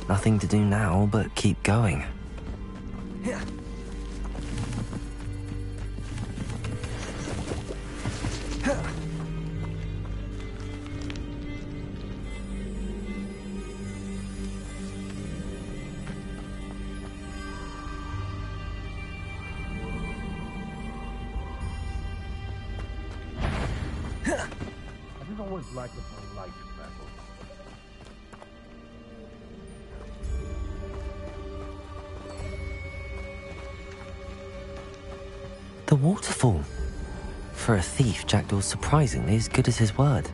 Nothing to do now but keep going. I've always liked the polite battle. The waterfall. For a thief, Jackdaw's surprisingly as good as his word.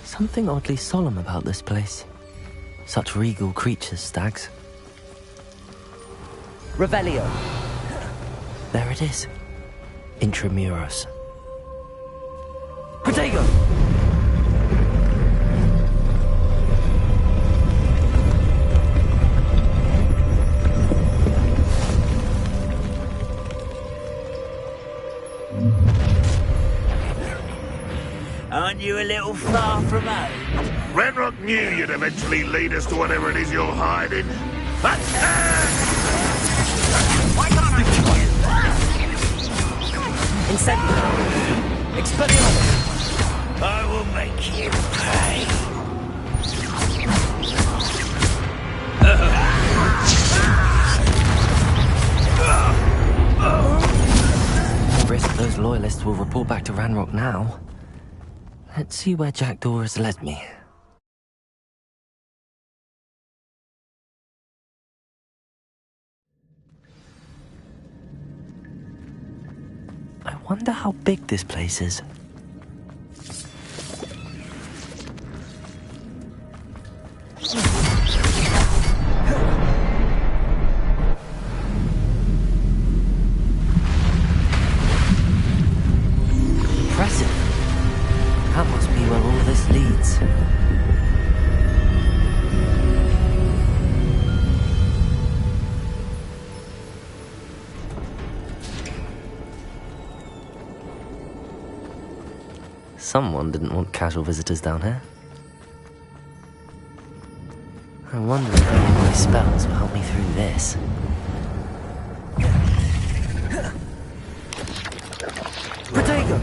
Something oddly solemn about this place. Such regal creatures, stags. Revelio. There it is. Intramuros. Protego! Aren't you a little far from home? Ranrock knew you'd eventually lead us to whatever it is you're hiding. Incendio! Expelliarmus! I will make you pay. Risk those loyalists will report back to Ranrock now. Let's see where Jackdaw has led me. I wonder how big this place is. Impressive. That must be where all this leads. Someone didn't want casual visitors down here. I wonder if any of my spells will help me through this. Protego!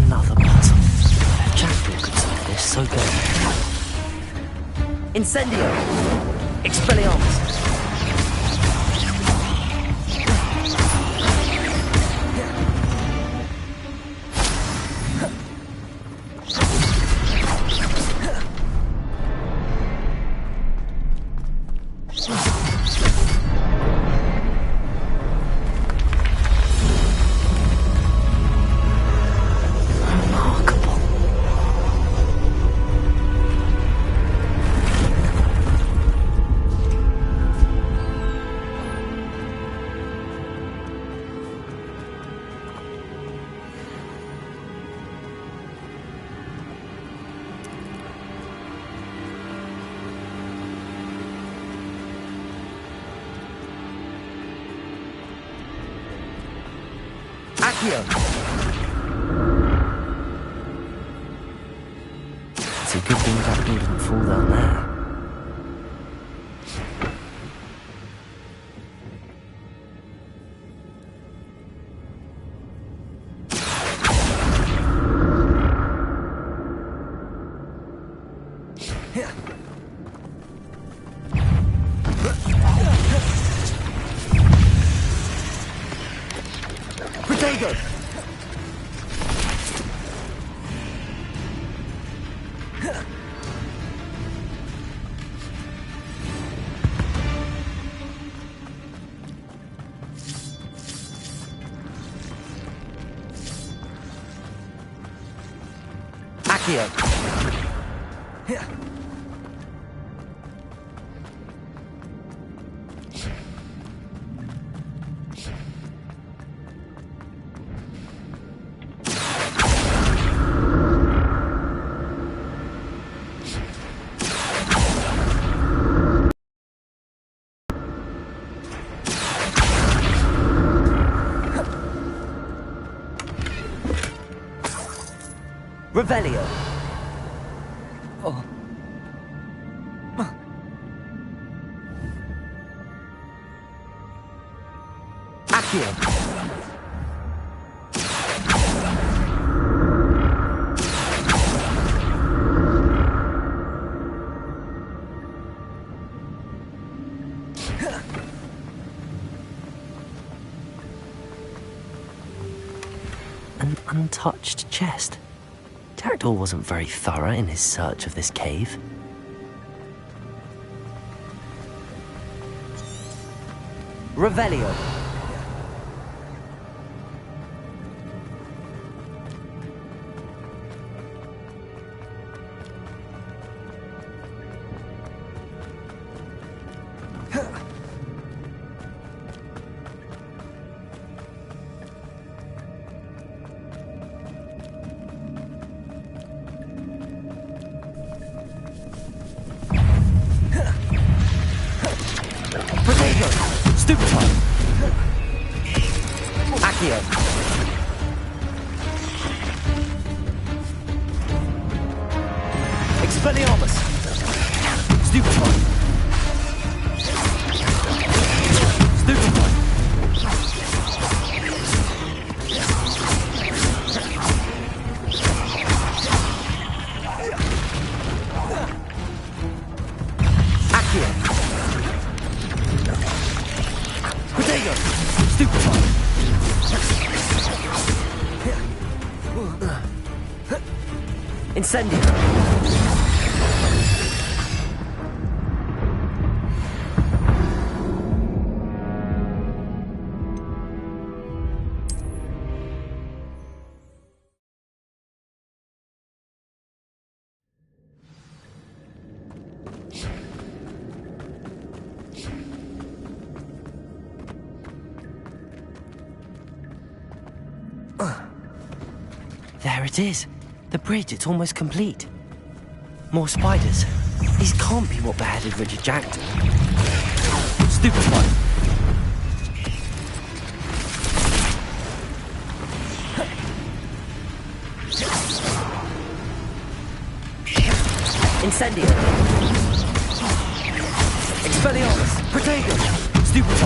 Another puzzle. If Jackdaw could solve this, so good. Incendio! Expelliarmus! It's a good thing Jackdaw didn't fall down there. Protego! Accio! Revelio! Oh. Accio! An untouched chest. Jackdaw wasn't very thorough in his search of this cave. Revelio! Protego! Stupefy! Accio! Expelliarmus! Stupefy! Stupefy! Accio! Protego! Stupefy! Incendio! There it is. The bridge, it's almost complete. More spiders. These can't be what beheaded Richard Jackdaw. Stupefy. Incendio. Expelliarmus. Protego. Stupefy.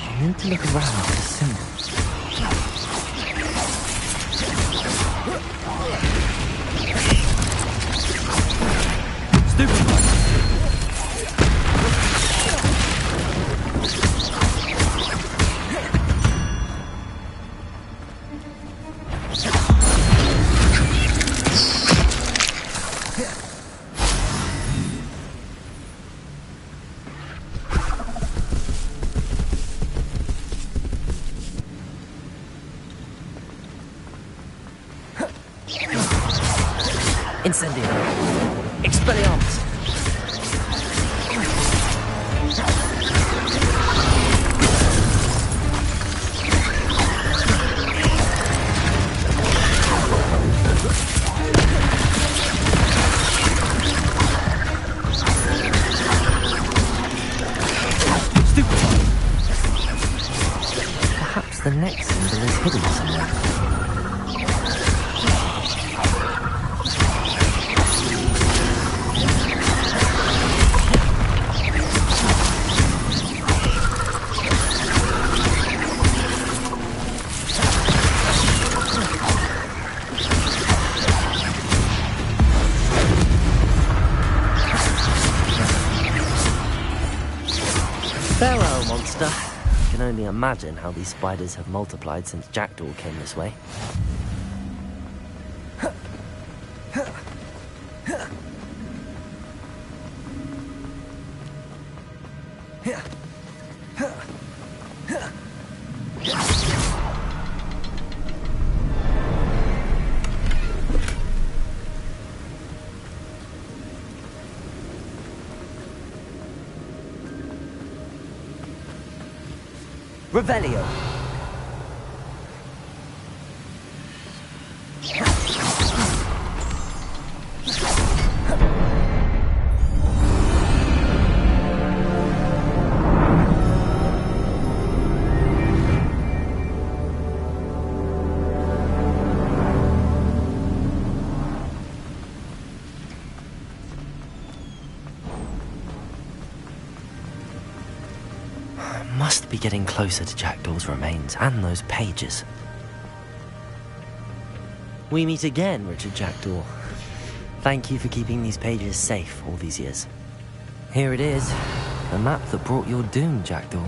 I need to look around for the symbol. Incendio. Expelliarmus. Perhaps the next symbol is hidden somewhere. Farewell, monster. I can only imagine how these spiders have multiplied since Jackdaw came this way. Revelio. Must be getting closer to Jackdaw's remains and those pages. We meet again, Richard Jackdaw. Thank you for keeping these pages safe all these years. Here it is, the map that brought your doom, Jackdaw.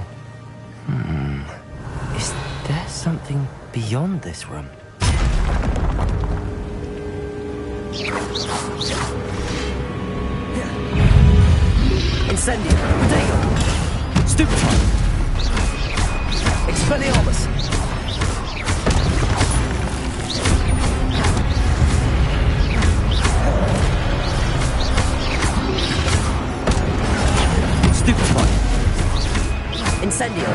Is there something beyond this room? Incendio. Protego. Stupefy. Expelliarmus. Stupefy. Incendio.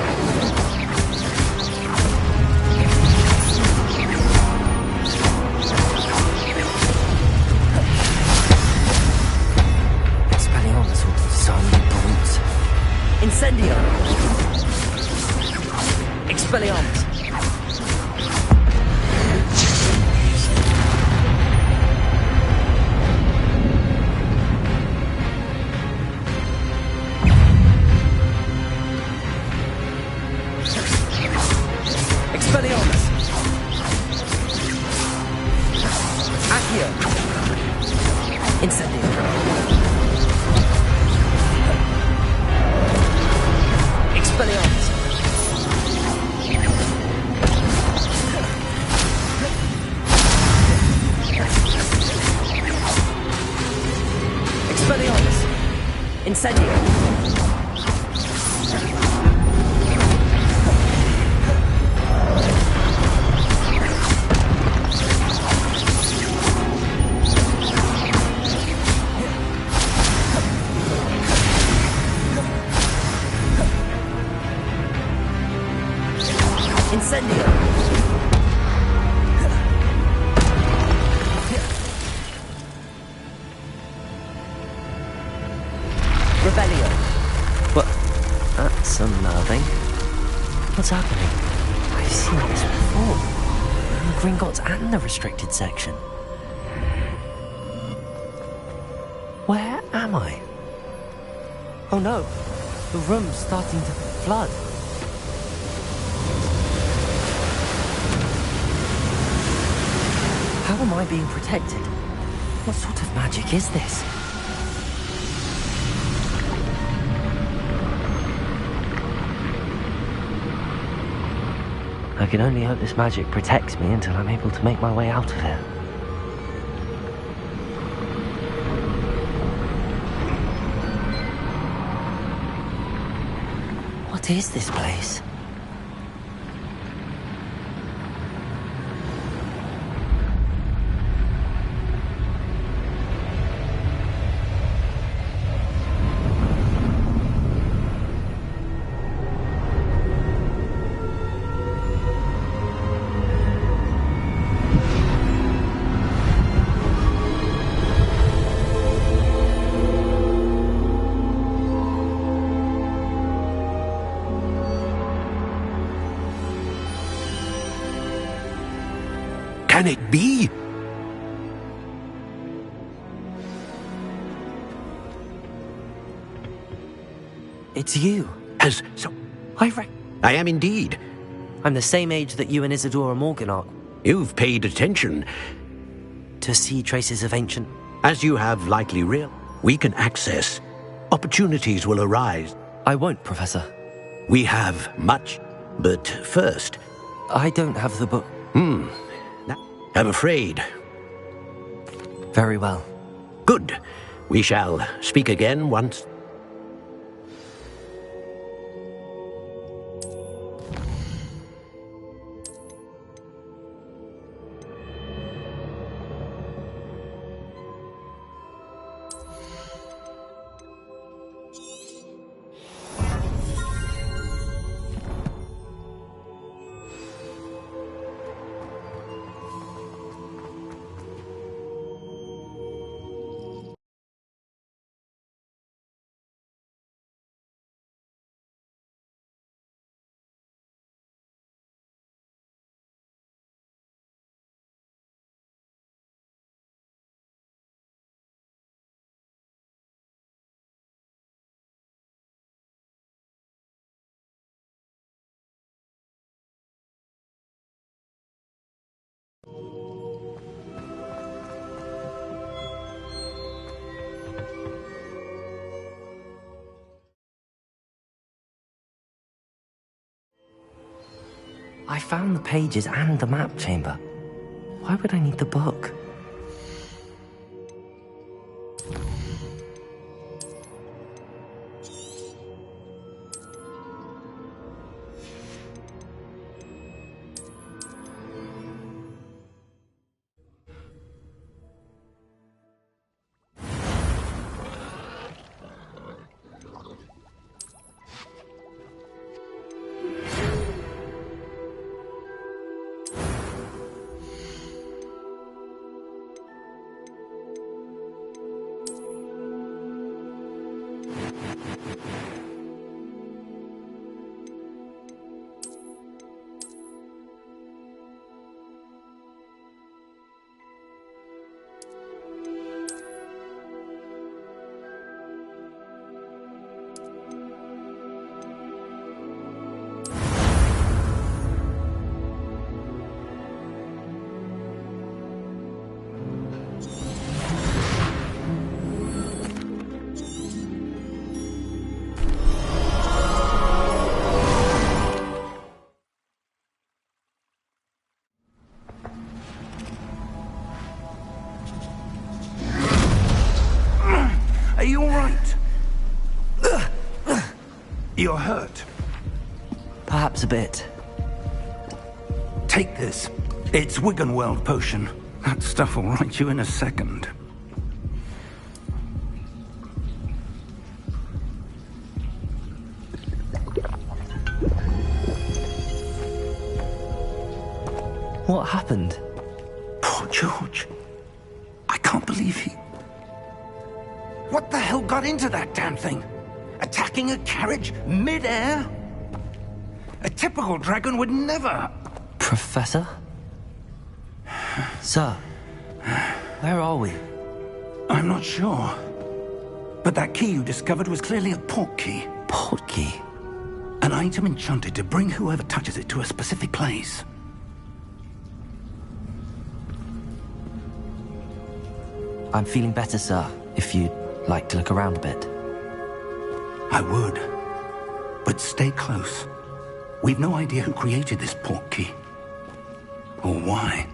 Expelliarmus will disarm the bolts. Incendio. Expelliarmus. Expelliarmus. Accio. Incendio. Expelliarmus. Expelliarmus. Incendio. Incendio! Rebellion! What? That's unnerving. What's happening? I've seen this before. In the Gringotts and the restricted section. Where am I? Oh no, the room's starting to flood. How am I being protected? What sort of magic is this? I can only hope this magic protects me until I'm able to make my way out of here. What is this place? Can it be? It's you. I am indeed. I'm the same age that you and Isadora Morgan are. You've paid attention. To see traces of ancient... As you have likely real, we can access. Opportunities will arise. I won't, Professor. We have much. But first... I don't have the book. I'm afraid. Very well. Good. We shall speak again once. I found the pages and the map chamber. Why would I need the book? Are you all right? You're hurt. Perhaps a bit. Take this. It's Wiggenweld potion. That stuff will right you in a second. What happened? Poor George. I can't believe he... What the hell got into that damn thing? Attacking a carriage mid-air? A typical dragon would never... Professor? Sir, where are we? I'm not sure. But that key you discovered was clearly a port key. Port key? An item enchanted to bring whoever touches it to a specific place. I'm feeling better, sir, if you'd like to look around a bit. I would. But stay close. We've no idea who created this port key. Or why.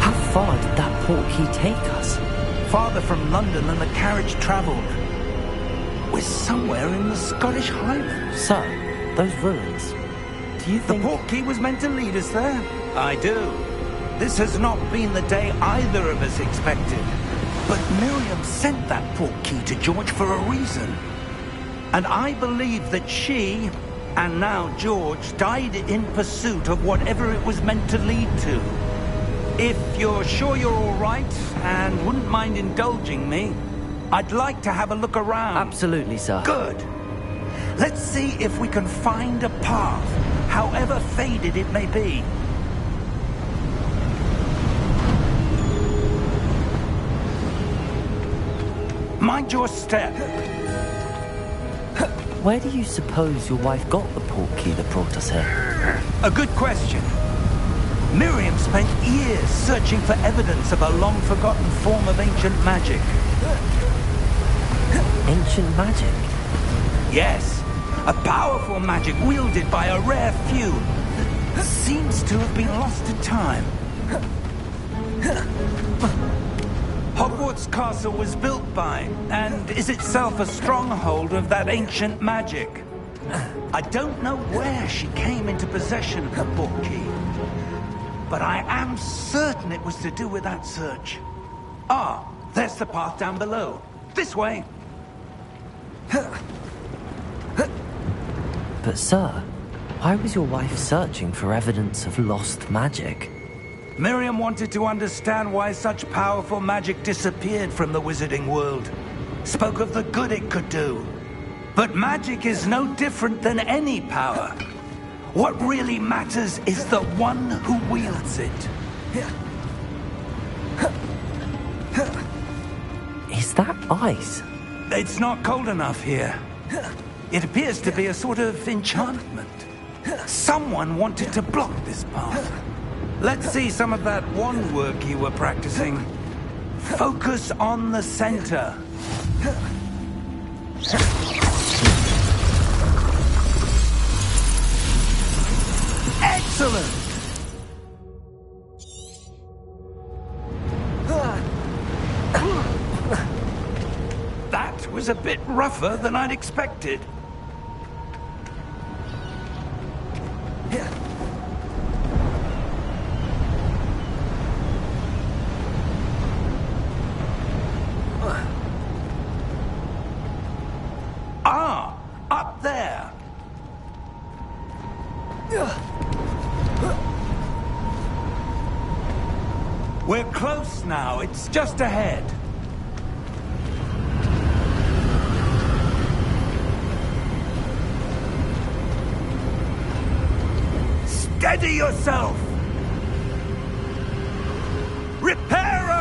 How far did that port key take us? Farther from London than the carriage travelled. We're somewhere in the Scottish Highlands. Sir, those ruins. Do you The think... port key was meant to lead us there? I do. This has not been the day either of us expected. But Miriam sent that port key to George for a reason. And I believe that she, and now George, died in pursuit of whatever it was meant to lead to. If you're sure you're all right, and wouldn't mind indulging me, I'd like to have a look around. Absolutely, sir. Good. Let's see if we can find a path, however faded it may be. Mind your step. Where do you suppose your wife got the port key that brought us here? A good question. Miriam spent years searching for evidence of a long-forgotten form of ancient magic. Ancient magic? Yes, a powerful magic wielded by a rare few that seems to have been lost to time. Hogwarts Castle was built by, and is itself a stronghold of that ancient magic. I don't know where she came into possession of the port key, but I am certain it was to do with that search. Ah, there's the path down below. This way. But sir, why was your wife searching for evidence of lost magic? Miriam wanted to understand why such powerful magic disappeared from the wizarding world. Spoke of the good it could do. But magic is no different than any power. What really matters is the one who wields it. Is that ice? It's not cold enough here. It appears to be a sort of enchantment. Someone wanted to block this path. Let's see some of that wand work you were practicing. Focus on the center. Excellent! That was a bit rougher than I'd expected. Ah, up there. We're close now. It's just ahead. Steady yourself! Reparo!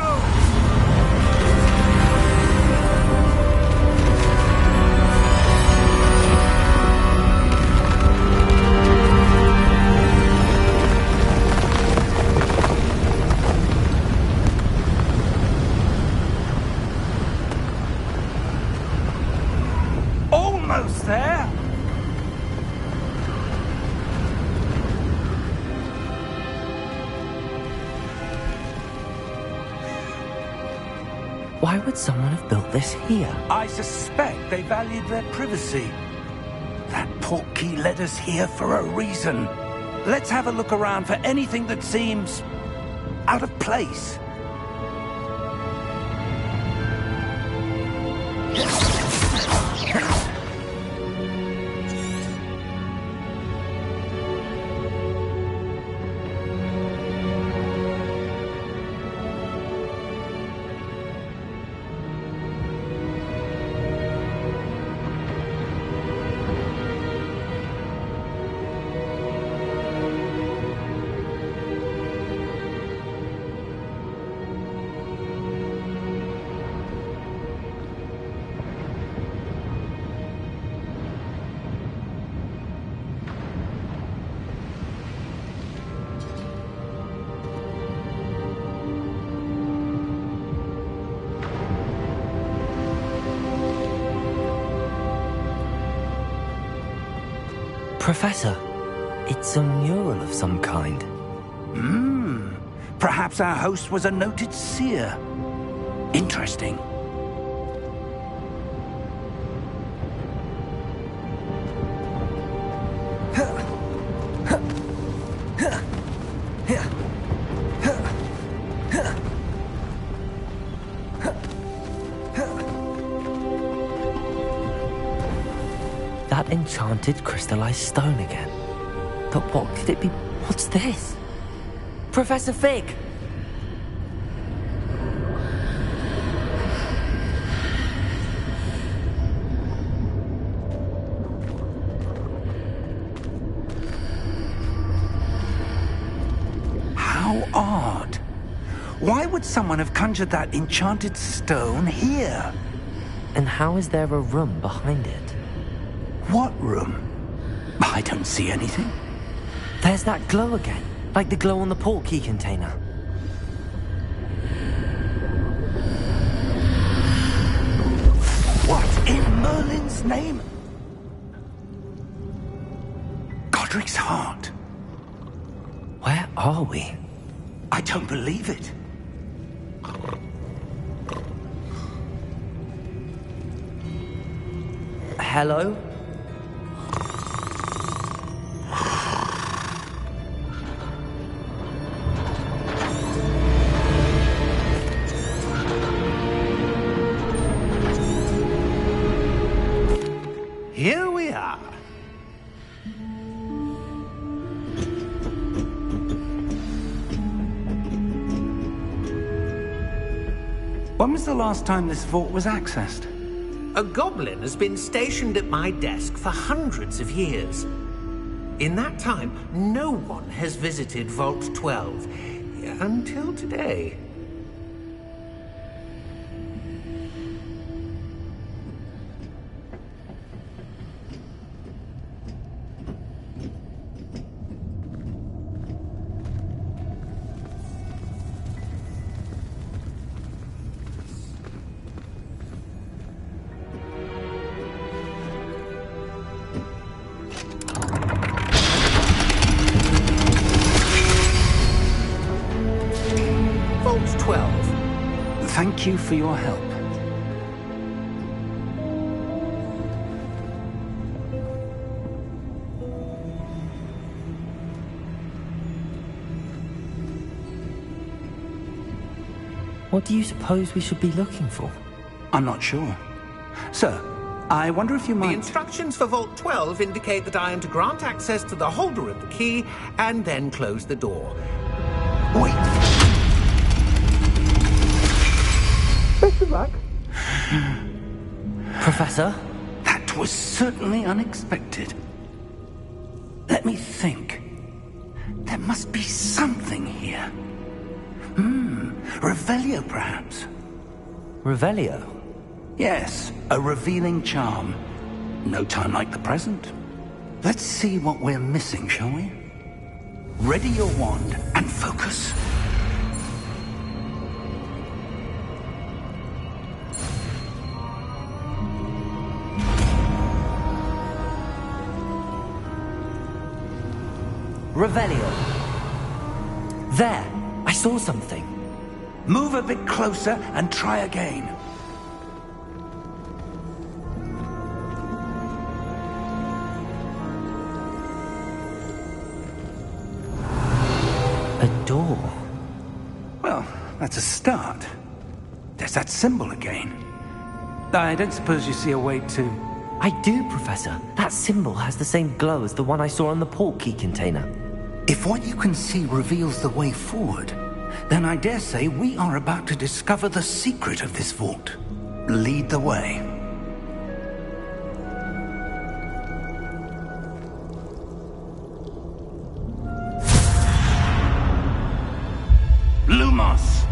Almost there! Why would someone have built this here? I suspect they valued their privacy. That port key led us here for a reason. let's have a look around for anything that seems out of place. Professor, it's a mural of some kind. Perhaps our host was a noted seer. Interesting. That enchanted crystallized stone again. But what could it be? What's this? Professor Fig! How odd. Why would someone have conjured that enchanted stone here? And how is there a room behind it? What room? I don't see anything. There's that glow again, like the glow on the portkey container. What in Merlin's name? Godric's heart. Where are we? I don't believe it. Hello? Here we are. When was the last time this vault was accessed? A goblin has been stationed at my desk for hundreds of years. In that time, no one has visited Vault 12 until today. Vault 12. Thank you for your help. What do you suppose we should be looking for? I'm not sure. Sir, I wonder if you The might... instructions for Vault 12 indicate that I am to grant access to the holder of the key and then close the door. Wait! Best of luck. Professor? That was certainly unexpected. Let me think. There must be something here. Revelio, perhaps? Revelio? Yes, a revealing charm. No time like the present. Let's see what we're missing, shall we? Ready your wand and focus. Revelio. There! I saw something. Move a bit closer and try again. door. Well, that's a start. There's that symbol again. I don't suppose you see a way to... I do, Professor. That symbol has the same glow as the one I saw on the portkey container. If what you can see reveals the way forward, then I dare say we are about to discover the secret of this vault. Lead the way. Lumos!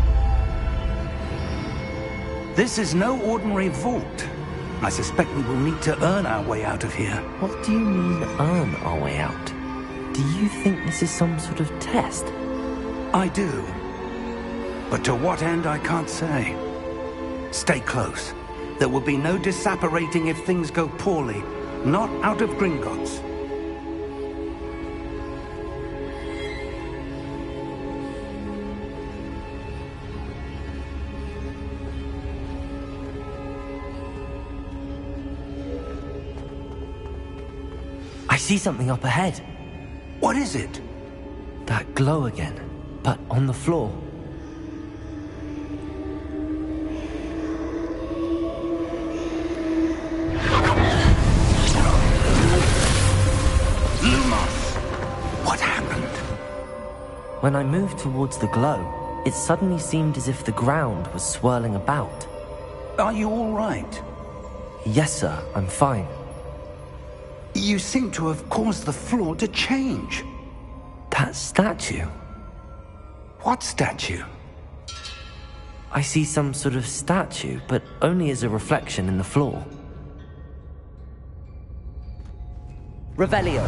This is no ordinary vault. I suspect we will need to earn our way out of here. What do you mean, earn our way out? Do you think this is some sort of test? I do. But to what end, I can't say. Stay close. There will be no disapparating if things go poorly. Not out of Gringotts. I see something up ahead. What is it? That glow again, but on the floor. Lumos! What happened? When I moved towards the glow, it suddenly seemed as if the ground was swirling about. Are you all right? Yes, sir, I'm fine. You seem to have caused the floor to change. That statue? What statue? I see some sort of statue, but only as a reflection in the floor. Revelio.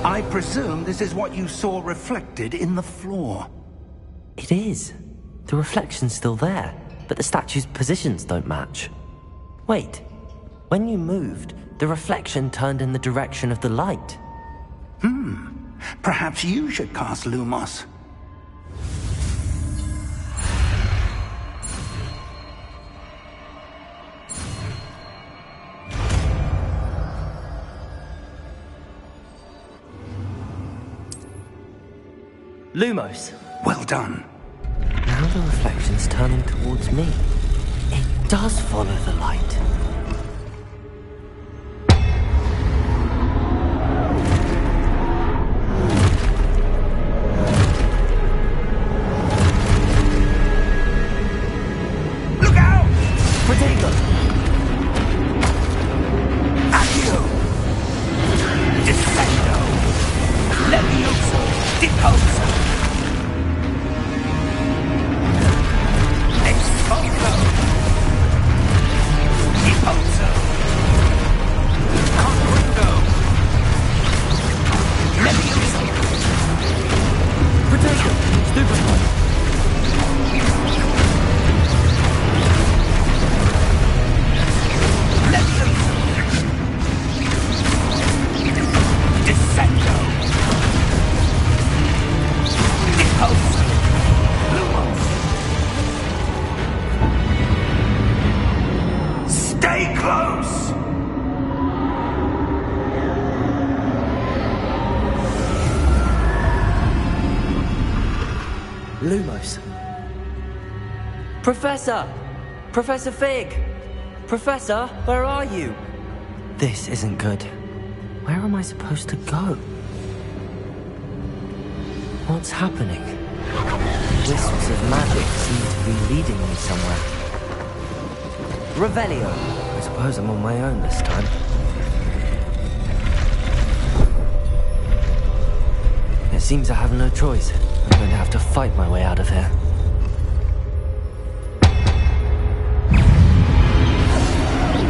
I presume this is what you saw reflected in the floor. It is. The reflection's still there, but the statue's positions don't match. Wait, when you moved, the reflection turned in the direction of the light. Perhaps you should cast Lumos. Lumos. Well done. Now the reflection's turning towards me. It does follow the light. Lumos. Professor! Professor Fig! Professor, where are you? This isn't good. Where am I supposed to go? What's happening? Wisps of magic seem to be leading me somewhere. Revelio. I suppose I'm on my own this time. It seems I have no choice. I'm going to have to fight my way out of here.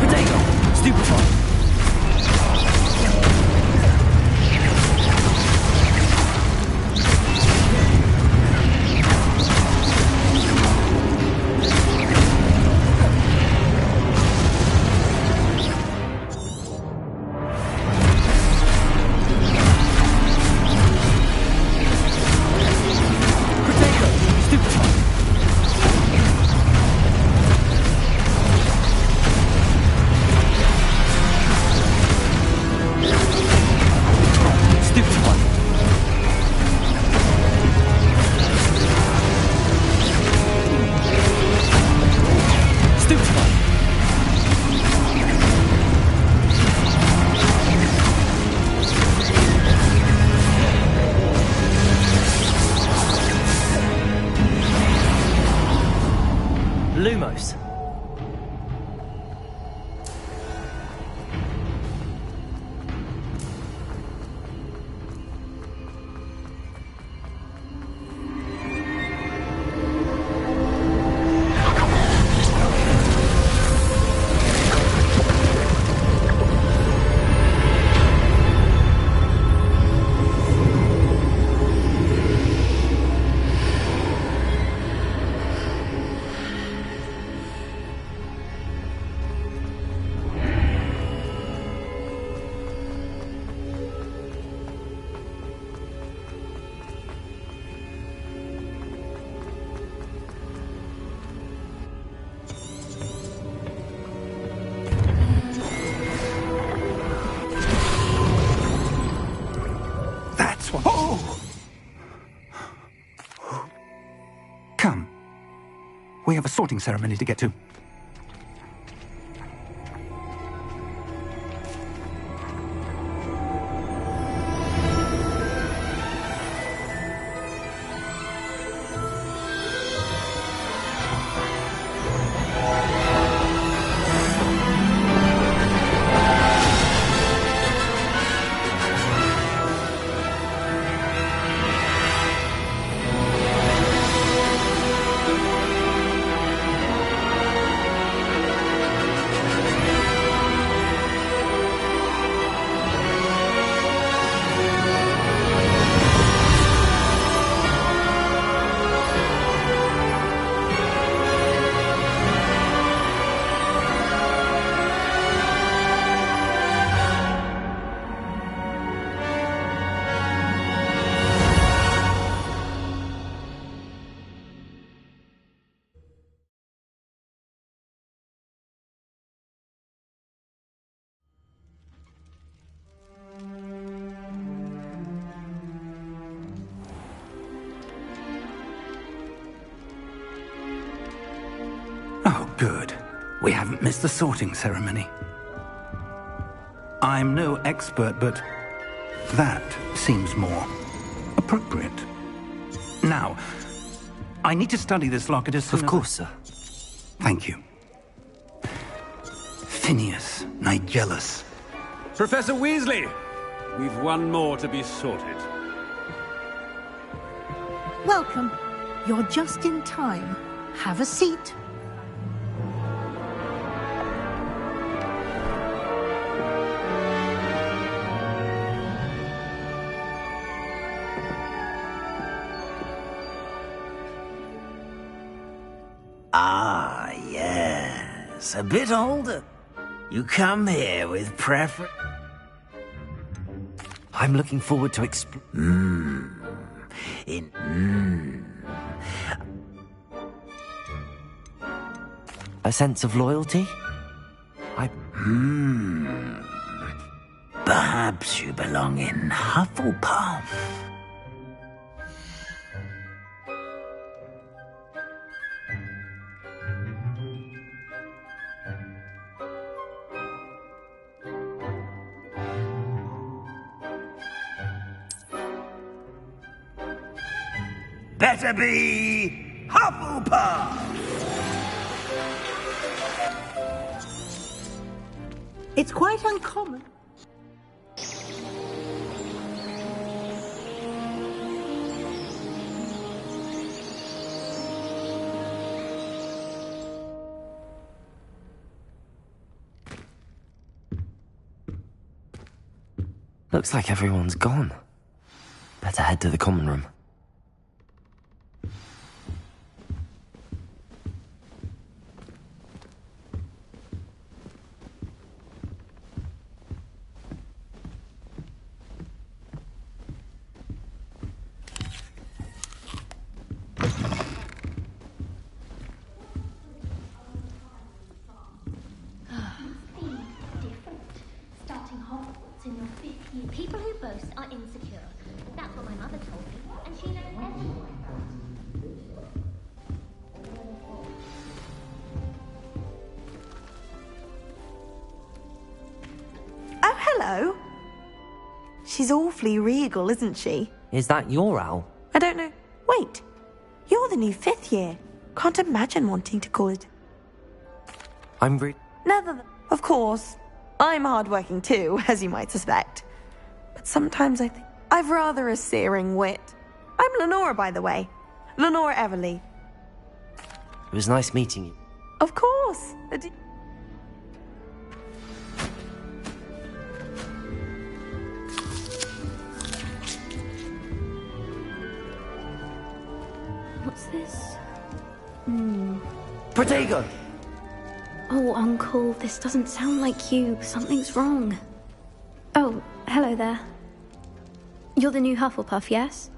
Potato! Stupefy! Stupefy! We have a sorting ceremony to get to. Oh, good. We haven't missed the sorting ceremony. I'm no expert, but that seems more appropriate. Now, I need to study this locket as soon as... Of course, sir. Thank you. Phineas, Nigellus. Professor Weasley! We've one more to be sorted. Welcome. You're just in time. Have a seat. Ah, yes. A bit older. You come here with preference. I'm looking forward to a sense of loyalty? Perhaps you belong in Hufflepuff. Better be Hufflepuff! It's quite uncommon. Looks like everyone's gone. Better head to the common room. People who boast are insecure. That's what my mother told me, and she knows everything about it. Oh, hello. She's awfully regal, isn't she? Is that your owl? I don't know. Wait. You're the new 5th year. Can't imagine wanting to call it... No. Of course. I'm hardworking too, as you might suspect. But sometimes I think I've rather a searing wit. I'm Lenora, by the way. Lenora Everly. It was nice meeting you. Of course. What's this? Protego! Oh, Uncle, this doesn't sound like you. Something's wrong. Oh, hello there. You're the new Hufflepuff, yes?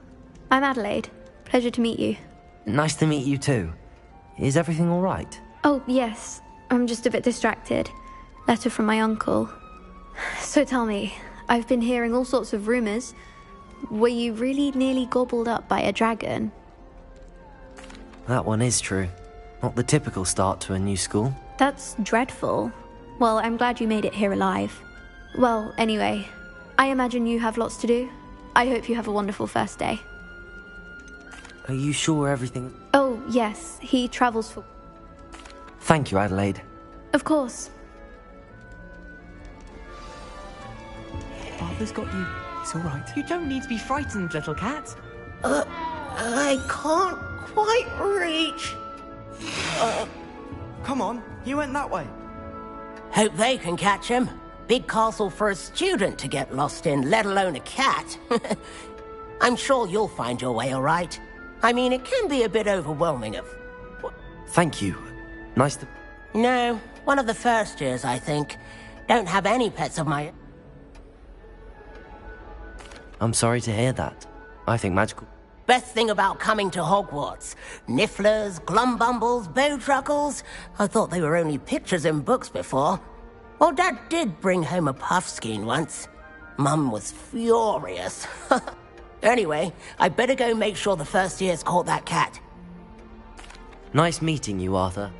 I'm Adelaide. Pleasure to meet you. Nice to meet you too. Is everything all right? Oh, yes. I'm just a bit distracted. Letter from my uncle. So tell me, I've been hearing all sorts of rumors. Were you really nearly gobbled up by a dragon? That one is true. Not the typical start to a new school. That's dreadful. Well, I'm glad you made it here alive. Well, anyway, I imagine you have lots to do. I hope you have a wonderful first day. Are you sure everything... Oh, yes, he travels for... Thank you, Adelaide. Of course. Arthur's got you. It's all right. You don't need to be frightened, little cat. I can't quite reach. Come on, he went that way. Hope they can catch him. Big castle for a student to get lost in, let alone a cat. I'm sure you'll find your way all right. I mean, it can be a bit overwhelming of... Thank you. Nice to... No, one of the first years, I think. Don't have any pets of my... I'm sorry to hear that. I think magical... Best thing about coming to Hogwarts. Nifflers, glumbumbles, bowtruckles. I thought they were only pictures in books before. Well, Dad did bring home a puffskein once. Mum was furious. Anyway, I better go make sure the first year's caught that cat. Nice meeting you, Arthur.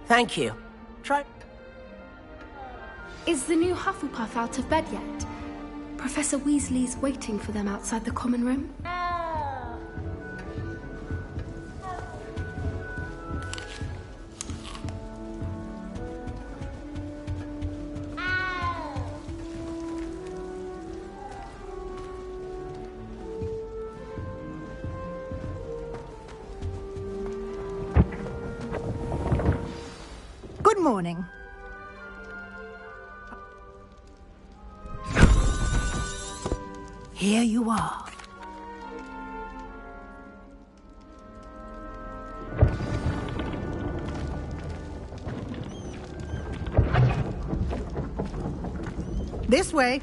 Thank you. Try... Is the new Hufflepuff out of bed yet? Professor Weasley's waiting for them outside the common room. Good morning. Here you are. This way.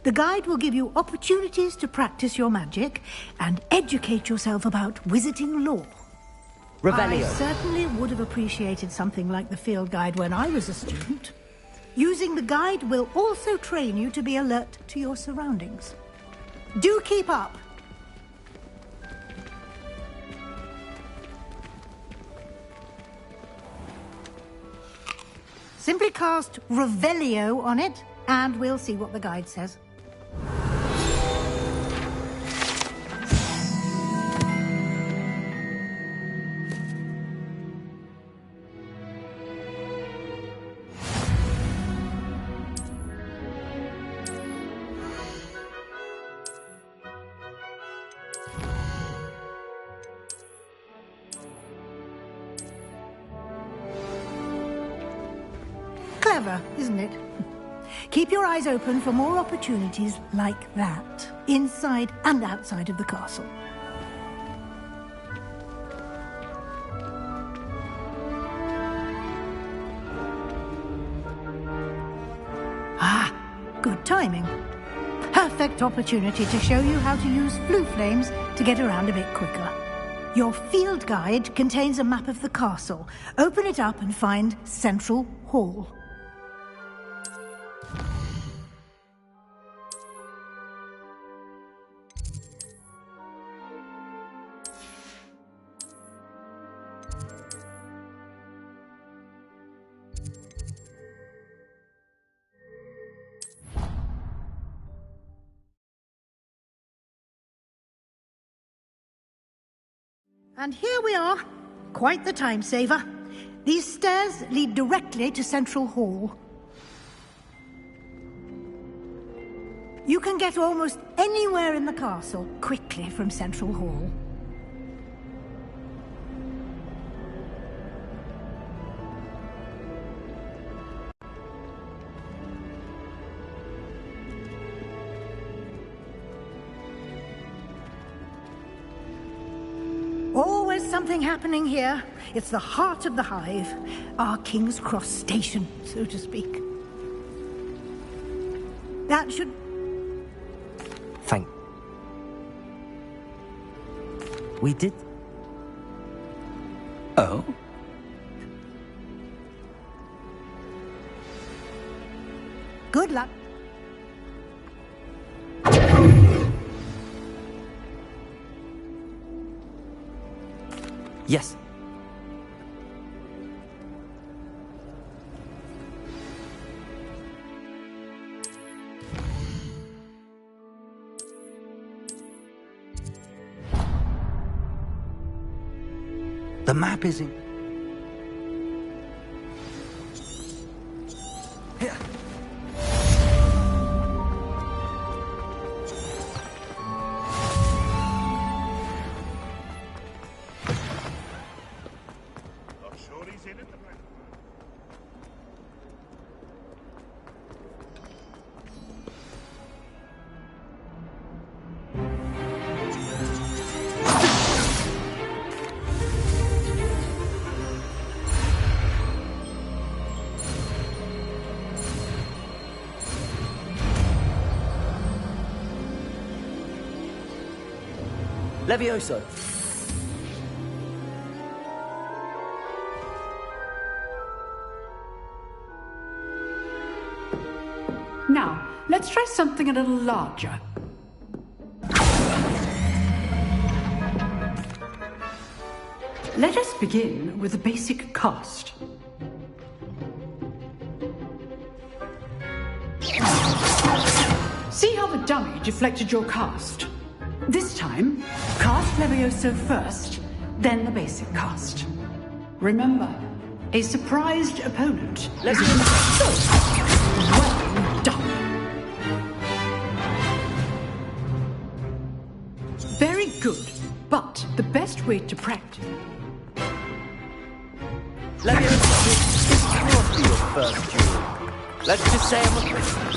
The guide will give you opportunities to practice your magic and educate yourself about wizarding lore. Revelio. I certainly would have appreciated something like the field guide when I was a student. Using the guide will also train you to be alert to your surroundings. Do keep up. Simply cast Revelio on it, and we'll see what the guide says. Clever, isn't it? Keep your eyes open for more opportunities like that, inside and outside of the castle. Ah, good timing. Perfect opportunity to show you how to use flue flames to get around a bit quicker. Your field guide contains a map of the castle. Open it up and find Central Hall. And here we are. Quite the time saver. These stairs lead directly to Central Hall. You can get almost anywhere in the castle quickly from Central Hall. Always something happening here. It's the heart of the hive. Our King's Cross station, so to speak. That should... Thank... We did... Oh? Good luck. Yes. The map is in... Levioso. Now, let's try something a little larger. Let us begin with the basic cast. See how the dummy deflected your cast? This time, cast Levioso first, then the basic cast. Remember, a surprised opponent. Well done. Very good, but the best way to practice... Levioso is probably your first duel. Let's just say I'm a...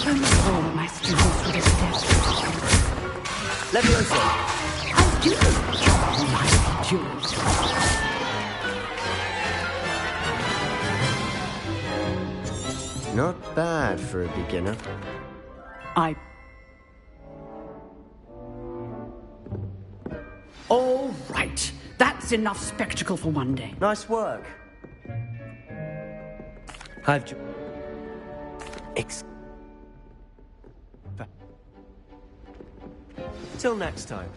Almost all of my students would accept. Levioso. I do like duels. Not bad for a beginner. All right. That's enough spectacle for one day. Nice work. I've... Till next time.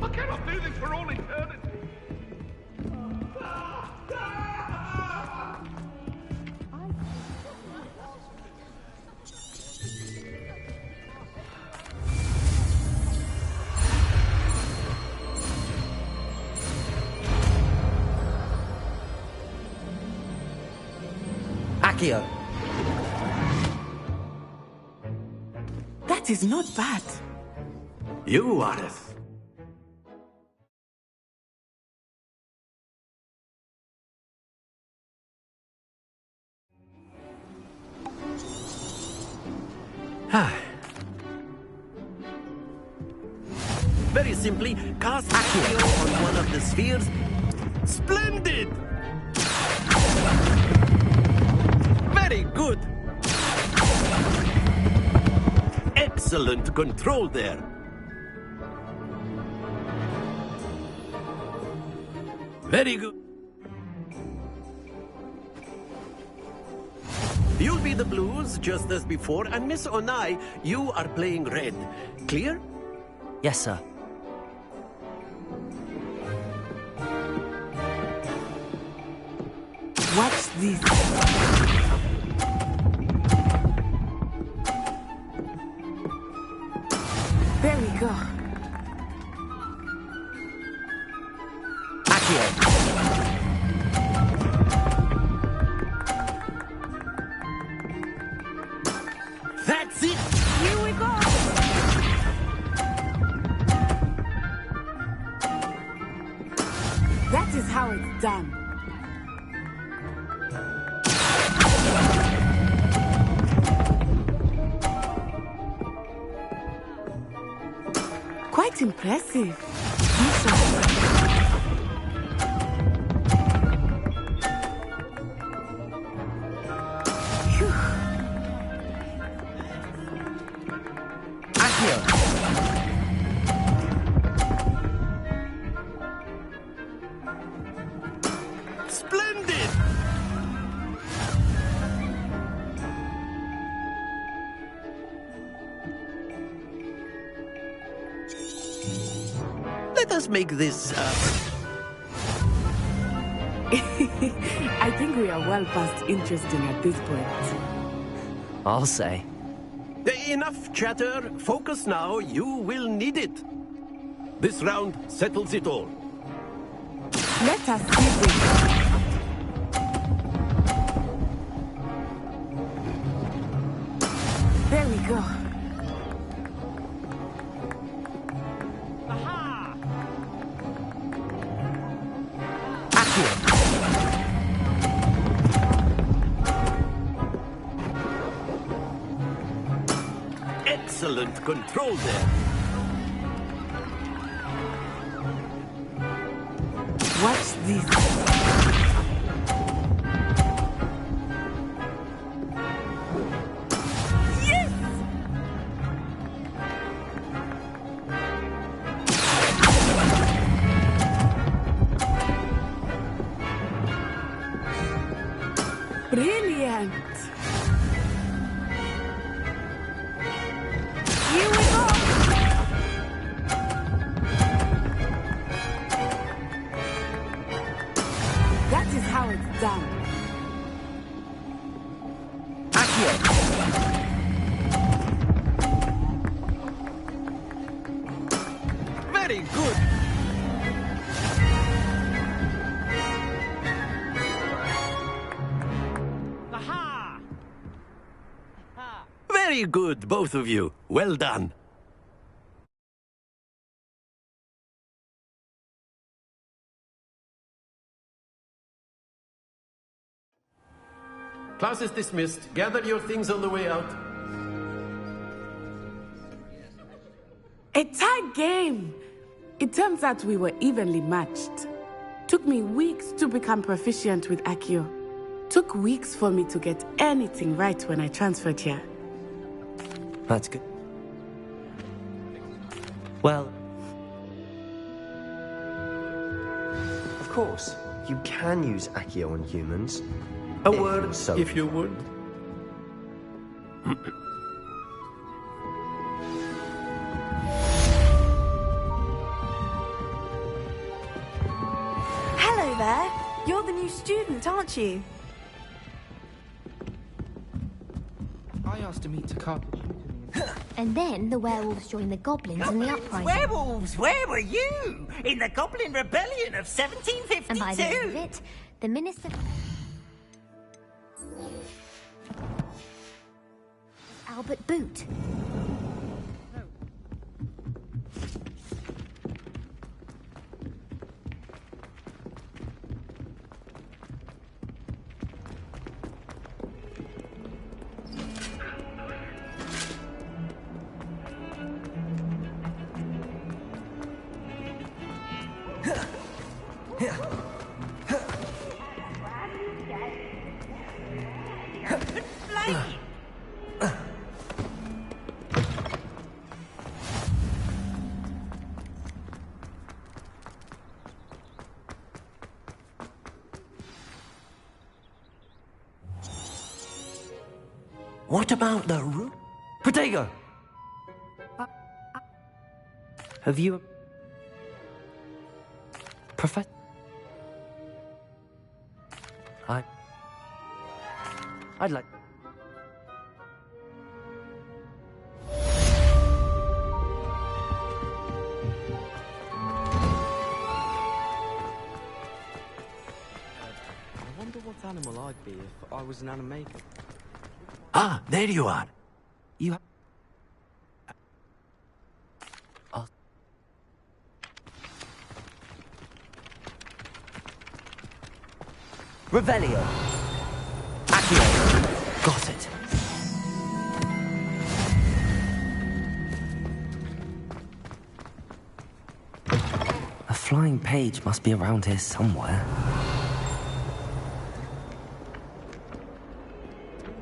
I cannot do this for all eternity. Accio. That is not bad. You are a... Very simply, cast Accio on one of the spheres. Splendid! Very good! Excellent control there. Very good. You'll be the blues, just as before, and Miss Onai, you are playing red. Clear? Yes, sir. Watch this. There we go. Accio. That's it! Here we go. That is how it's done. Quite impressive. us make this, I think we are well past interesting at this point. I'll say. Enough chatter. Focus now. You will need it. This round settles it all. Let us see this. There we go. Excellent control there. Watch this. Yes! Brilliant! Here we go! That is how it's done. Very good. Very good, both of you. Well done. Class is dismissed. Gather your things on the way out. A tight game. It turns out we were evenly matched. Took me weeks to become proficient with Accio. Took weeks for me to get anything right when I transferred here. That's good. Well, of course, you can use Accio on humans. A word, if you would. Hello there. You're the new student, aren't you? I asked to meet Takata. And then the werewolves joined the goblins in the uprising. Werewolves! Where were you? In the Goblin Rebellion of 1752! And by the end of it, the minister... Albert Boot. What about the room? Protego! Have you... Professor... I'd like... I wonder what animal I'd be if I was an animator. Ah, there you are. You have... Revelio. Accio. Got it. A flying page must be around here somewhere.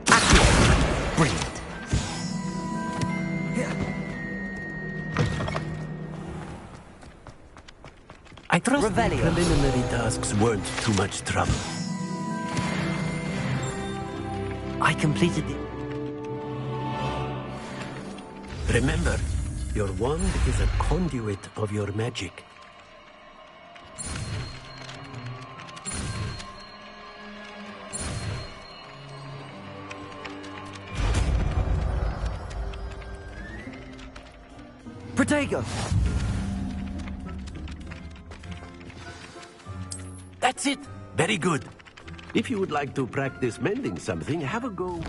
Accio. Brilliant. I trust the Revelio. preliminary tasks weren't too much trouble. I completed the... Remember, your wand is a conduit of your magic. Protego! That's it. Very good. If you would like to practice mending something, have a go.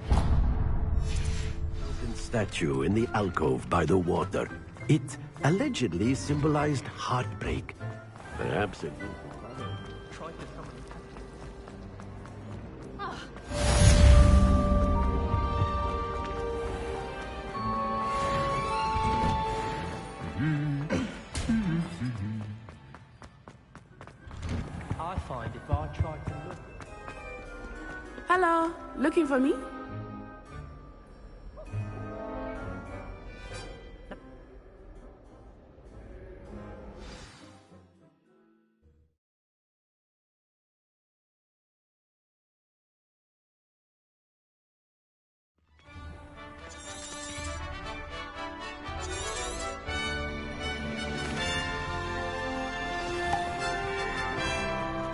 Broken statue in the alcove by the water. It allegedly symbolized heartbreak. Perhaps it... I find if I try to look... Hello, looking for me?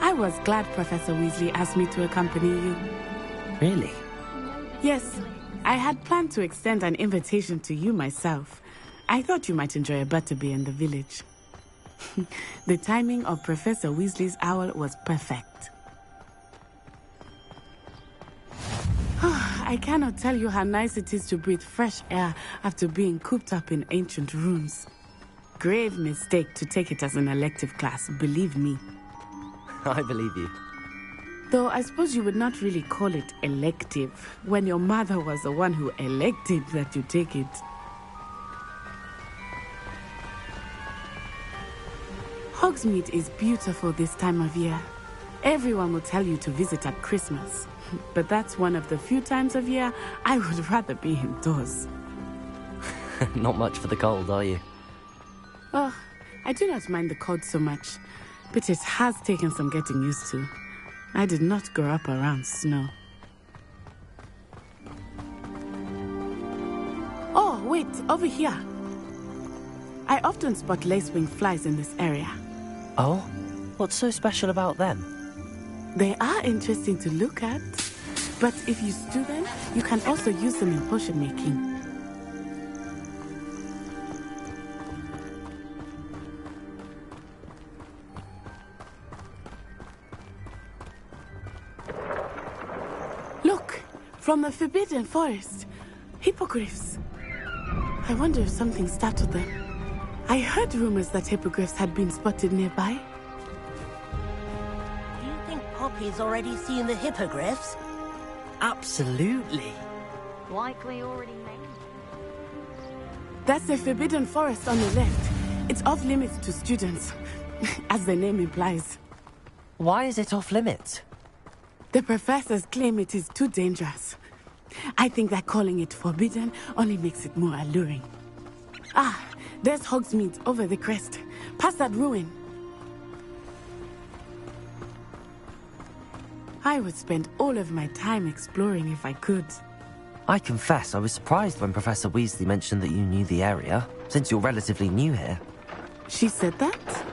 I was glad Professor Weasley asked me to accompany you. Really? Yes, I had planned to extend an invitation to you myself. I thought you might enjoy a butterbeer in the village. The timing of Professor Weasley's owl was perfect. I cannot tell you how nice it is to breathe fresh air after being cooped up in ancient rooms. Grave mistake to take it as an elective class, believe me. I believe you. Though I suppose you would not really call it elective when your mother was the one who elected that you take it. Hogsmeade is beautiful this time of year. Everyone will tell you to visit at Christmas. But that's one of the few times of year I would rather be indoors. Not much for the cold, are you? Oh, I do not mind the cold so much, but it has taken some getting used to. I did not grow up around snow. Oh, wait, over here. I often spot lacewing flies in this area. Oh? What's so special about them? They are interesting to look at, but if you stew them, you can also use them in potion making. Look, from the Forbidden Forest, hippogriffs. I wonder if something startled them. I heard rumors that hippogriffs had been spotted nearby. Do you think Poppy's already seen the hippogriffs? Absolutely. Likely already made. That's the Forbidden Forest on the left. It's off limits to students, as the name implies. Why is it off limits? The professors claim it is too dangerous. I think that calling it forbidden only makes it more alluring. Ah, there's Hogsmeade over the crest. Past that ruin. I would spend all of my time exploring if I could. I confess I was surprised when Professor Weasley mentioned that you knew the area, since you're relatively new here. She said that?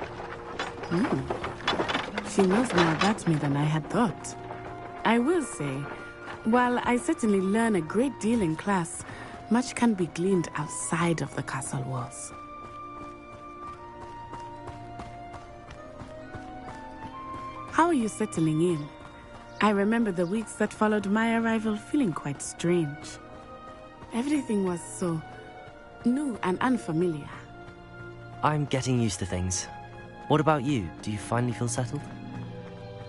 She knows more about me than I had thought. I will say, while I certainly learn a great deal in class, much can be gleaned outside of the castle walls. How are you settling in? I remember the weeks that followed my arrival feeling quite strange. Everything was so new and unfamiliar. I'm getting used to things. What about you? Do you finally feel settled?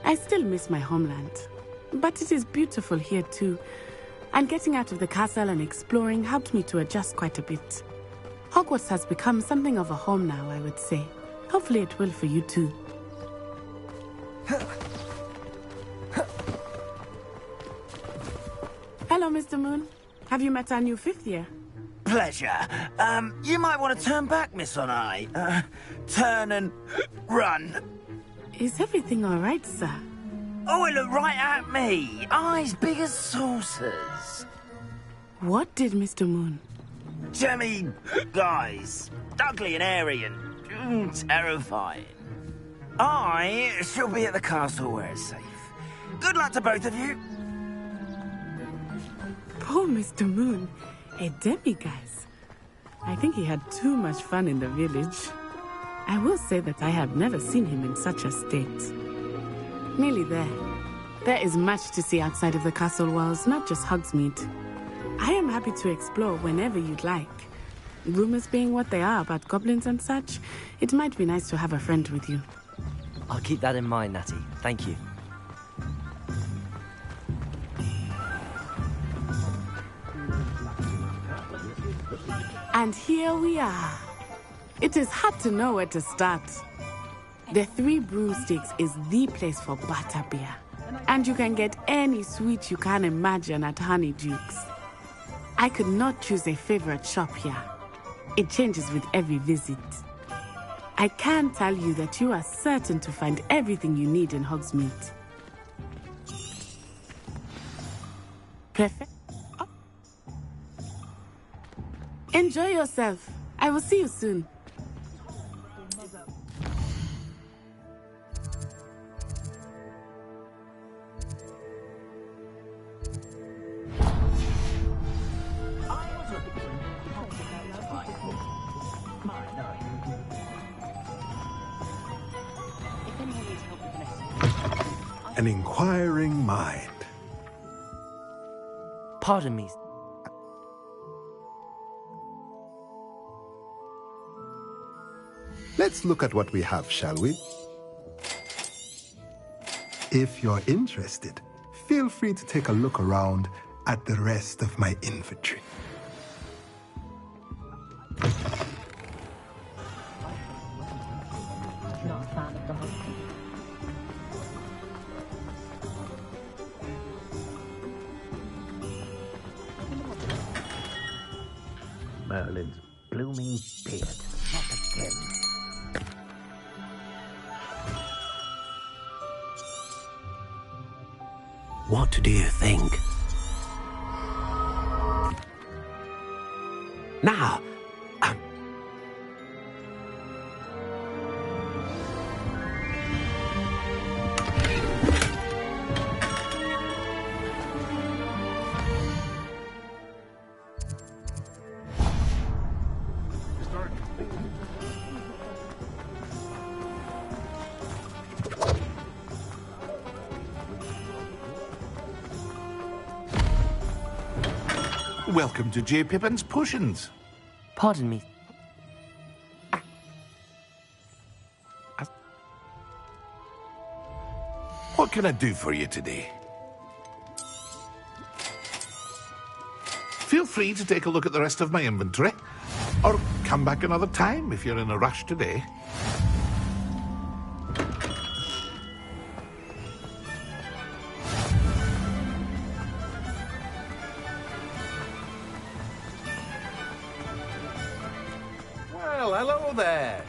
I still miss my homeland, but it is beautiful here too. And getting out of the castle and exploring helped me to adjust quite a bit. Hogwarts has become something of a home now, I would say. Hopefully it will for you too. Hello, Mr. Moon. Have you met our new fifth year? Pleasure. You might want to turn back, Miss On-Eye. Turn and run. Is everything all right, sir? Oh, it looked right at me. Eyes big as saucers. What did Mr. Moon? Jemmy guys. Ugly and airy and terrifying. I shall be at the castle where it's safe. Good luck to both of you. Poor Mr. Moon, a demiguise. I think he had too much fun in the village. I will say that I have never seen him in such a state. Nearly there. There is much to see outside of the castle walls, not just Hogsmeade. I am happy to explore whenever you'd like. Rumors being what they are about goblins and such, it might be nice to have a friend with you. I'll keep that in mind, Natty. Thank you. And here we are. It is hard to know where to start. The Three Broomsticks is the place for butterbeer. And you can get any sweet you can imagine at Honeyduke's. I could not choose a favorite shop here. It changes with every visit. I can tell you that you are certain to find everything you need in Hogsmeade. Enjoy yourself. I will see you soon. An inquiring mind. Pardon me. Let's look at what we have, shall we? If you're interested, feel free to take a look around at the rest of my inventory. Merlin's blooming beard. Not again. What do you think? Now, Welcome to J. Pippin's Potions. Pardon me. What can I do for you today? Feel free to take a look at the rest of my inventory, or come back another time if you're in a rush today. Well, hello there.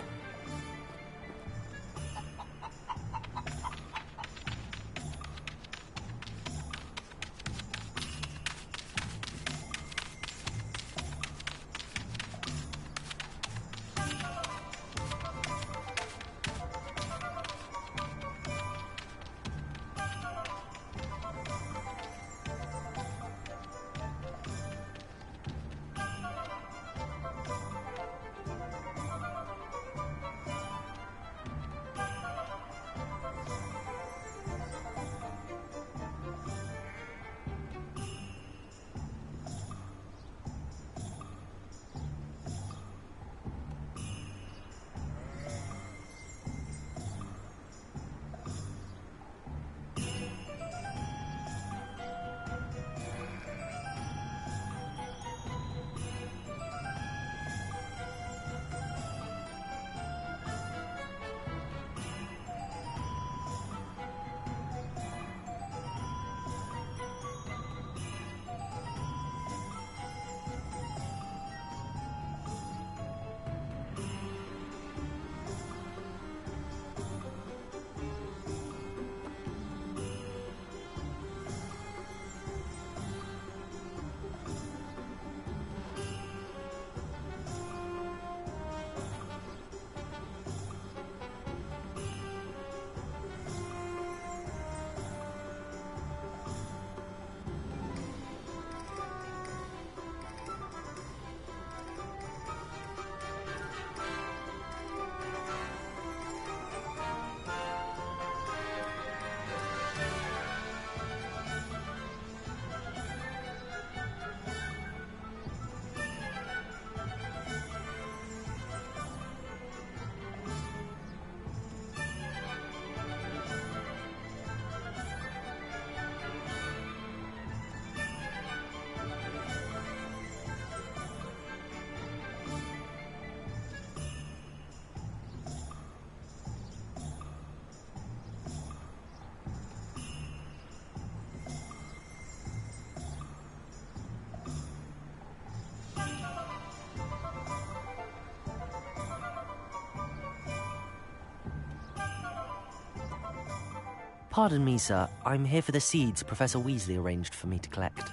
Pardon me, sir. I'm here for the seeds Professor Weasley arranged for me to collect.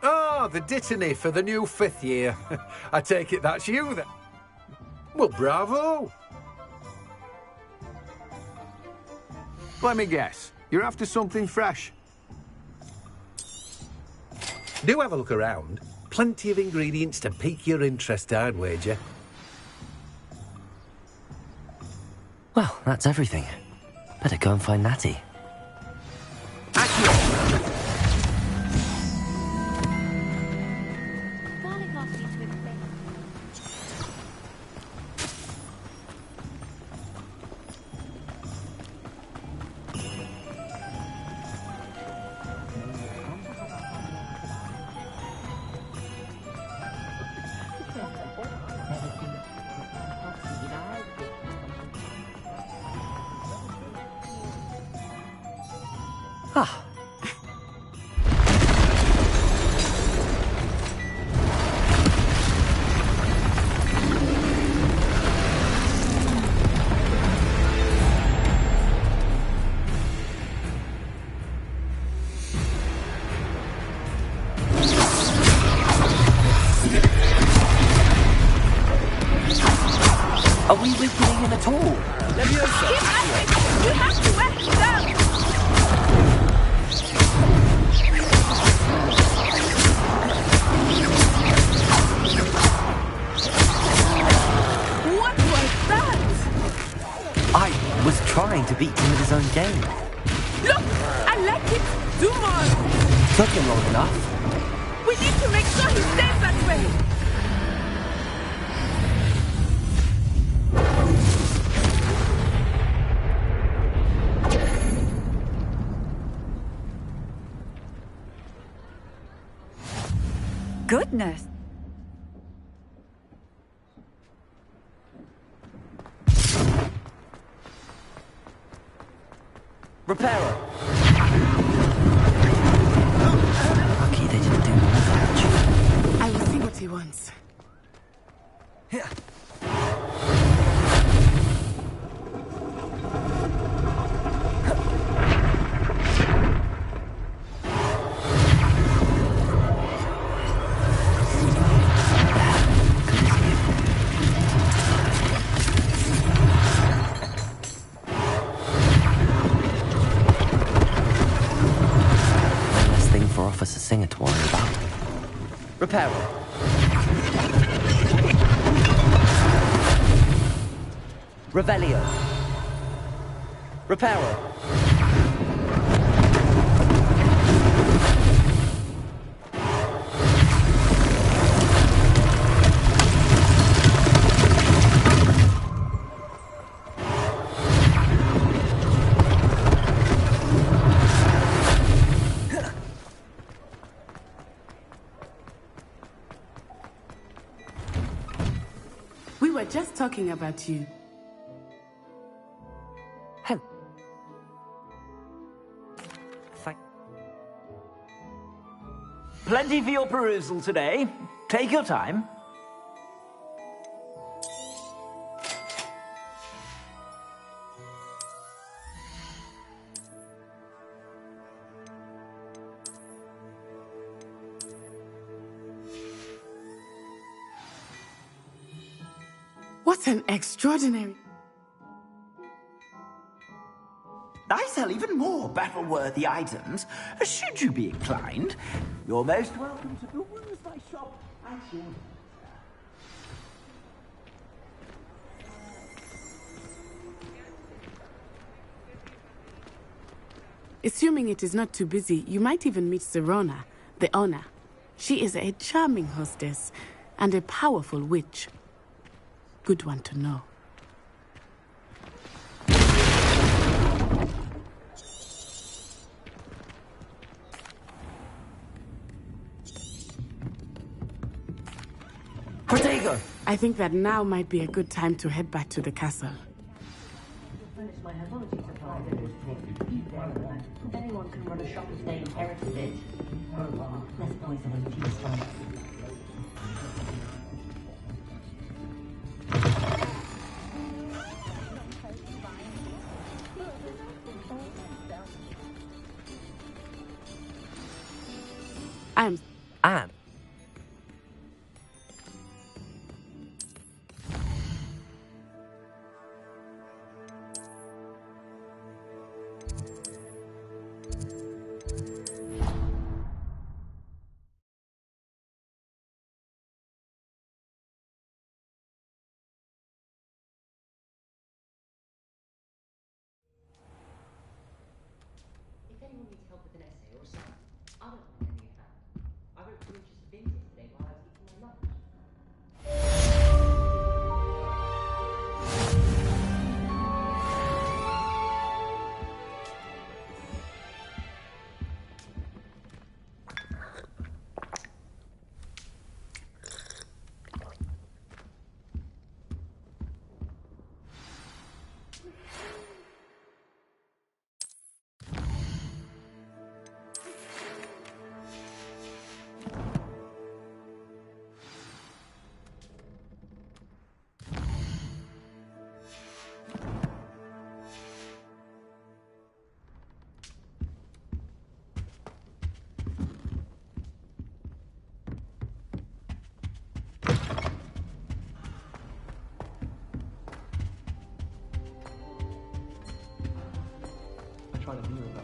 Ah, the dittany for the new 5th year. I take it that's you then. Well, bravo. Let me guess. You're after something fresh. Do have a look around. Plenty of ingredients to pique your interest, I'd wager. Well, that's everything. Better go and find Natty. Ah. Are we weakening him at all? Leviosa! Keep at it! You have to wear him down! What was that? I was trying to beat him with his own game. Look! I like it! Do more! Took him long enough. We need to make sure he stays that way! Goodness! Repairer! Lucky they didn't do more damage. I will see what he wants. Here. Officer Singer to worry about. Repairer. Revelio. Repairer. We were just talking about you. Plenty for your perusal today. Take your time. What an extraordinary... I sell even more battle-worthy items, should you be inclined. You're most welcome to peruse my shop at your... Assuming it is not too busy, you might even meet Serona, the owner. She is a charming hostess and a powerful witch. Good one to know. Protego! I think that now might be a good time to head back to the castle. Anyone can run a shop if they inherited it. Less poison and fewer strikes. I'm... Anne? If anyone needs help with an essay or a song, I don't mind lending a hand. I wrote 2 inches of ink yesterday while I was eating my lunch. I tried to be with her.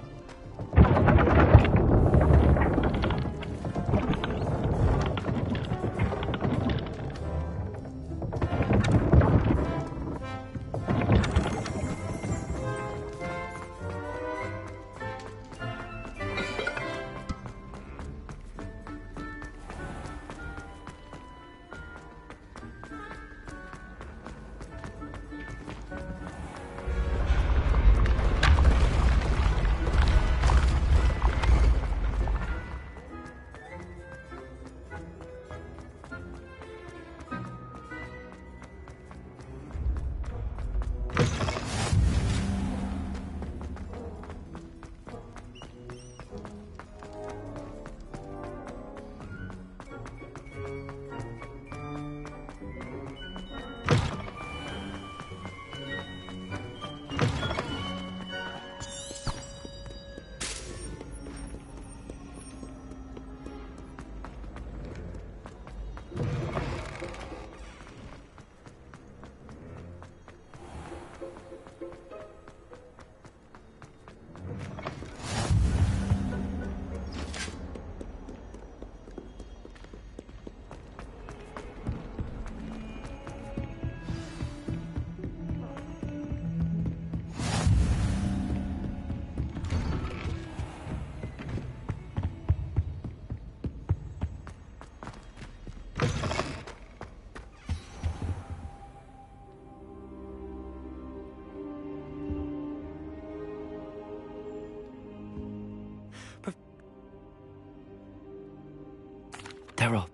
They're up.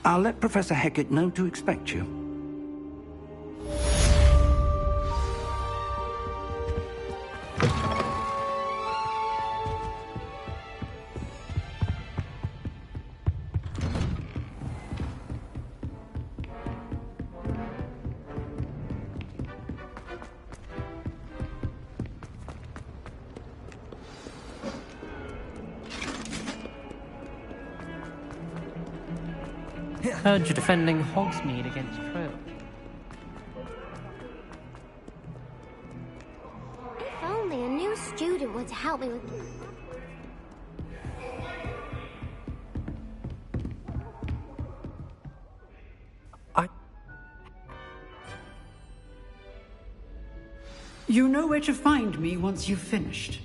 I'll let Professor Hecat know to expect you. Heard you're defending Hogsmeade against Crow. If only a new student were to help me with... You know where to find me once you've finished.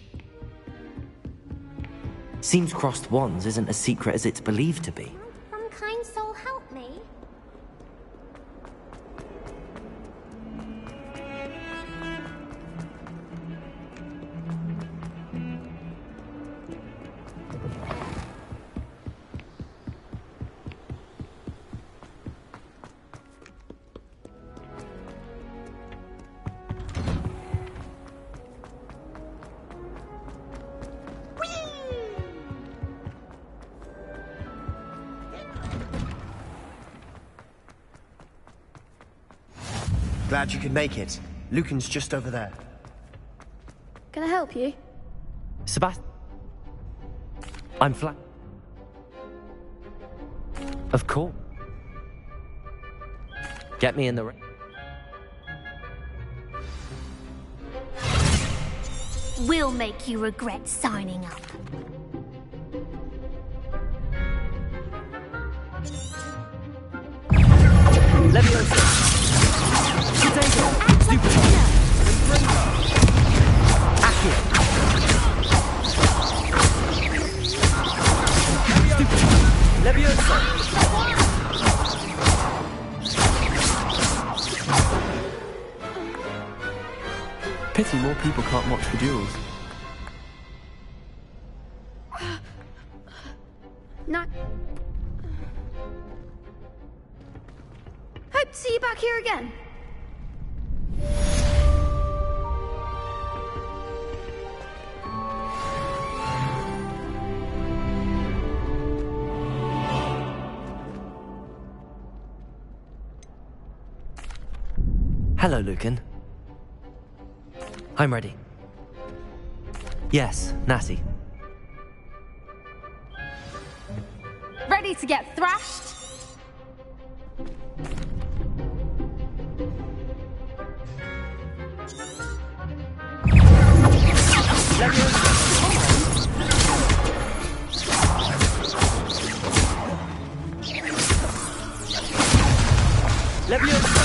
Seems crossed wands isn't as secret as it's believed to be. Some kind soul help me. Glad you could make it. Lucan's just over there. Can I help you? Sebastian. I'm flat. Of course. Get me in the ring. We'll make you regret signing up. Leviosa! Potato! Stupid! Accio! Leviosa! Pity more people can't watch the duels. No. Hope to see you back here again. Hello, Lucan. I'm ready. Yes, Natty. Ready to get thrashed? Leviosa!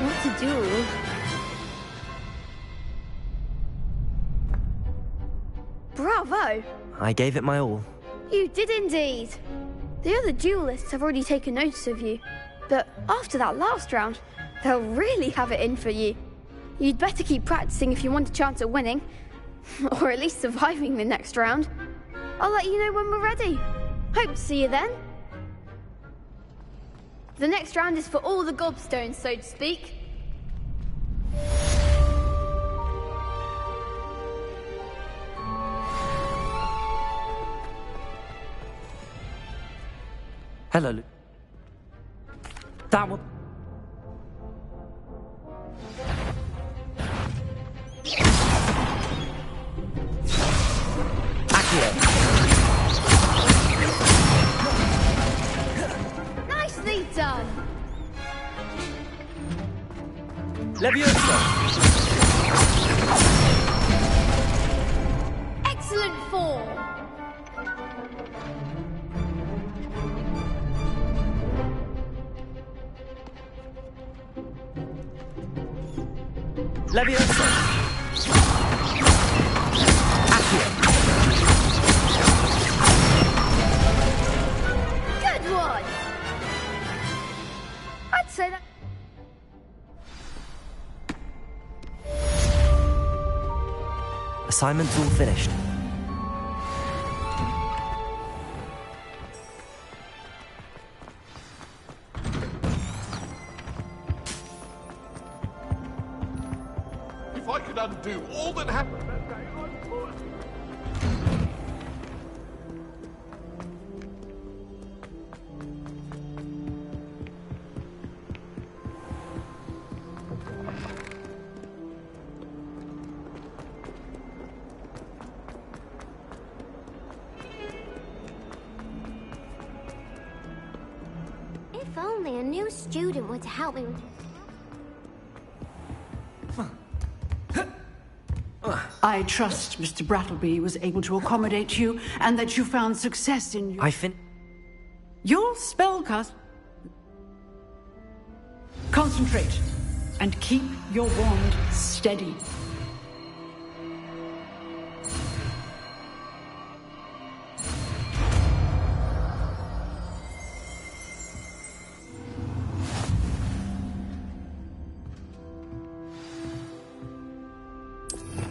What to do? Bravo! I gave it my all. You did indeed. The other duelists have already taken notice of you, but after that last round, they'll really have it in for you. You'd better keep practicing if you want a chance at winning, or at least surviving the next round. I'll let you know when we're ready. Hope to see you then. The next round is for all the gobstones, so to speak. Hello, Luke. That one. Nicely done. Leviosa! Excellent form. Leviosa! Good one. I'd say that. Assignment's all finished. If I could undo all that happened that day, I would. If only a new student were to help me with... I trust Mr. Brattleby was able to accommodate you and that you found success in your... Your spellcast... Concentrate and keep your wand steady.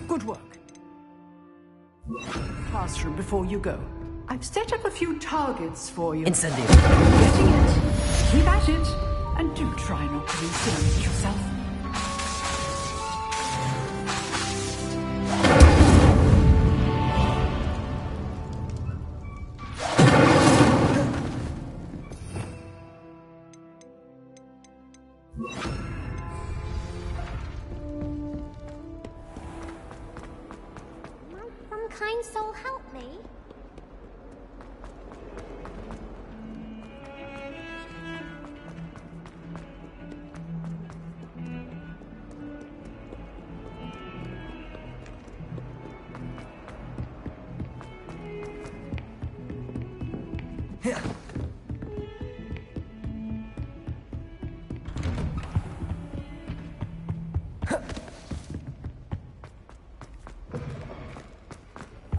Good work. Classroom before you go. I've set up a few targets for you. Incendio. Getting it. Keep at it. And do try not to incinerate yourself.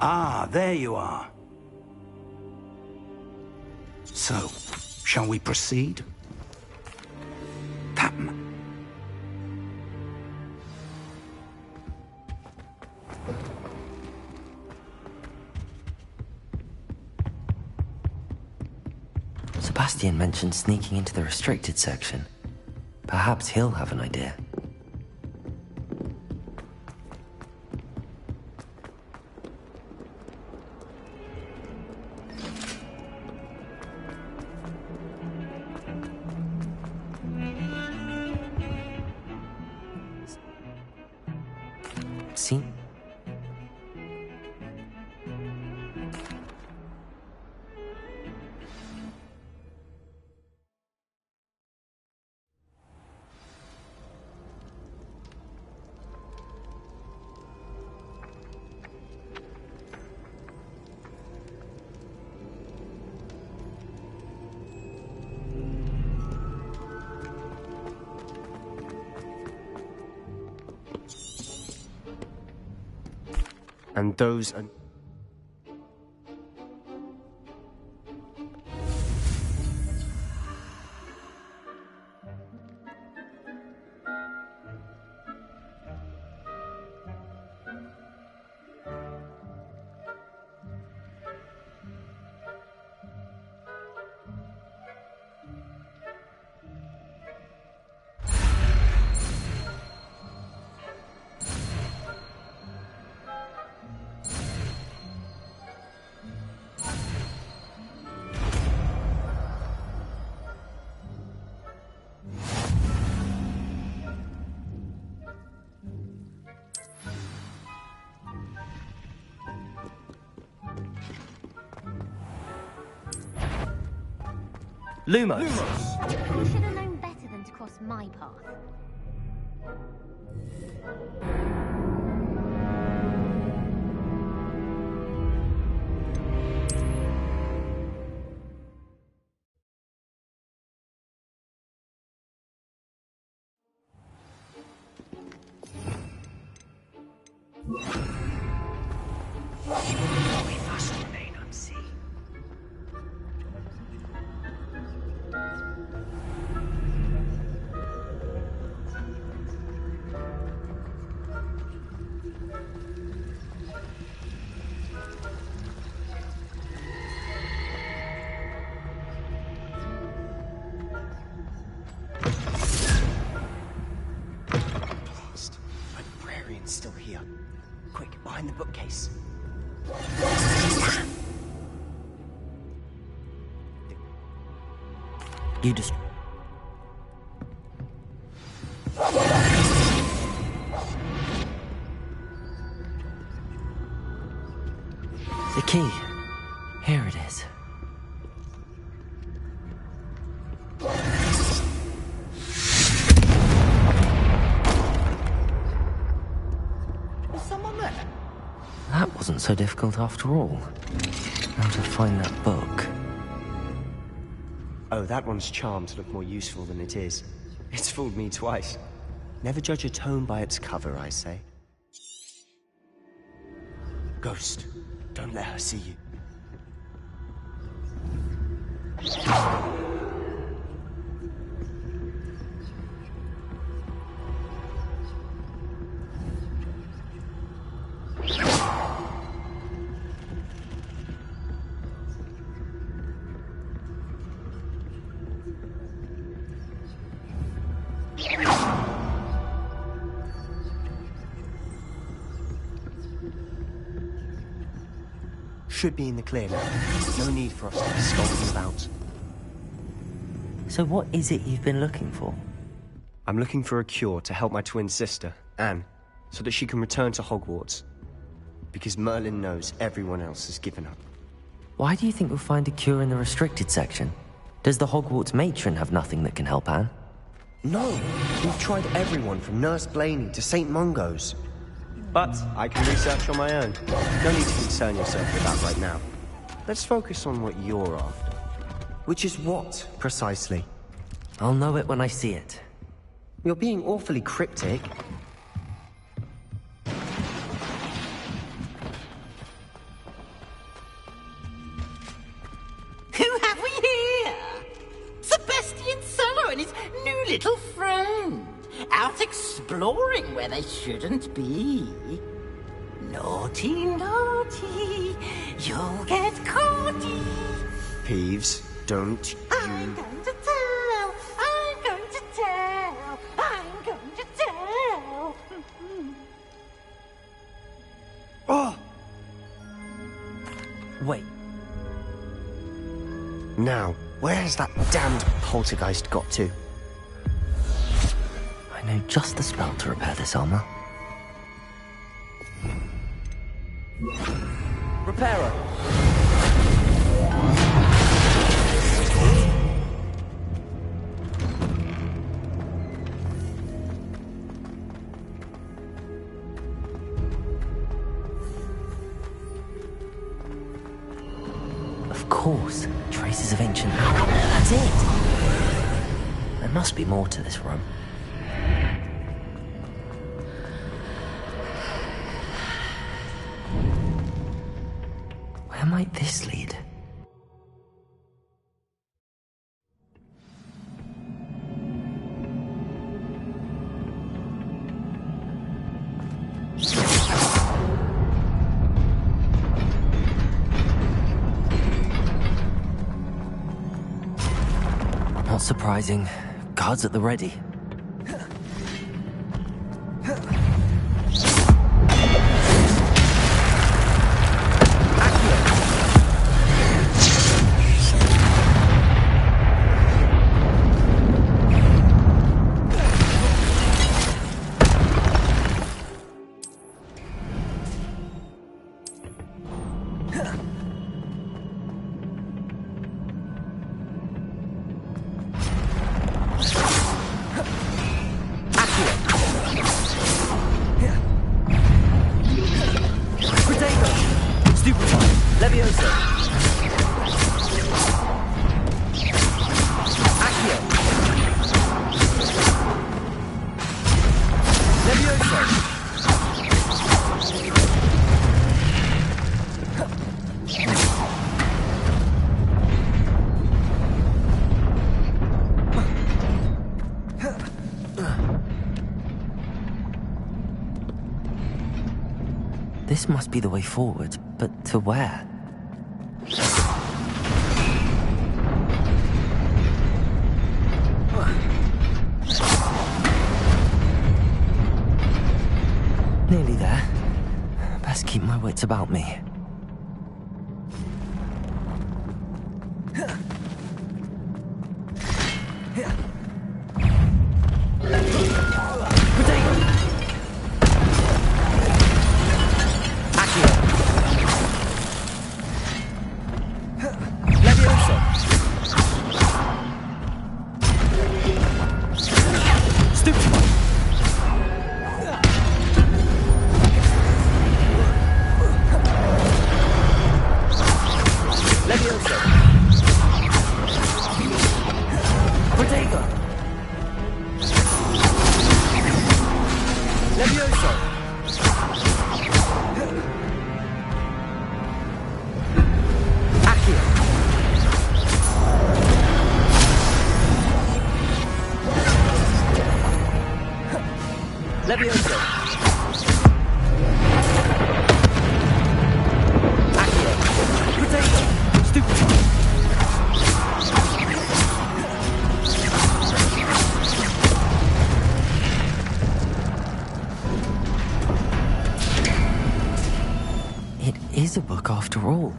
Ah, there you are. So, shall we proceed? Captain. Sebastian mentioned sneaking into the restricted section. Perhaps he'll have an idea. See? And those are... Lumos! You should have known better than to cross my path. We must remain unseen. Librarian's still here. Quick, behind the bookcase. You just... The key. Here it is. Is someone there? That wasn't so difficult after all. How to find that book. Oh, that one's charmed to look more useful than it is. It's fooled me twice. Never judge a tome by its cover, I say. Ghost, don't let her see you. Should be in the clear now. No need for us to be skulking about. So what is it you've been looking for? I'm looking for a cure to help my twin sister, Anne, so that she can return to Hogwarts. Because Merlin knows everyone else has given up. Why do you think we'll find a cure in the restricted section? Does the Hogwarts matron have nothing that can help Anne? No! We've tried everyone from Nurse Blaney to St. Mungo's. But I can research on my own. No need to concern yourself with that right now. Let's focus on what you're after. Which is what, precisely? I'll know it when I see it. You're being awfully cryptic. Who have we here? Sebastian Sallow and his new little friend. Out exploring where they shouldn't be. Naughty, naughty, you'll get caughty. Peeves, don't I'm going to tell, I'm going to tell, I'm going to tell. Oh! Wait. Now, where has that damned poltergeist got to? I know just the spell to repair this armor. Repairer! Of course, traces of ancient alchemy. That's it! There must be more to this room. Where might this lead? Not surprising. Guards at the ready. This must be the way forward, but to where? Nearly there. Best keep my wits about me. It is a book after all.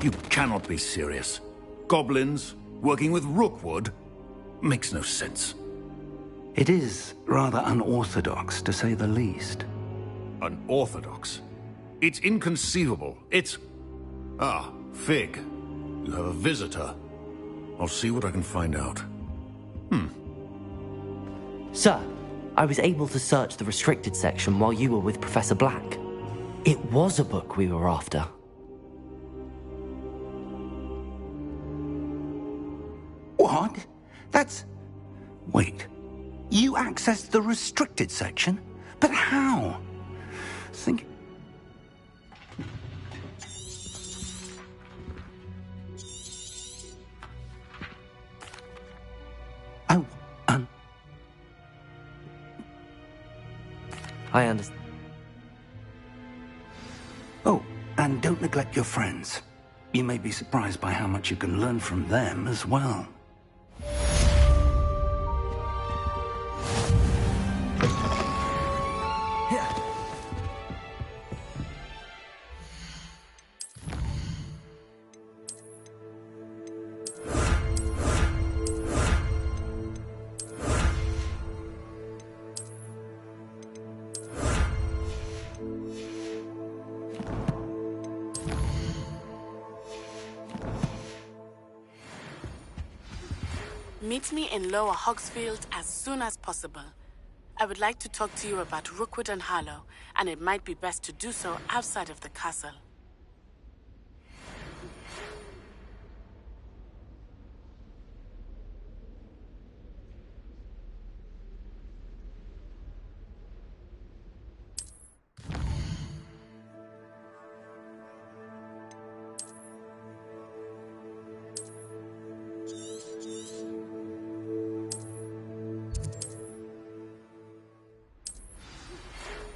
You cannot be serious. Goblins working with Rookwood makes no sense. It is rather unorthodox, to say the least. Unorthodox? It's inconceivable. It's... Ah, Fig. You have a visitor. I'll see what I can find out. Sir, I was able to search the restricted section while you were with Professor Black. It was a book we were after. What? That's... Wait. You accessed the restricted section? But how? Think... I understand. Oh, and don't neglect your friends. You may be surprised by how much you can learn from them as well. Meet me in Lower Hogsfield as soon as possible. I would like to talk to you about Rookwood and Harlow, and it might be best to do so outside of the castle.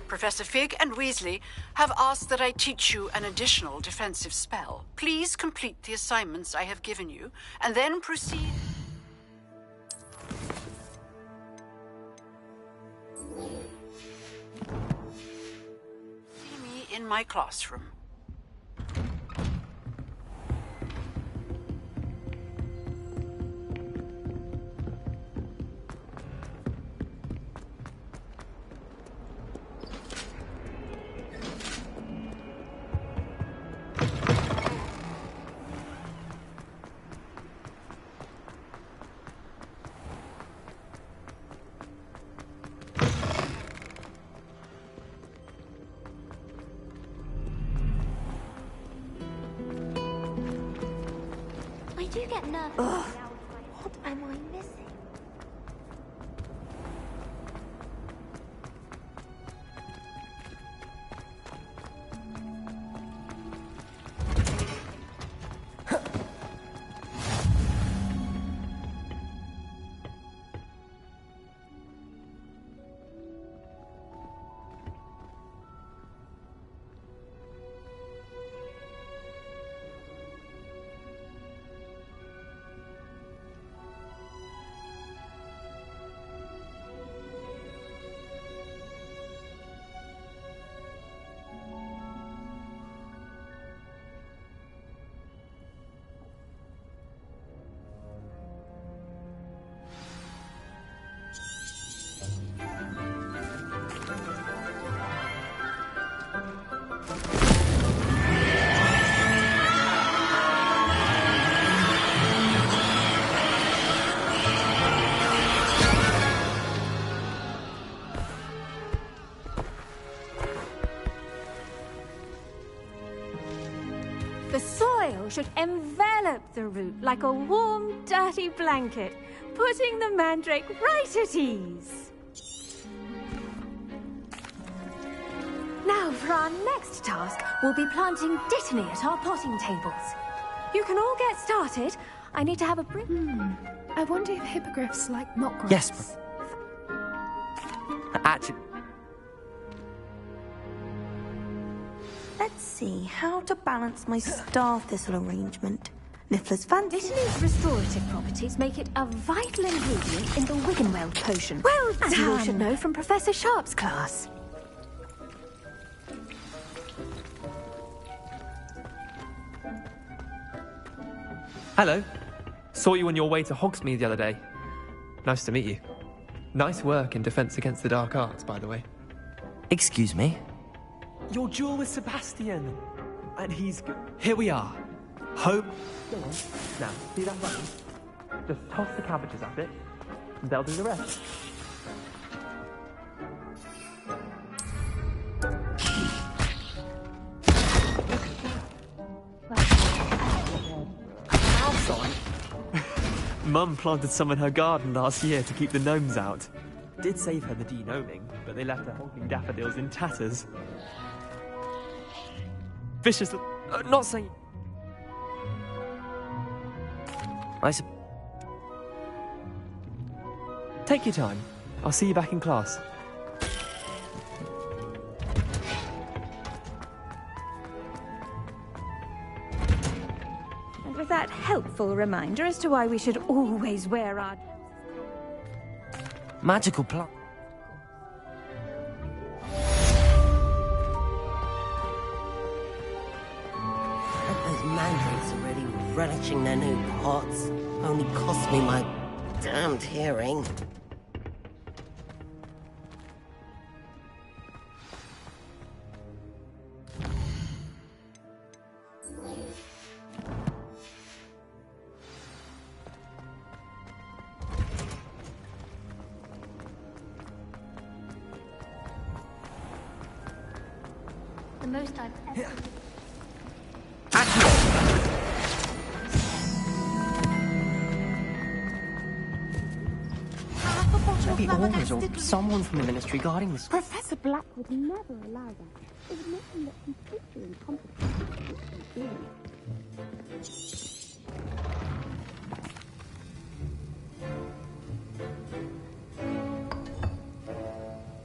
Professor Fig and Weasley have asked that I teach you an additional defensive spell. Please complete the assignments I have given you, and then proceed... See me in my classroom. I do get nervous. Ugh. What am I missing? The soil should envelop the root like a warm, dirty blanket, putting the mandrake right at ease. Now, for our next task, we'll be planting dittany at our potting tables. You can all get started. I need to have a brick. I wonder if hippogriffs like mock grass. Yes. Actually... Let's see how to balance my star thistle arrangement. Niffler's fancy. Dittany's restorative properties make it a vital ingredient in the Wiggenweld potion. Well As you all done. should know from Professor Sharp's class. Hello. Saw you on your way to Hogsmeade the other day. Nice to meet you. Nice work in Defense Against the Dark Arts, by the way. Excuse me? Your duel with Sebastian. And he's good. Here we are. Home. Go on. Now, see that button? Just toss the cabbages at it, and they'll do the rest. Mum planted some in her garden last year to keep the gnomes out. Did save her the de-gnoming, but they left her holding daffodils in tatters. Vicious... not saying... Take your time. I'll see you back in class. And with that helpful reminder as to why we should always wear our... Magical plant. Those mandrakes are really relishing their new pots. Only cost me my damned hearing. The most I've ever... Maybe Aurors or someone from the Ministry guarding this. Professor Black would never allow that. It would make him look completely incompetent.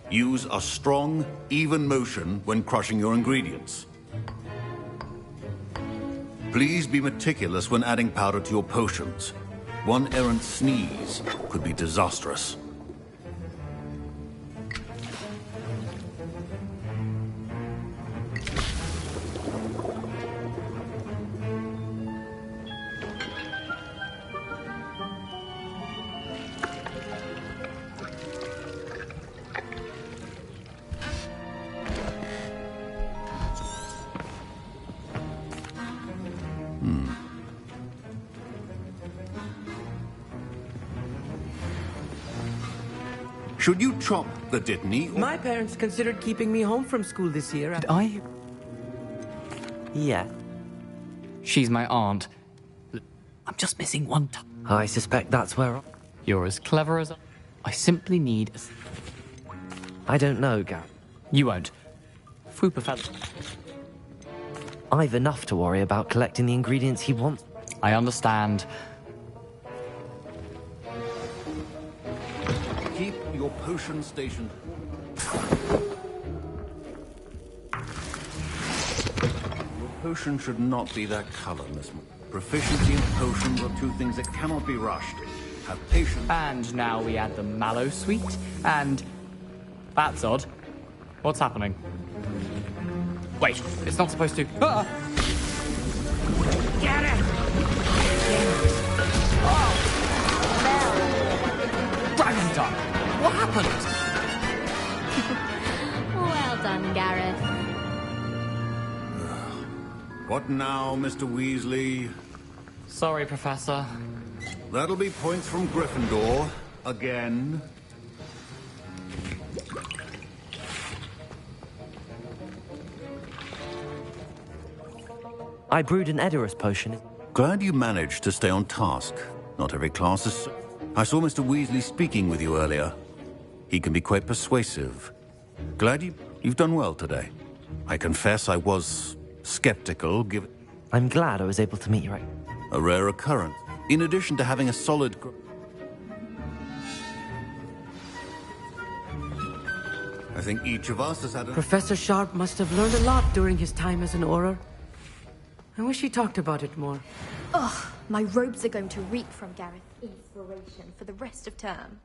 Use a strong, even motion when crushing your ingredients. Please be meticulous when adding powder to your potions. One errant sneeze could be disastrous. Should you chop the Dittany? My parents considered keeping me home from school this year. Did I? Yeah. She's my aunt. I'm just missing one I suspect that's where... You're as clever as I simply need a... I don't know, Gap. You won't. Fwooper feather. I've enough to worry about collecting the ingredients he wants. I understand. Keep your potion stationed. Your potion should not be that color, Miss Moore. Proficiency and potions are two things that cannot be rushed. Have patience. And now we add the mallow sweet, and... That's odd. What's happening? Wait, it's not supposed to... Ah! Get it! Dragon Dog! What happened? Well done, Gareth. What now, Mr. Weasley? Sorry, Professor. That'll be points from Gryffindor. Again. I brewed an Edorus potion. Glad you managed to stay on task. Not every class is... I saw Mr. Weasley speaking with you earlier. He can be quite persuasive. Glad you've done well today. I confess I was skeptical, given... I'm glad I was able to meet you right... A rare occurrence. In addition to having a solid... I think each of us has had a... Professor Sharp must have learned a lot during his time as an Auror. I wish he talked about it more. Ugh, my robes are going to reek from Gareth's inspiration for the rest of term.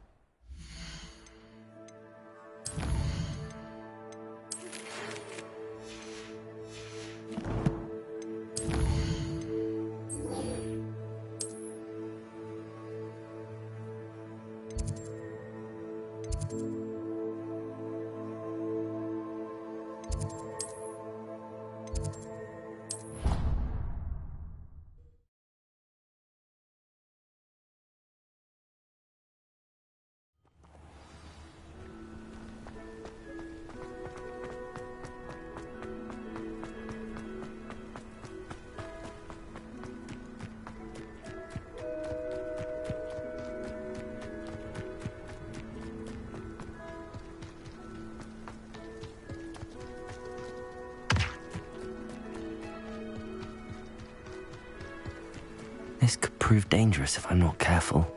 This could prove dangerous if I'm not careful.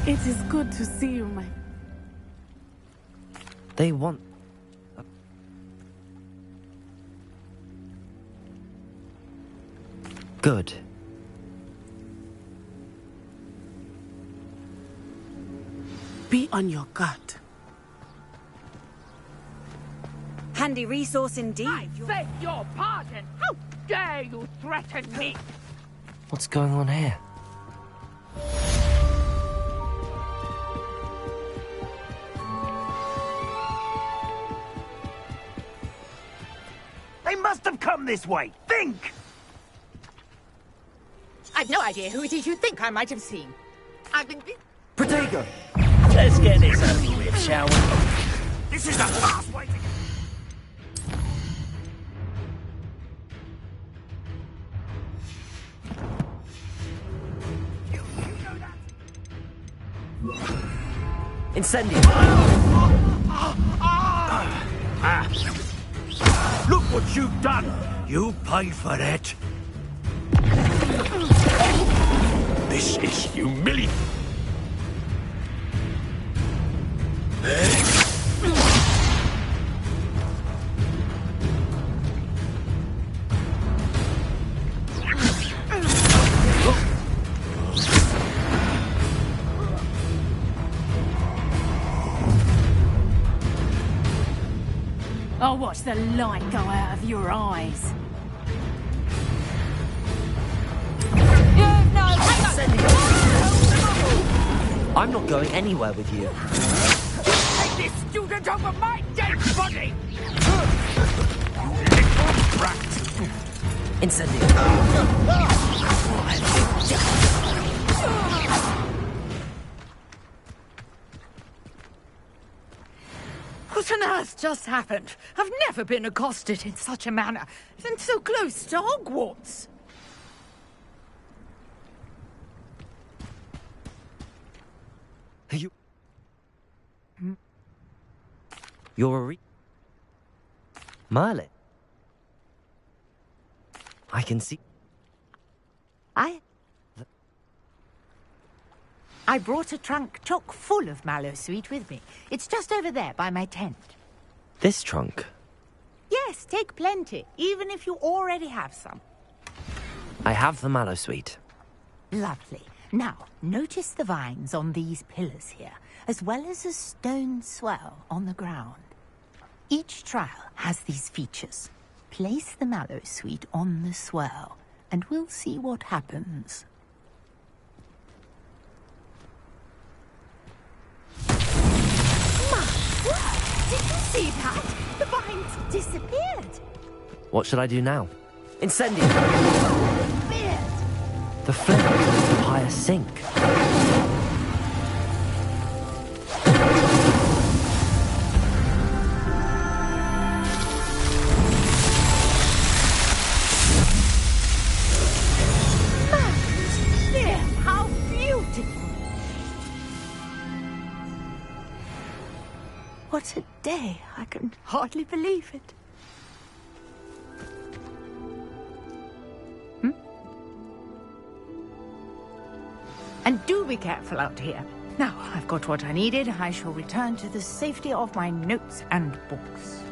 It is good to see you, my... They want... Good. Be on your guard. Handy resource indeed. I beg your pardon. How dare you threaten me? What's going on here? They must have come this way. Think! I've no idea who it is you think I might have seen. I've been... Protego! Let's get this over with, shall we? This is the fast way to get... Incendio! Look what you've done! You paid for that! This is humiliating. I'll watch the light go out of your eyes. I'm not going anywhere with you. Take this student over my dead body! Incendio. What on earth just happened? I've never been accosted in such a manner, and so close to Hogwarts. You're a Merlin. I can see... I brought a trunk chock full of Mallowsweet with me. It's just over there by my tent. This trunk? Yes, take plenty, even if you already have some. I have the Mallowsweet. Lovely. Now, notice the vines on these pillars here, as well as a stone swell on the ground. Each trial has these features. Place the Mallowsweet on the swell, and we'll see what happens. My word! Did you see that? The vines disappeared. What should I do now? Incendio! Beard! The flame is the higher sink. What a day. I can hardly believe it. And do be careful out here. Now, I've got what I needed. I shall return to the safety of my notes and books.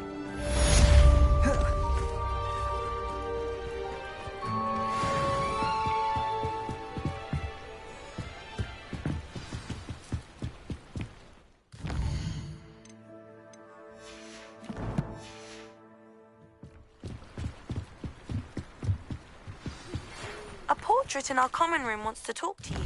portrait in our common room wants to talk to you.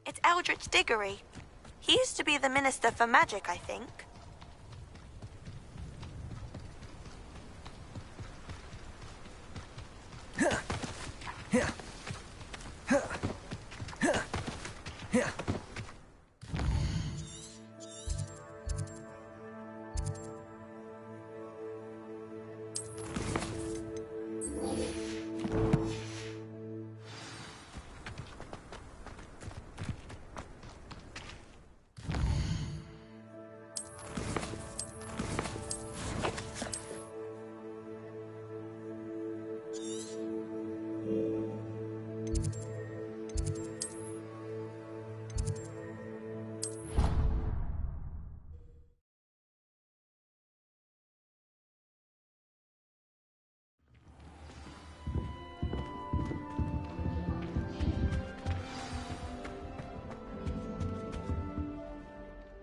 It's Eldritch Diggory. He used to be the Minister for Magic, I think.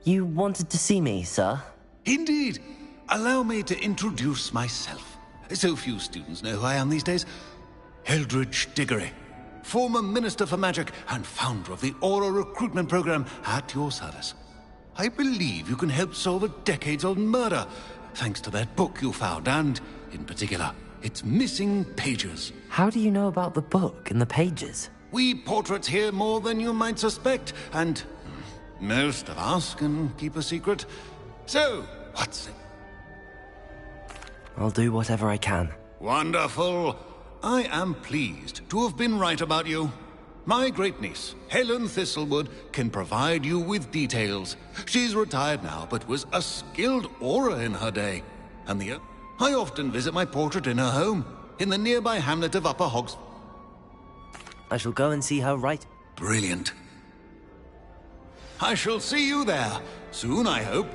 You wanted to see me, sir? Indeed. Allow me to introduce myself. So few students know who I am these days. Eldritch Diggory, former Minister for Magic and founder of the Aura recruitment program, at your service. I believe you can help solve a decades-old murder, thanks to that book you found, and, in particular, its missing pages. How do you know about the book and the pages? We portraits hear more than you might suspect, and most of us can keep a secret. So, what's it? I'll do whatever I can. Wonderful. I am pleased to have been right about you. My great-niece, Helen Thistlewood, can provide you with details. She's retired now, but was a skilled aura in her day. And I often visit my portrait in her home, in the nearby hamlet of Upper Hogs. I shall go and see her right... Brilliant. I shall see you there, soon I hope.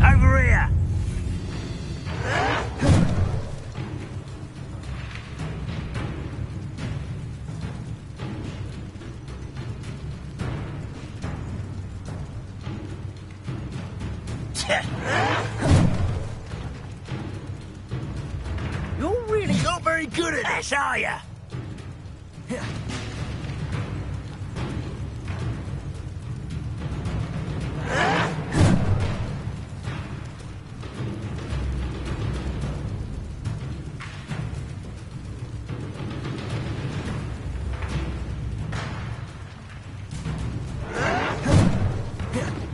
Over here! You're really not very good at this, are you?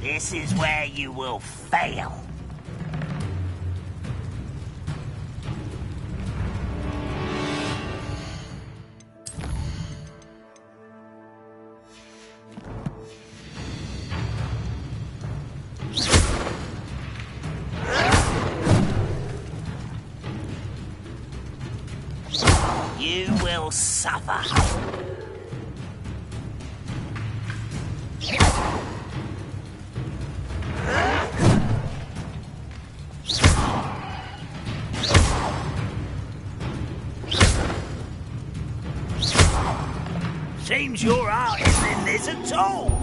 This is where you will fail. You will suffer. Seems your heart isn't in this at all.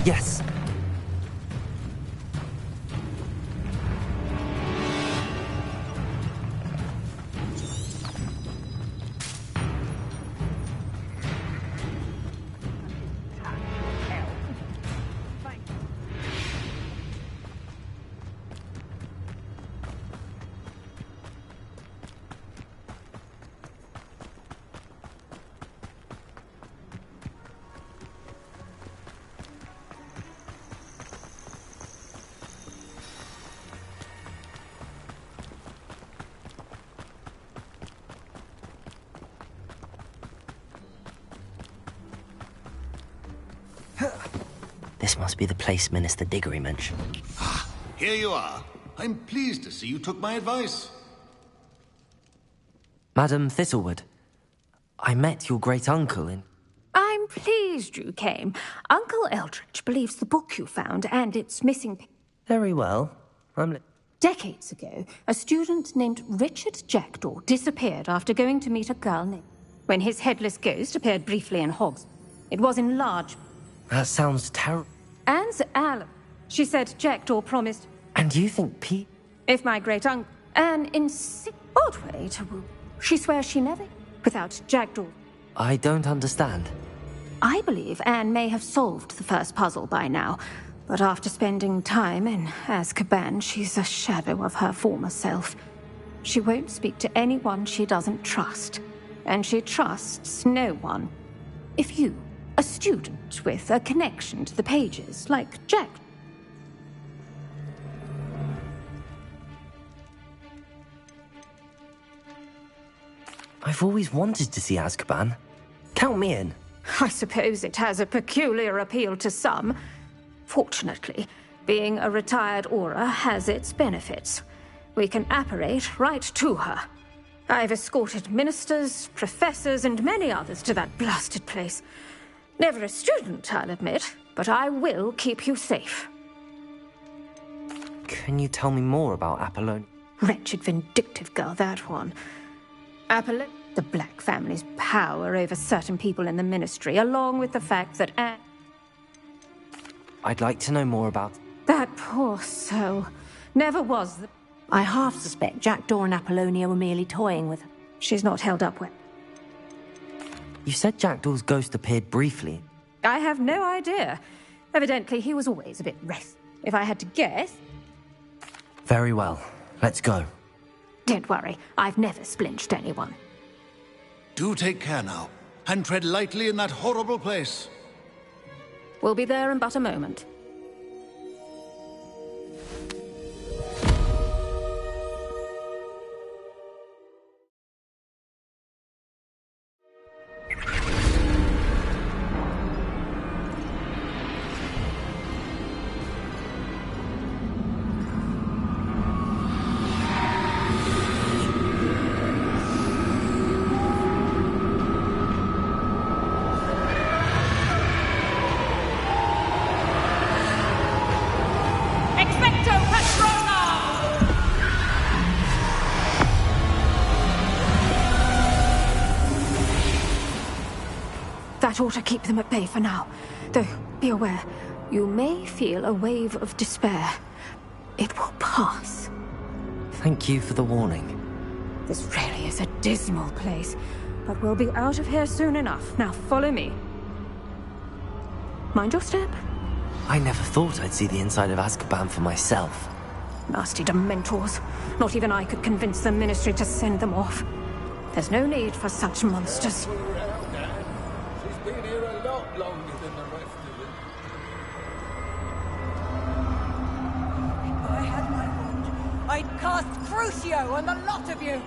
Yes. This must be the place Minister Diggory mentioned. Here you are. I'm pleased to see you took my advice. Madam Thistlewood, I met your great-uncle in... I'm pleased you came. Uncle Eldridge believes the book you found and its missing... Very well. Decades ago, a student named Richard Jackdaw disappeared after going to meet a girl named... When his headless ghost appeared briefly in Hogs, it was in large... That sounds terrible. Anne's Alan. She said Jackdaw promised... And you think Pete... If my great-uncle... Anne odd way to woo. She swears she never... Without Jackdaw. I don't understand. I believe Anne may have solved the first puzzle by now, but after spending time in Azkaban, she's a shadow of her former self. She won't speak to anyone she doesn't trust, and she trusts no one. If you, a student with a connection to the pages, like Jack... I've always wanted to see Azkaban. Count me in. I suppose it has a peculiar appeal to some. Fortunately, being a retired Auror has its benefits. We can apparate right to her. I've escorted ministers, professors, and many others to that blasted place. Never a student, I'll admit, but I will keep you safe. Can you tell me more about Apollonia? Wretched, vindictive girl, that one. Apollonia, the Black family's power over certain people in the Ministry, along with the fact that Anne... I'd like to know more about... That poor soul. Never was the... I half suspect Jackdaw and Apollonia were merely toying with her. She's not held up well. You said Jackdaw's ghost appeared briefly. I have no idea. Evidently, he was always a bit restless. If I had to guess... Very well. Let's go. Don't worry. I've never splinched anyone. Do take care now, and tread lightly in that horrible place. We'll be there in but a moment. That ought to keep them at bay for now. Though, be aware, you may feel a wave of despair. It will pass. Thank you for the warning. This really is a dismal place, but we'll be out of here soon enough. Now follow me. Mind your step. I never thought I'd see the inside of Azkaban for myself. Nasty Dementors. Not even I could convince the Ministry to send them off. There's no need for such monsters. She's been here a lot longer than the rest of them. If I had my wand, I'd cast Crucio on the lot of you!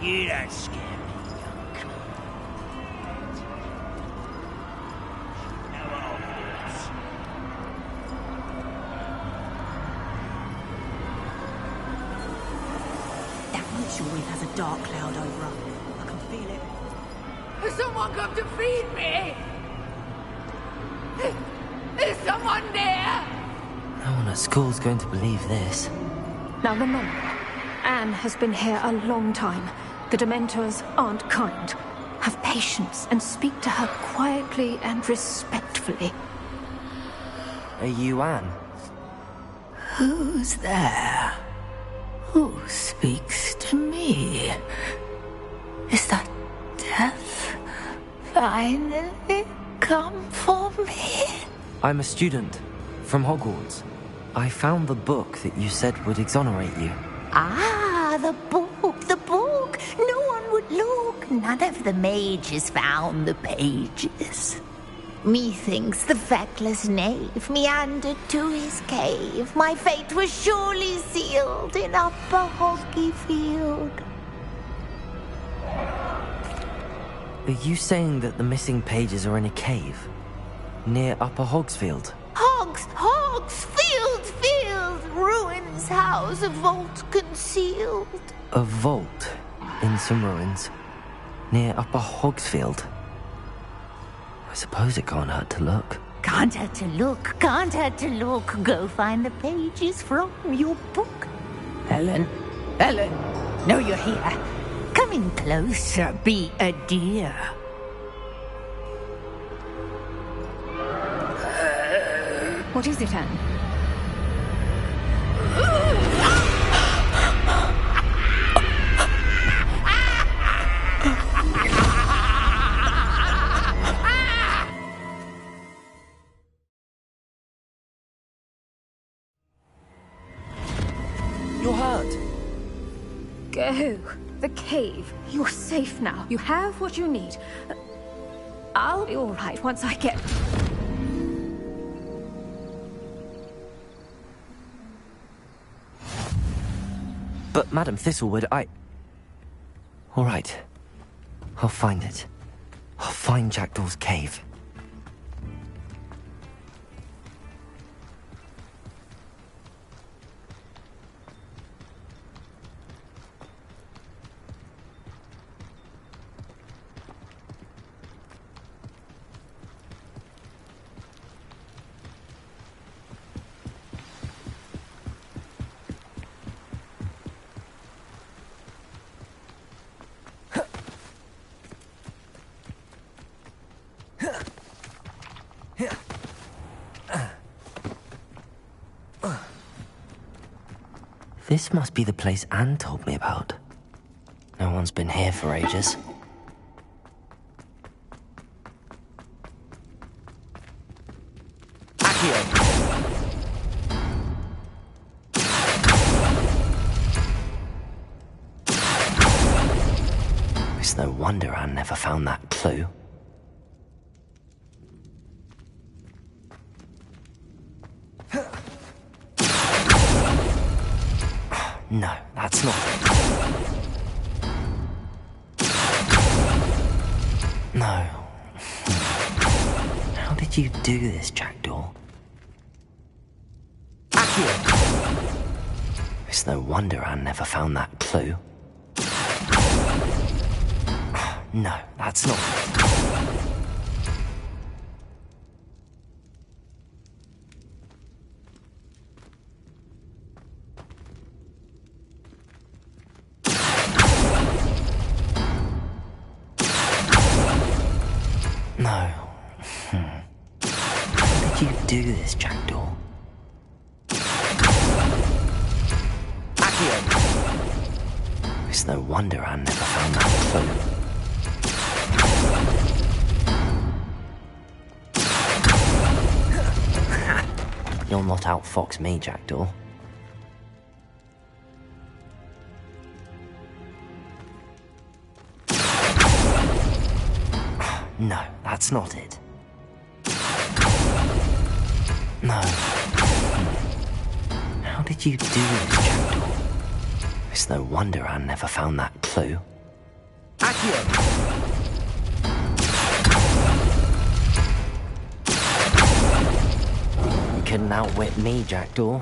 You don't scare me, young cunt. No offense. That witch always has a dark cloud over her. I can feel it. Has someone come to feed me? Is someone there? No one at school's going to believe this. Now remember, Anne has been here a long time. The Dementors aren't kind. Have patience and speak to her quietly and respectfully. Are you Anne? Who's there? Who speaks to me? Is that death finally come for me? I'm a student from Hogwarts. I found the book that you said would exonerate you. Ah, the book, the book. No one would look. None of the mages found the pages. Methinks the feckless knave meandered to his cave. My fate was surely sealed in Upper Hoggyfield. Are you saying that the missing pages are in a cave? Near Upper Hogsfield? Field, ruins house, a vault concealed. A vault in some ruins? Near Upper Hogsfield? I suppose it can't hurt to look. Can't hurt to look, can't hurt to look. Go find the pages from your book. Ellen, know you're here. Come in closer, be a dear. What is it, Anne? You're hurt. Go. The cave. You're safe now. You have what you need. I'll be all right once I get... But, Madam Thistlewood, All right. I'll find it. I'll find Jackdaw's cave. This must be the place Anne told me about. No one's been here for ages. It's no wonder Anne never found that clue. No, that's not it. No. How did you do this, Jackdaw? It's no wonder Anne never found that clue. No, that's not it. No. How did you do this, Jackdaw? It's no wonder Anne never found that clue. You'll not outfox me, Jackdaw. No, that's not it. No. How did you do this, Jackdaw? It's no wonder Anne never found that clue. Accio! You couldn't outwit me, Jackdaw.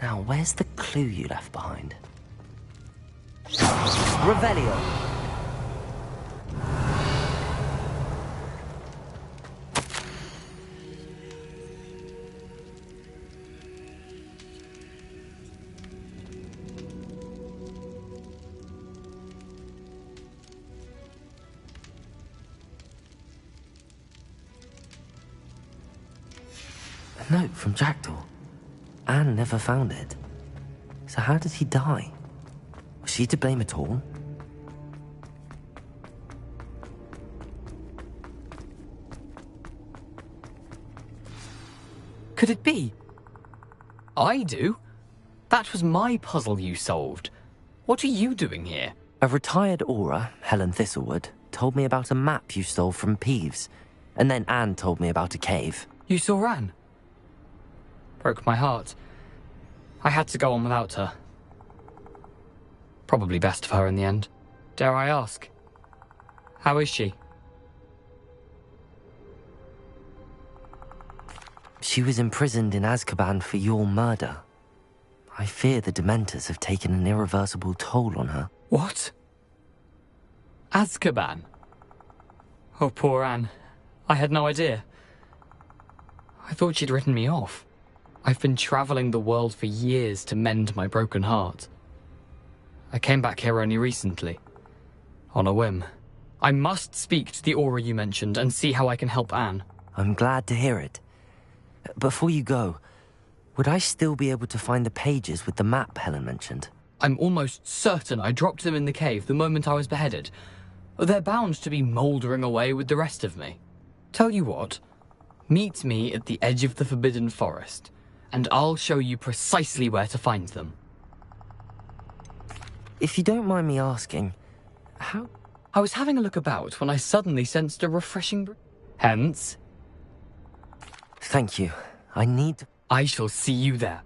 Now, where's the clue you left behind? Revelio! A note from Jackdaw. Anne never found it. So how did he die? Was she to blame at all? Could it be? I do? That was my puzzle you solved. What are you doing here? A retired Aura, Helen Thistlewood, told me about a map you stole from Peeves. And then Anne told me about a cave. You saw Anne? Broke my heart. I had to go on without her. Probably best for her in the end. Dare I ask? How is she? She was imprisoned in Azkaban for your murder. I fear the Dementors have taken an irreversible toll on her. What? Azkaban? Oh, poor Anne. I had no idea. I thought she'd written me off. I've been travelling the world for years to mend my broken heart. I came back here only recently. On a whim. I must speak to the Aura you mentioned and see how I can help Anne. I'm glad to hear it. Before you go, would I still be able to find the pages with the map Helen mentioned? I'm almost certain I dropped them in the cave the moment I was beheaded. They're bound to be mouldering away with the rest of me. Tell you what, meet me at the edge of the Forbidden Forest, and I'll show you precisely where to find them. If you don't mind me asking, how... I was having a look about when I suddenly sensed a refreshing hence... Thank you. I need... I shall see you there.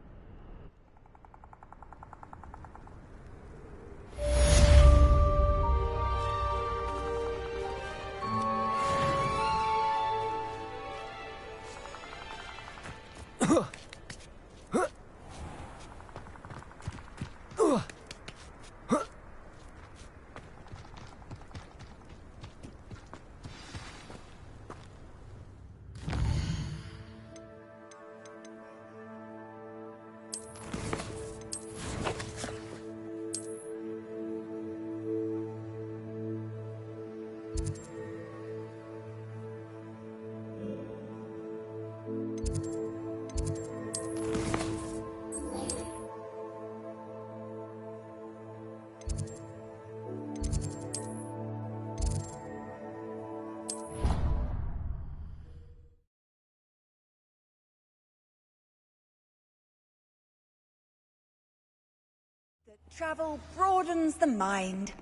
Travel broadens the mind.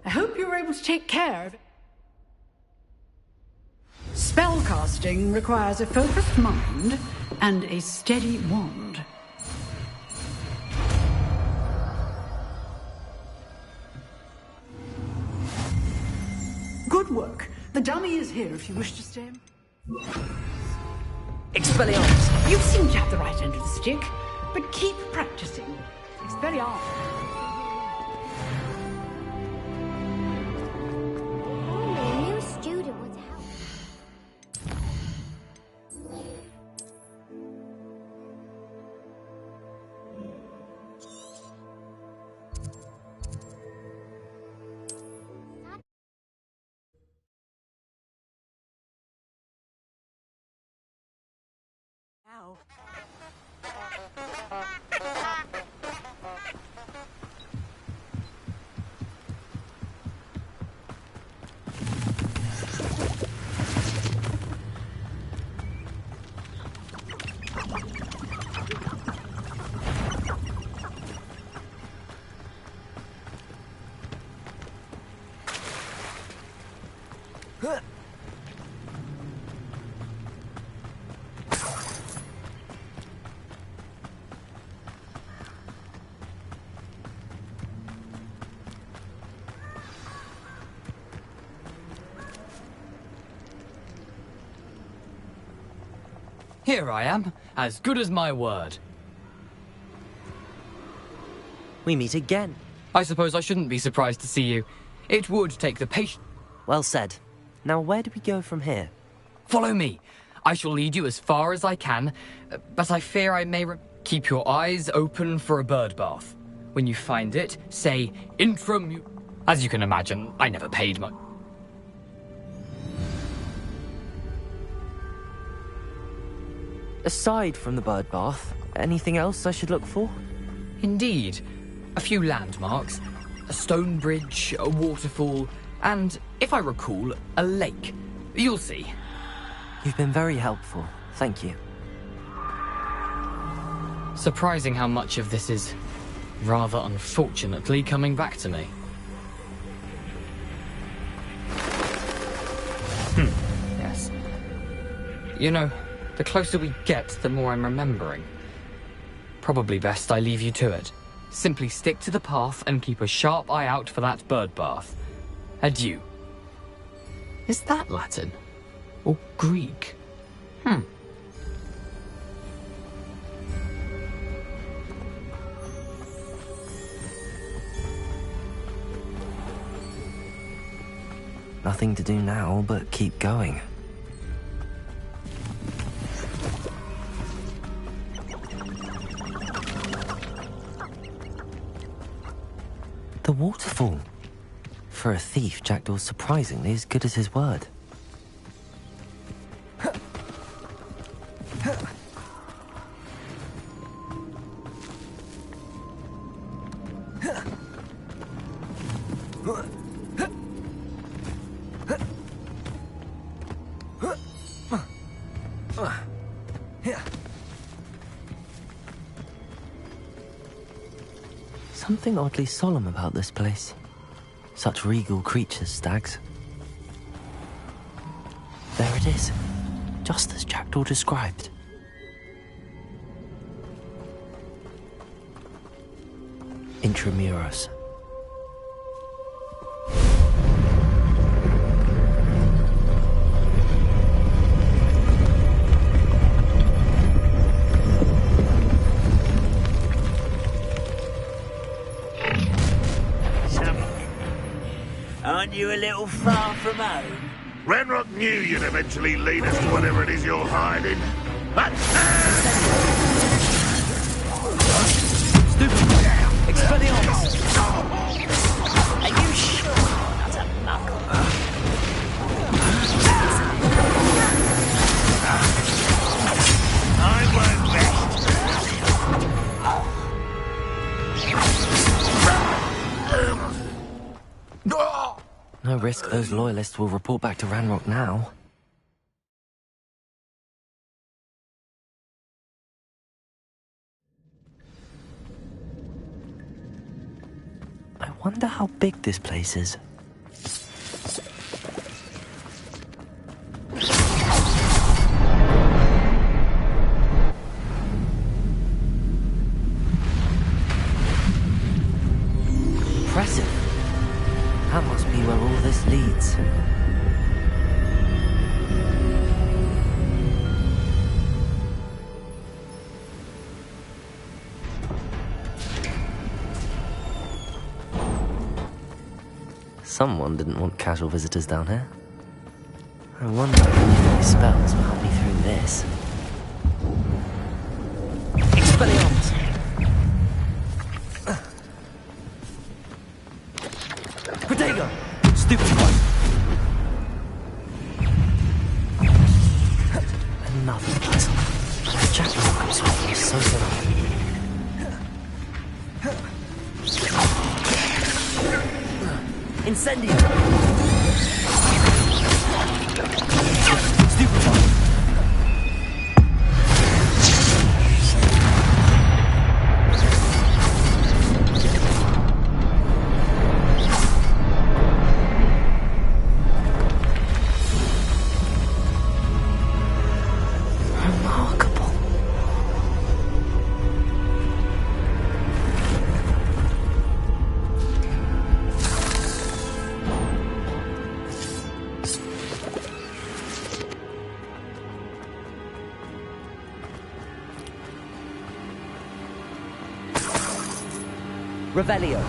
I hope you were able to take care of it. Spellcasting requires a focused mind and a steady wand. Good work. The dummy is here if you wish to stay. Expelliarmus! You seem to have the right end of the stick, but keep practicing. Expelliarmus. A new student would help. Now. Here I am, as good as my word. We meet again. I suppose I shouldn't be surprised to see you. It would take the patience. Well said. Now where do we go from here? Follow me. I shall lead you as far as I can, but I fear I may keep your eyes open for a bird bath. When you find it, say intramu... As you can imagine, I never paid much. Aside from the bird bath, anything else I should look for? Indeed. A few landmarks, a stone bridge, a waterfall, and, if I recall, a lake. You'll see. You've been very helpful. Thank you. Surprising how much of this is, rather unfortunately, coming back to me. Yes. You know, the closer we get, the more I'm remembering. Probably best I leave you to it. Simply stick to the path and keep a sharp eye out for that bird bath. Adieu. Is that Latin? Or Greek? Nothing to do now but keep going. The waterfall. For a thief, Jackdaw's surprisingly as good as his word. Something oddly solemn about this place. Such regal creatures, stags. There it is, just as Jackdaw described. Intramuros. Aren't you a little far from home? Ranrock knew you'd eventually lead us to whatever it is you're hiding. But... Stupid! Expelliarmus! Are you sure not a muckle? I won't rest. No risk those loyalists will report back to Ranrock now. I wonder how big this place is. Impressive. That must be where all this leads. Someone didn't want casual visitors down here. I wonder if these spells will help me through this. Expelliarmus! Protego! Stupid one! Another puzzle. Jackdaw is so good. Incendio! Stupid one! Revelio.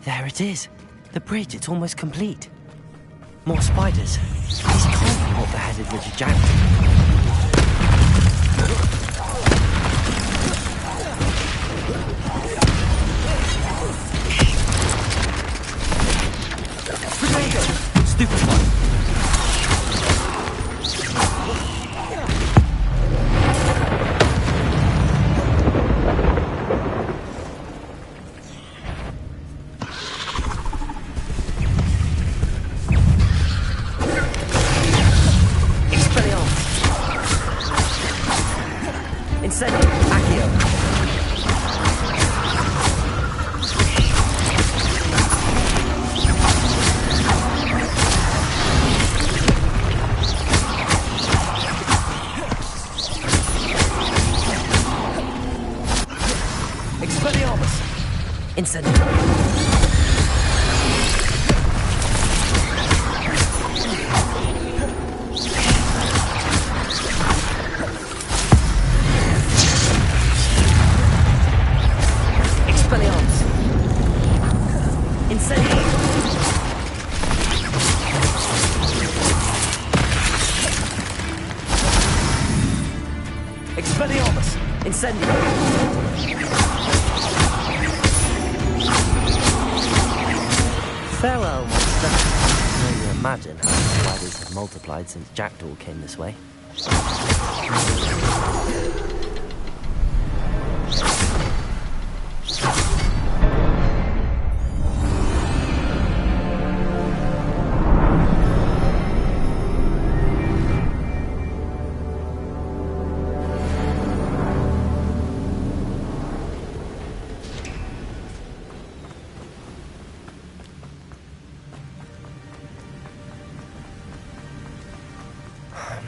There it is. The bridge, it's almost complete. More spiders. These can't be what beheaded Richard Jackson. Stupid one. Farewell, monster. I can only imagine how the spiders have multiplied since Jackdaw came this way.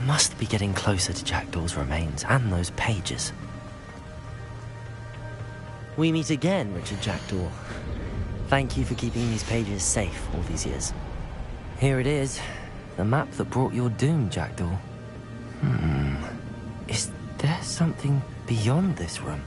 Must be getting closer to Jackdaw's remains and those pages. We meet again, Richard Jackdaw. Thank you for keeping these pages safe all these years. Here it is, the map that brought your doom, Jackdaw. Is there something beyond this room?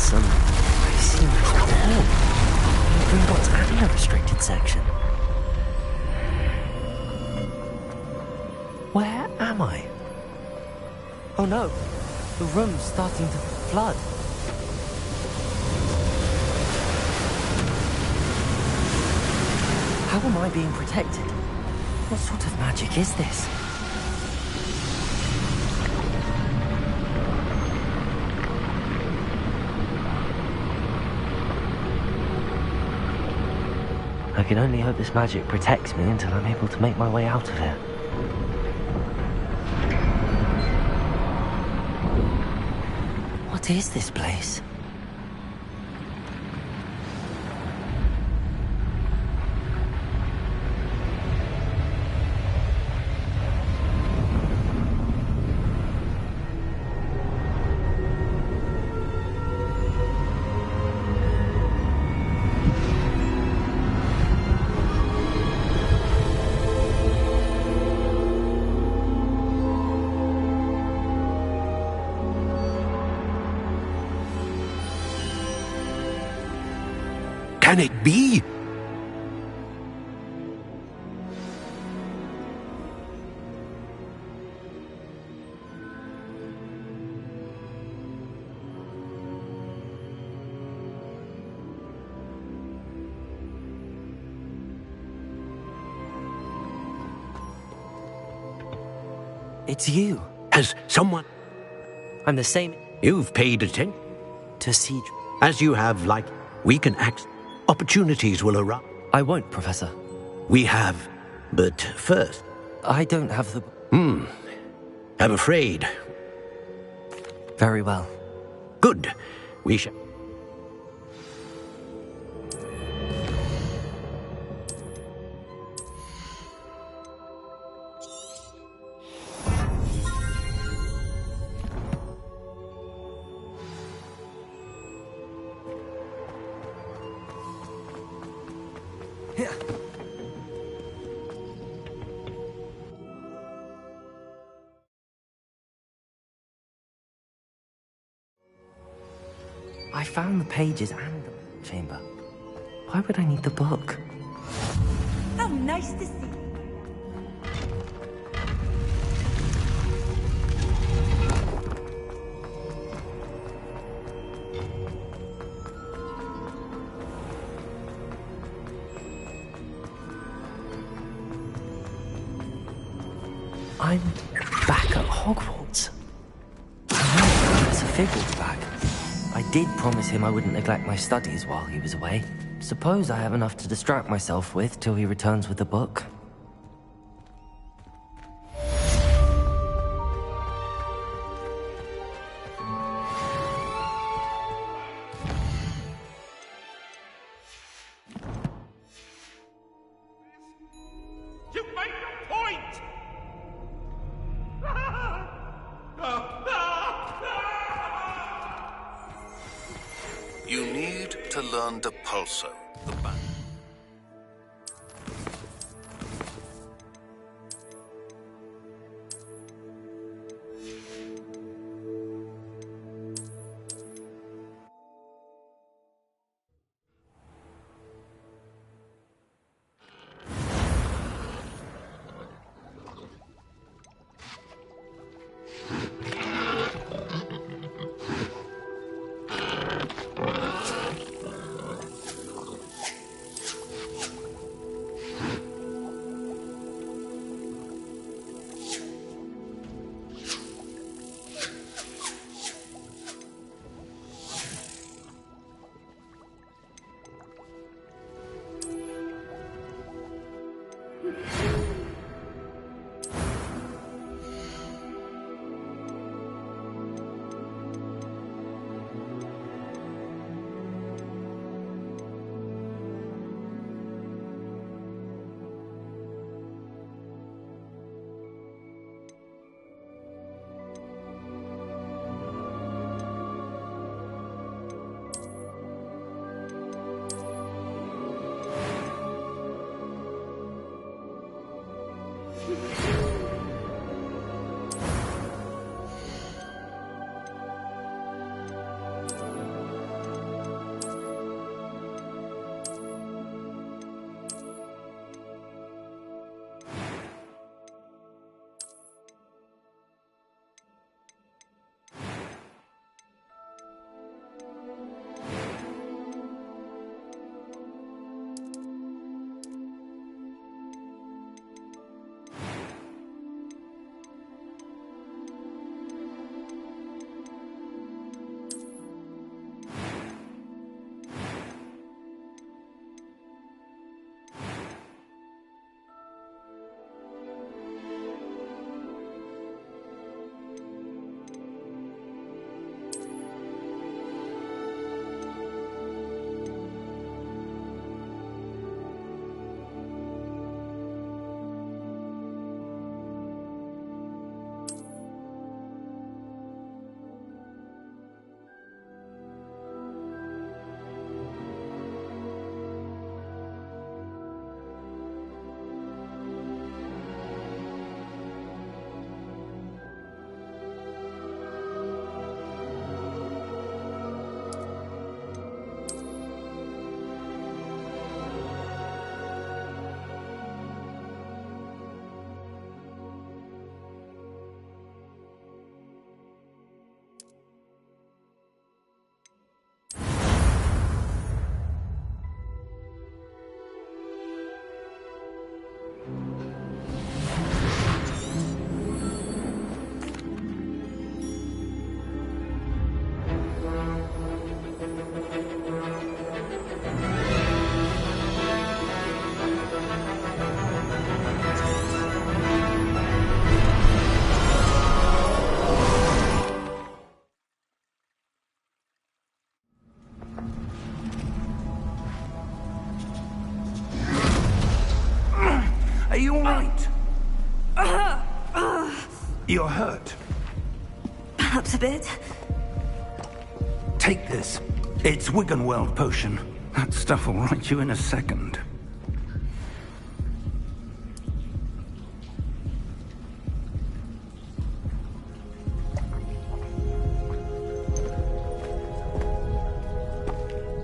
I've seen this before. Gringotts and the restricted section. Where am I? Oh no, the room's starting to flood. How am I being protected? What sort of magic is this? I can only hope this magic protects me until I'm able to make my way out of here. What is this place? Can it be? It's you. Has someone... I'm the same... You've paid attention? To siege. As you have, like, we can act. Opportunities will arise. I won't, Professor. We have. But first... I don't have the... I'm afraid. Very well. Good. We shall... I found the pages and the chamber. Why would I need the book? How nice to see you. I'm back at Hogwarts. I know Professor Figle's back. I did promise him I wouldn't neglect my studies while he was away. Suppose I have enough to distract myself with till he returns with the book. You make a point! You need to learn Depulso, the bat. all right? You're hurt. Perhaps a bit. Take this. It's Wiggenweld potion. That stuff will right you in a second.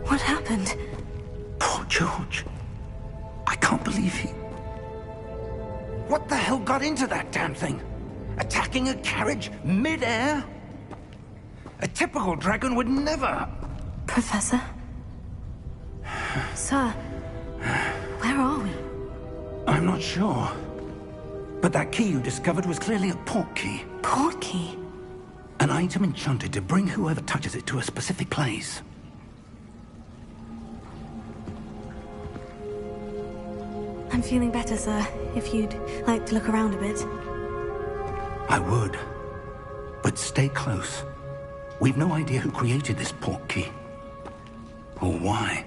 What happened? Poor George. I can't believe he... What the hell got into that damn thing? Attacking a carriage mid-air? A typical dragon would never... Professor? Sir, where are we? I'm not sure. But that key you discovered was clearly a port key. Port key? An item enchanted to bring whoever touches it to a specific place. I'm feeling better, sir. If you'd like to look around a bit. I would. But stay close. We've no idea who created this port key. Or why.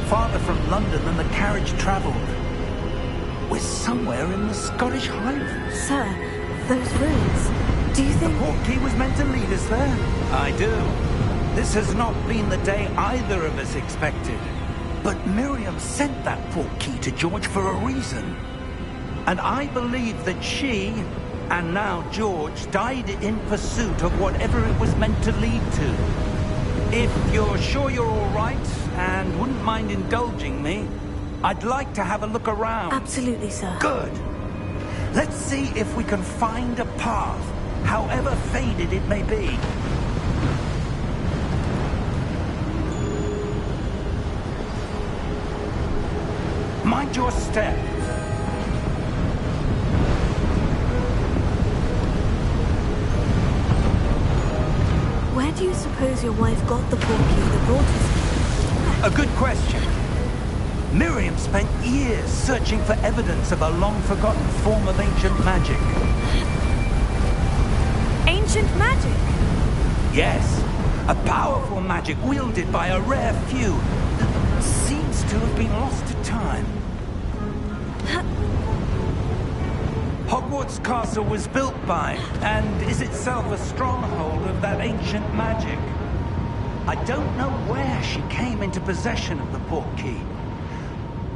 Farther from London than the carriage travelled. We're somewhere in the Scottish Highlands. Sir, those ruins, do you think... The port key was meant to lead us there? I do. This has not been the day either of us expected. But Miriam sent that port key to George for a reason. And I believe that she, and now George, died in pursuit of whatever it was meant to lead to. If you're sure you're all right, and wouldn't mind indulging me, I'd like to have a look around. Absolutely, sir. Good. Let's see if we can find a path, however faded it may be. Mind your step. Where do you suppose your wife got the port key that brought us here? A good question. Miriam spent years searching for evidence of a long-forgotten form of ancient magic. Ancient magic? Yes. A powerful magic wielded by a rare few that seems to have been lost to time. Hogwarts Castle was built by, and is itself a stronghold of that ancient magic. I don't know where she came into possession of the port key,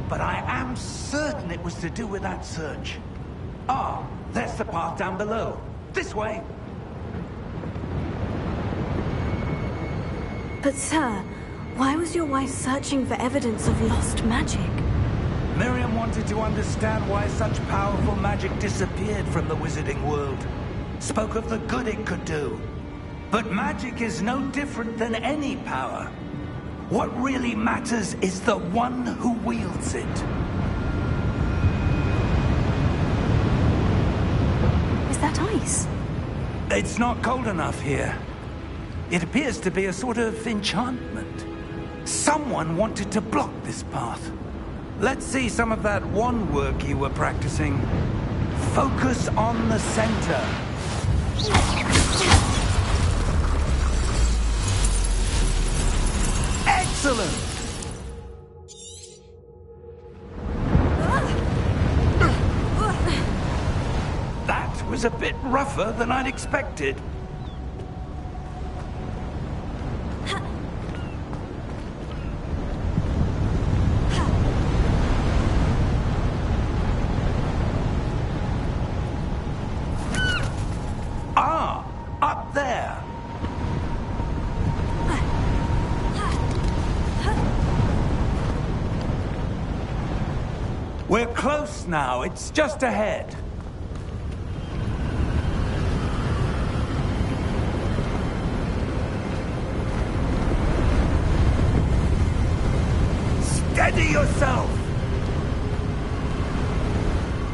but I am certain it was to do with that search. Ah, there's the path down below. This way. But sir, why was your wife searching for evidence of lost magic? Miriam wanted to understand why such powerful magic disappeared from the wizarding world. Spoke of the good it could do. But magic is no different than any power. What really matters is the one who wields it. Is that ice? It's not cold enough here. It appears to be a sort of enchantment. Someone wanted to block this path. Let's see some of that wand work you were practicing. Focus on the center. Excellent! That was a bit rougher than I'd expected. We're close now. It's just ahead. Steady yourself!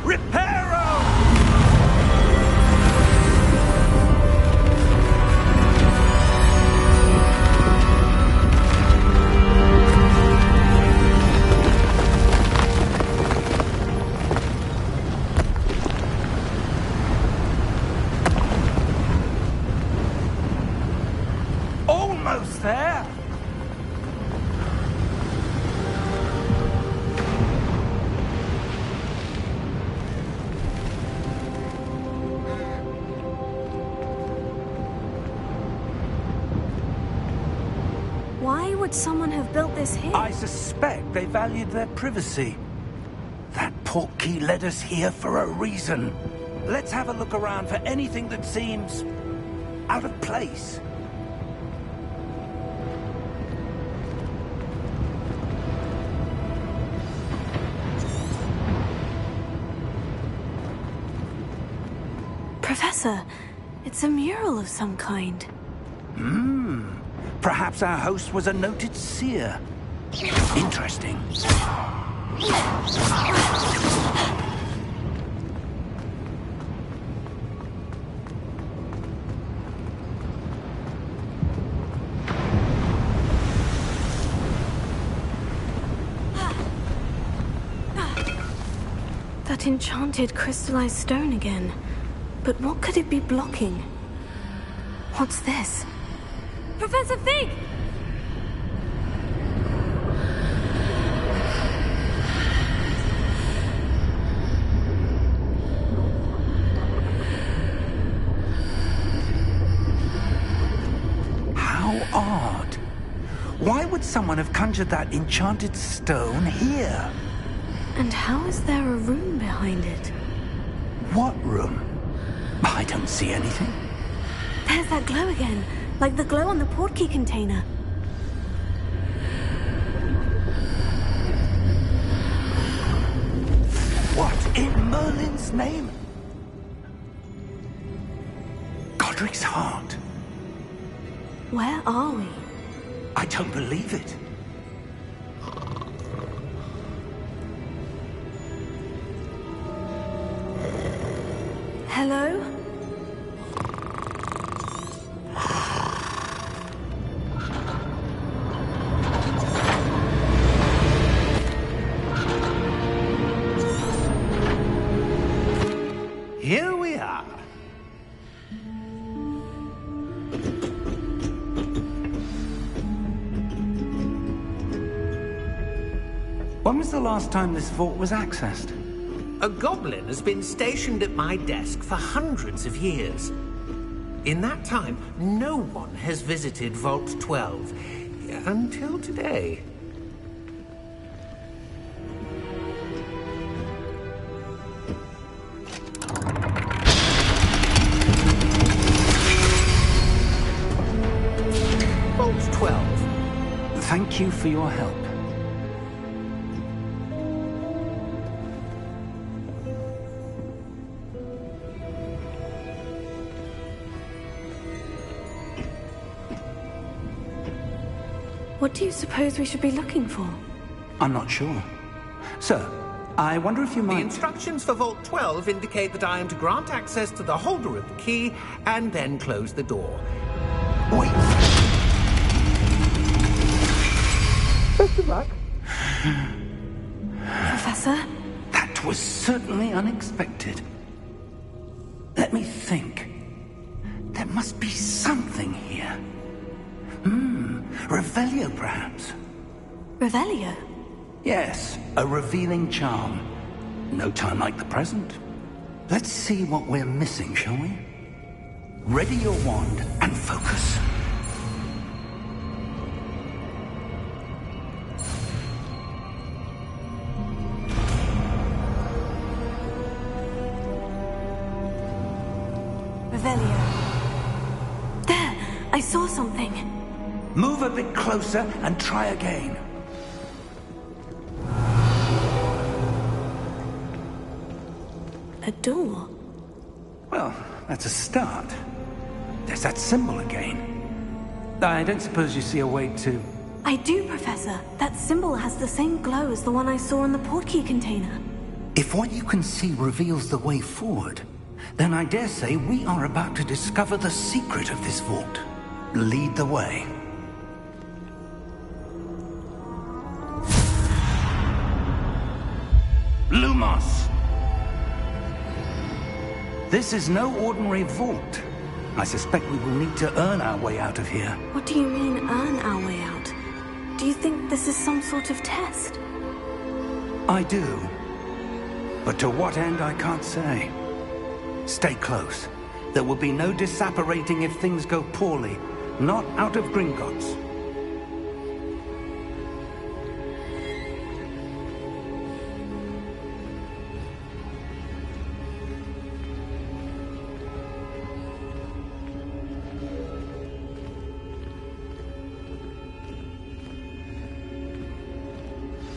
Reparo! Almost there! Why would someone have built this here? I suspect they valued their privacy. That portkey led us here for a reason. Let's have a look around for anything that seems out of place. Professor, it's a mural of some kind. Perhaps our host was a noted seer. Interesting. That enchanted crystallized stone again. But what could it be blocking? What's this? Professor Fig! How odd. Why would someone have conjured that enchanted stone here? And how is there a room behind it? What room? I don't see anything. There's that glow again, like the glow on the portkey container. What in Merlin's name? Godric's heart. Where are we? I don't believe it. Hello? Here we are. When was the last time this vault was accessed? A goblin has been stationed at my desk for hundreds of years. In that time, no one has visited Vault 12 until today. Vault 12. Thank you for your help. What do you suppose we should be looking for? I'm not sure. Sir, I wonder if you might... The instructions for Vault 12 indicate that I am to grant access to the holder of the key and then close the door. Wait! Best of luck. Professor? That was certainly unexpected. Let me think. There must be something here. Revelio, perhaps? Revelio? Yes, a revealing charm. No time like the present. Let's see what we're missing, shall we? Ready your wand and focus. Revelio. There! I saw something. Move a bit closer and try again. a door. Well, that's a start. There's that symbol again. I don't suppose you see a way to... I do, Professor. That symbol has the same glow as the one I saw in the portkey container. If what you can see reveals the way forward, then I dare say we are about to discover the secret of this vault. Lead the way. Lumos! This is no ordinary vault. I suspect we will need to earn our way out of here. What do you mean, earn our way out? Do you think this is some sort of test? I do. But to what end, I can't say. Stay close. There will be no disapparating if things go poorly. Not out of Gringotts.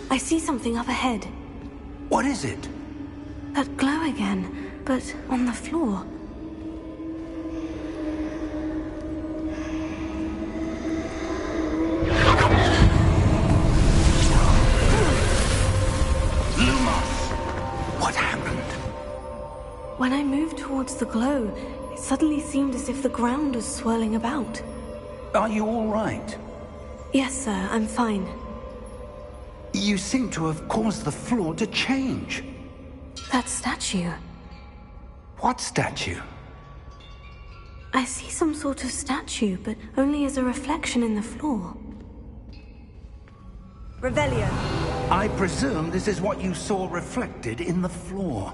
I see something up ahead. What is it? That glow again, but on the floor. Lumos! What happened? When I moved towards the glow, it suddenly seemed as if the ground was swirling about. Are you all right? Yes, sir, I'm fine. You seem to have caused the floor to change. That statue. What statue? I see some sort of statue, but only as a reflection in the floor. Revelio. I presume this is what you saw reflected in the floor.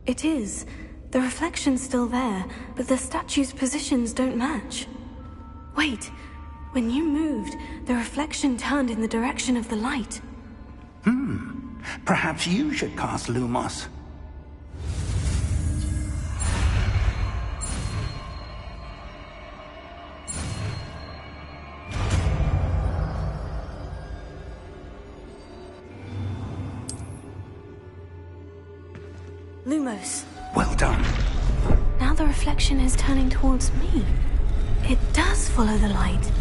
It is. The reflection's still there, but the statue's positions don't match. Wait. When you moved, the reflection turned in the direction of the light. Perhaps you should cast Lumos. Lumos. Well done. Now the reflection is turning towards me. It does follow the light.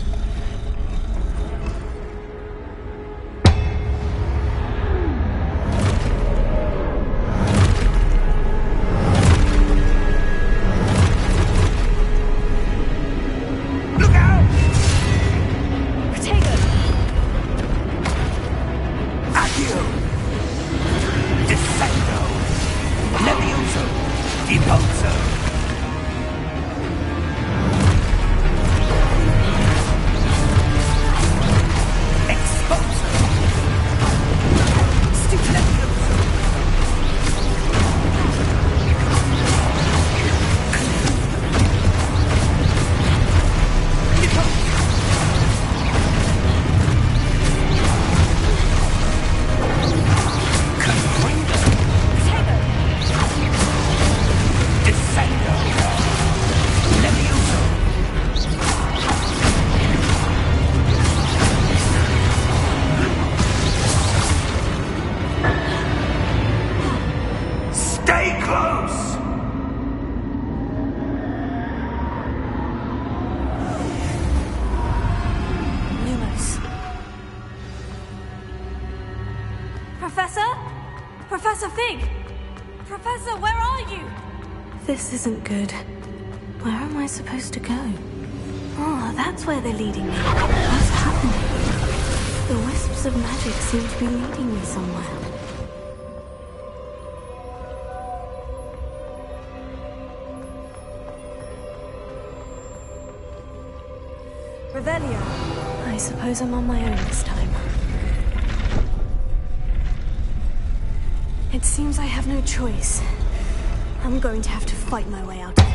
Professor Fig! Professor, where are you? This isn't good. Where am I supposed to go? Oh, that's where they're leading me. What's happening? The wisps of magic seem to be leading me somewhere. Revelio. I suppose I'm on my own this time. It seems I have no choice. I'm going to have to fight my way out of here.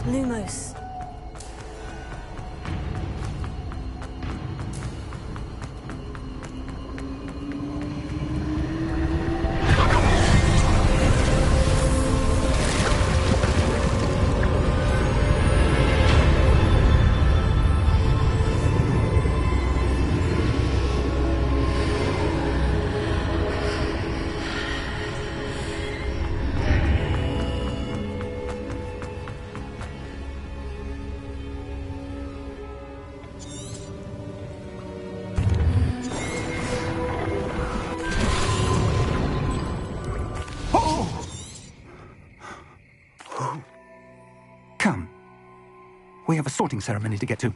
Lumos. Come. We have a sorting ceremony to get to.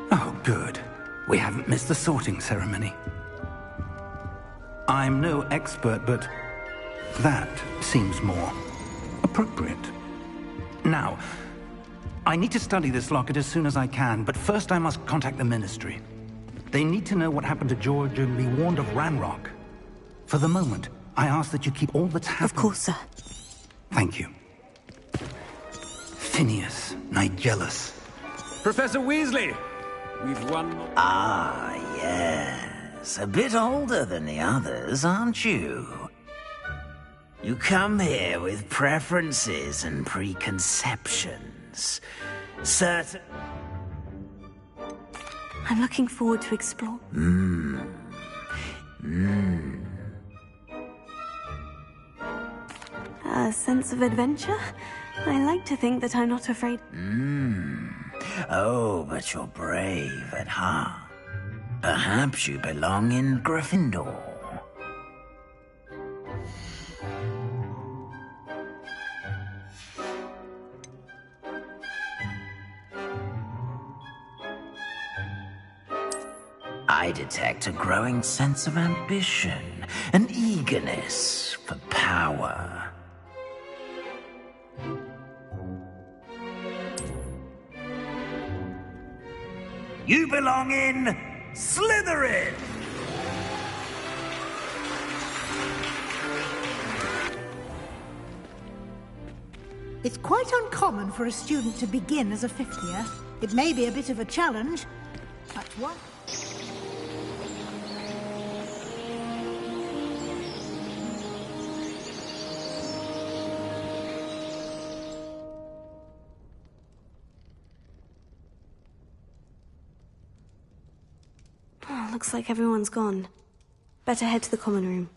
Oh, good. We haven't missed the sorting ceremony. I'm no expert, but that seems more appropriate. Now, I need to study this locket as soon as I can, but first I must contact the Ministry. They need to know what happened to George and be warned of Ranrock. For the moment, I ask that you keep all that's happened. Of course, sir. Thank you. Phineas, Nigellus. Professor Weasley! We've won... Ah, yes. A bit older than the others, aren't you? You come here with preferences and preconceptions. Certain... I'm looking forward to explore. A sense of adventure? I like to think that I'm not afraid. Oh, but you're brave at heart. Perhaps you belong in Gryffindor. I detect a growing sense of ambition, an eagerness for power. You belong in Slytherin! It's quite uncommon for a student to begin as a fifth year. It may be a bit of a challenge, but what? Oh, looks like everyone's gone. Better head to the common room.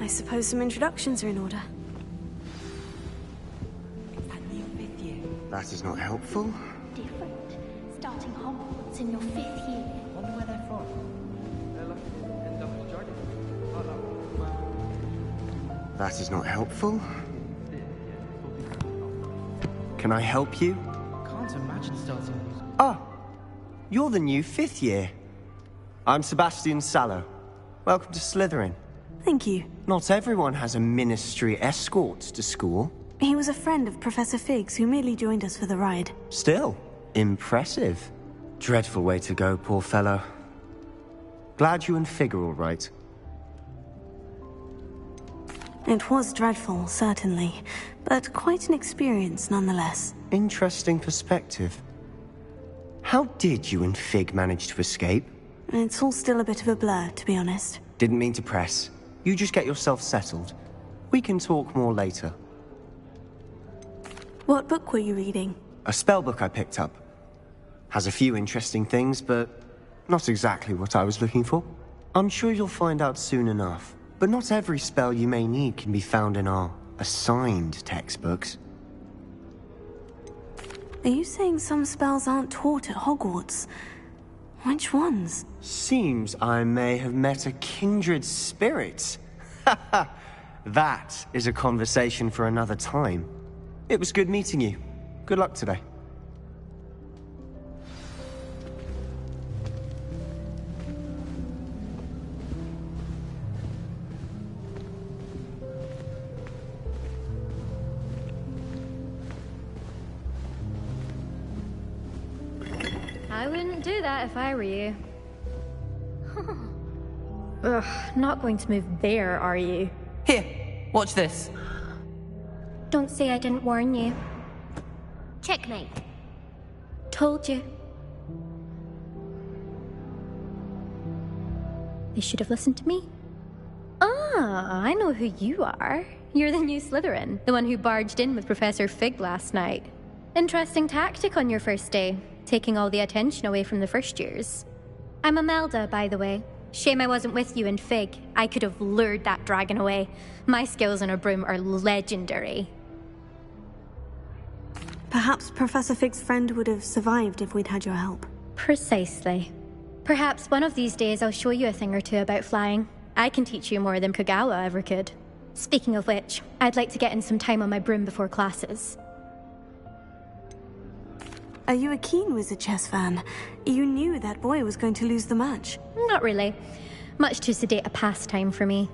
I suppose some introductions are in order. That is not helpful. Different. Starting Hogwarts in your 5th year. Wonder where they're from. That is not helpful. Can I help you? Can't imagine starting. Ah, you're the new 5th year. I'm Sebastian Sallow. Welcome to Slytherin. Thank you. Not everyone has a ministry escort to school. He was a friend of Professor Fig's who merely joined us for the ride. Still, impressive. Dreadful way to go, poor fellow. Glad you and Fig are all right. It was dreadful, certainly, but quite an experience nonetheless. Interesting perspective. How did you and Fig manage to escape? It's all still a bit of a blur, to be honest. Didn't mean to press. You just get yourself settled. We can talk more later. What book were you reading? A spell book I picked up. Has a few interesting things, but not exactly what I was looking for. I'm sure you'll find out soon enough. But not every spell you may need can be found in our assigned textbooks. Are you saying some spells aren't taught at Hogwarts? Which ones? Seems I may have met a kindred spirit. That is a conversation for another time. It was good meeting you. Good luck today. I wouldn't do that if I were you. Ugh, not going to move there, are you? Here, watch this. Don't say I didn't warn you. Checkmate. Told you. They should have listened to me. Ah, I know who you are. You're the new Slytherin, the one who barged in with Professor Fig last night. Interesting tactic on your first day, taking all the attention away from the first years. I'm Imelda, by the way. Shame I wasn't with you in Fig. I could have lured that dragon away. My skills on a broom are legendary. Perhaps Professor Fig's friend would have survived if we'd had your help. Precisely. Perhaps one of these days I'll show you a thing or two about flying. I can teach you more than Kogawa ever could. Speaking of which, I'd like to get in some time on my broom before classes. Are you a keen Wizard Chess fan? You knew that boy was going to lose the match. Not really. Much too sedate a pastime for me.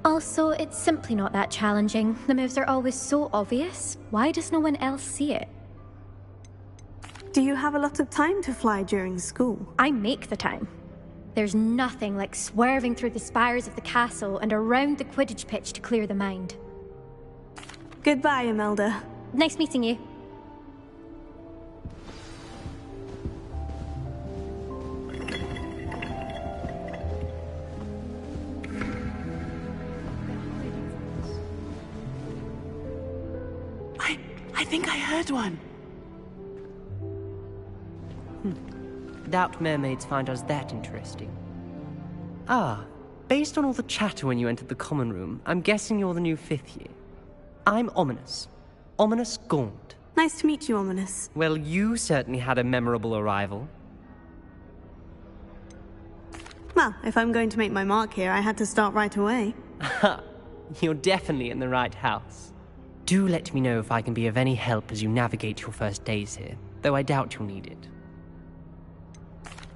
Also, it's simply not that challenging. The moves are always so obvious. Why does no one else see it? Do you have a lot of time to fly during school? I make the time. There's nothing like swerving through the spires of the castle and around the Quidditch pitch to clear the mind. Goodbye, Imelda. Nice meeting you. I think I heard one. Doubt mermaids find us that interesting. Ah, based on all the chatter when you entered the common room, I'm guessing you're the new 5th year. I'm Ominous. Ominous Gaunt. Nice to meet you, Ominous. Well, you certainly had a memorable arrival. Well, if I'm going to make my mark here, I had to start right away. Ha! You're definitely in the right house. Do let me know if I can be of any help as you navigate your first days here, though I doubt you'll need it.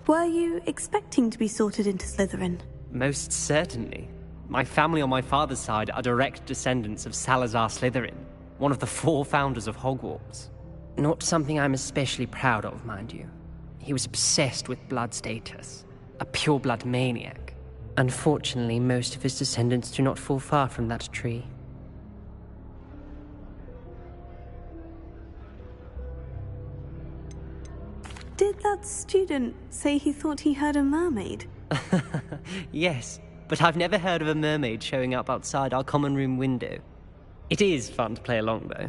Were you expecting to be sorted into Slytherin? Most certainly. My family on my father's side are direct descendants of Salazar Slytherin, one of the 4 founders of Hogwarts. Not something I'm especially proud of, mind you. He was obsessed with blood status, a pure-blood maniac. Unfortunately, most of his descendants do not fall far from that tree. Did that student say he thought he heard a mermaid? Yes, but I've never heard of a mermaid showing up outside our common room window. It is fun to play along, though.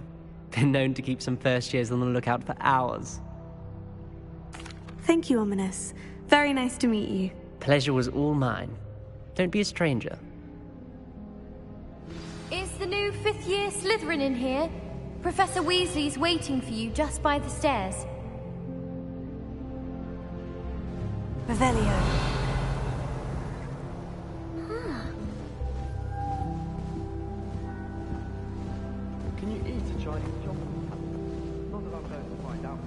Been known to keep some first years on the lookout for hours. Thank you, Ominous. Very nice to meet you. Pleasure was all mine. Don't be a stranger. Is the new 5th year Slytherin in here? Professor Weasley's waiting for you just by the stairs. Revelio. Can you eat a Chinese chocolate? Not that I'm going to find out much.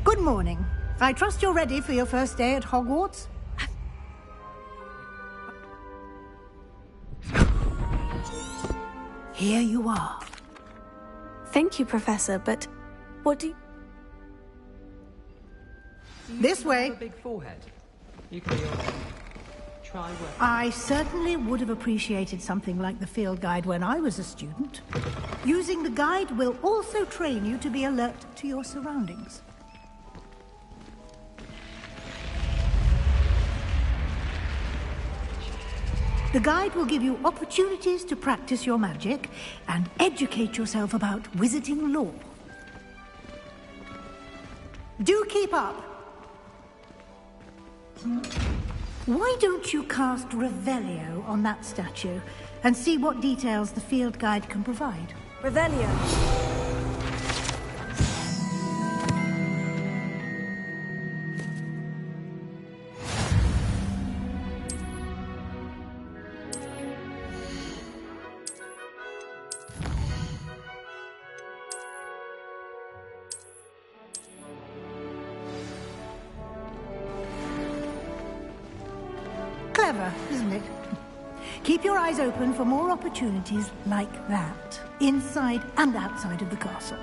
Good morning. I trust you're ready for your first day at Hogwarts? Here you are. Thank you, Professor, but what do you... This way. Big forehead. You can try work. I certainly would have appreciated something like the field guide when I was a student. Using the guide will also train you to be alert to your surroundings. The guide will give you opportunities to practice your magic and educate yourself about wizarding lore. Do keep up. Why don't you cast Revelio on that statue and see what details the field guide can provide? Revelio. clever, isn't it? Keep your eyes open for more opportunities like that, inside and outside of the castle.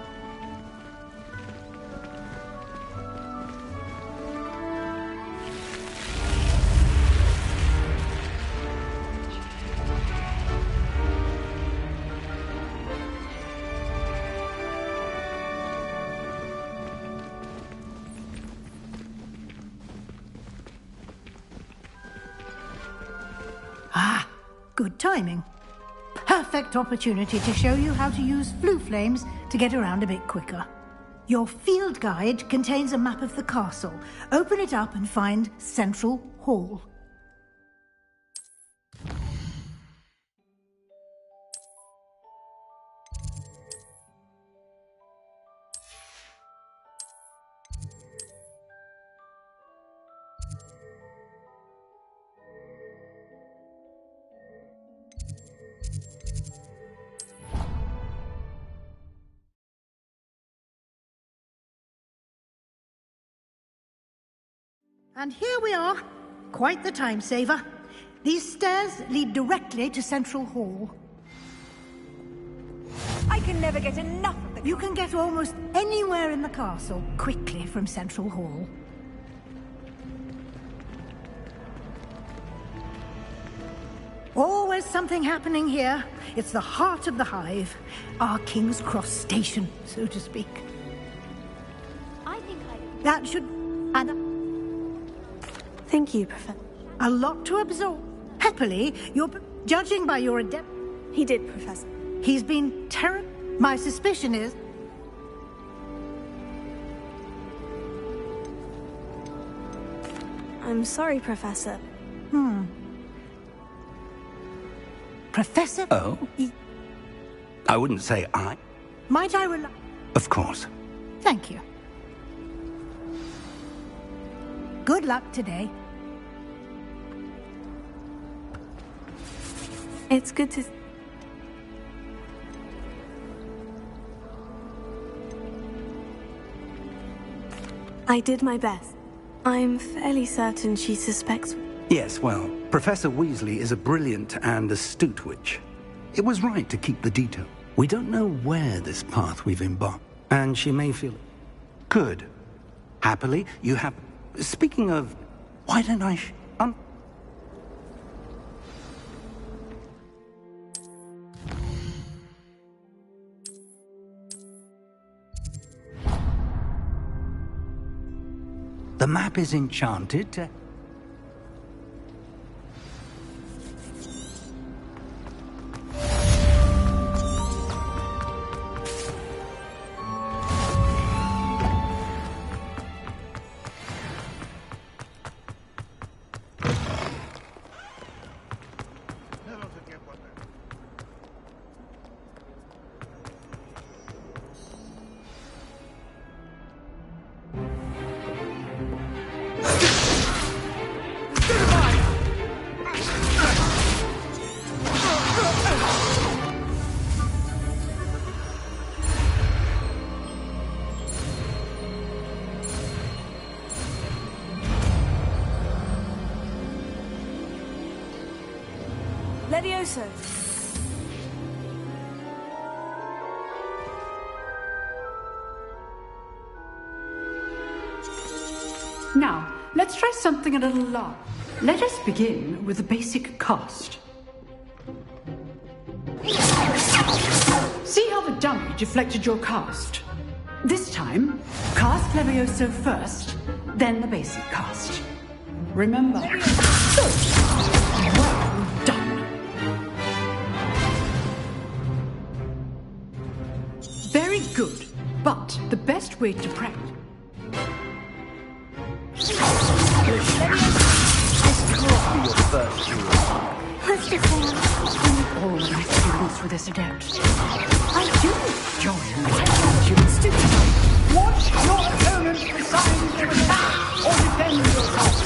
Ah, good timing. Perfect opportunity to show you how to use flue flames to get around a bit quicker. Your field guide contains a map of the castle. Open it up and find Central Hall. And here we are. Quite the time saver. These stairs lead directly to Central Hall. I can never get enough of the... You can get almost anywhere in the castle quickly from Central Hall. Always something happening here. It's the heart of the hive. Our King's Cross station, so to speak. I think I... That should add up. Thank you, Professor. A lot to absorb. Happily, you're judging by your adept. He did, Professor. He's been terrible. My suspicion is... I'm sorry, Professor. Professor? Oh? I wouldn't say I. Might I rely... Of course. Thank you. Good luck today. It's good to... I did my best. I'm fairly certain she suspects... Yes, well, Professor Weasley is a brilliant and astute witch. It was right to keep the detail. We don't know where this path we've embarked, and she may feel... Good. Happily, you have... Speaking of... Why don't I... The map is enchanted to... Levioso. Now, let's try something a little larger. Let us begin with the basic cast. See how the dummy deflected your cast? This time, cast Levioso first, then the basic cast. Remember. Good. Well done. Very good, but the best way to practice... Let's just hang on. All my students with this adept. I do join my students. Watch your opponent decide to attack or defend yourself.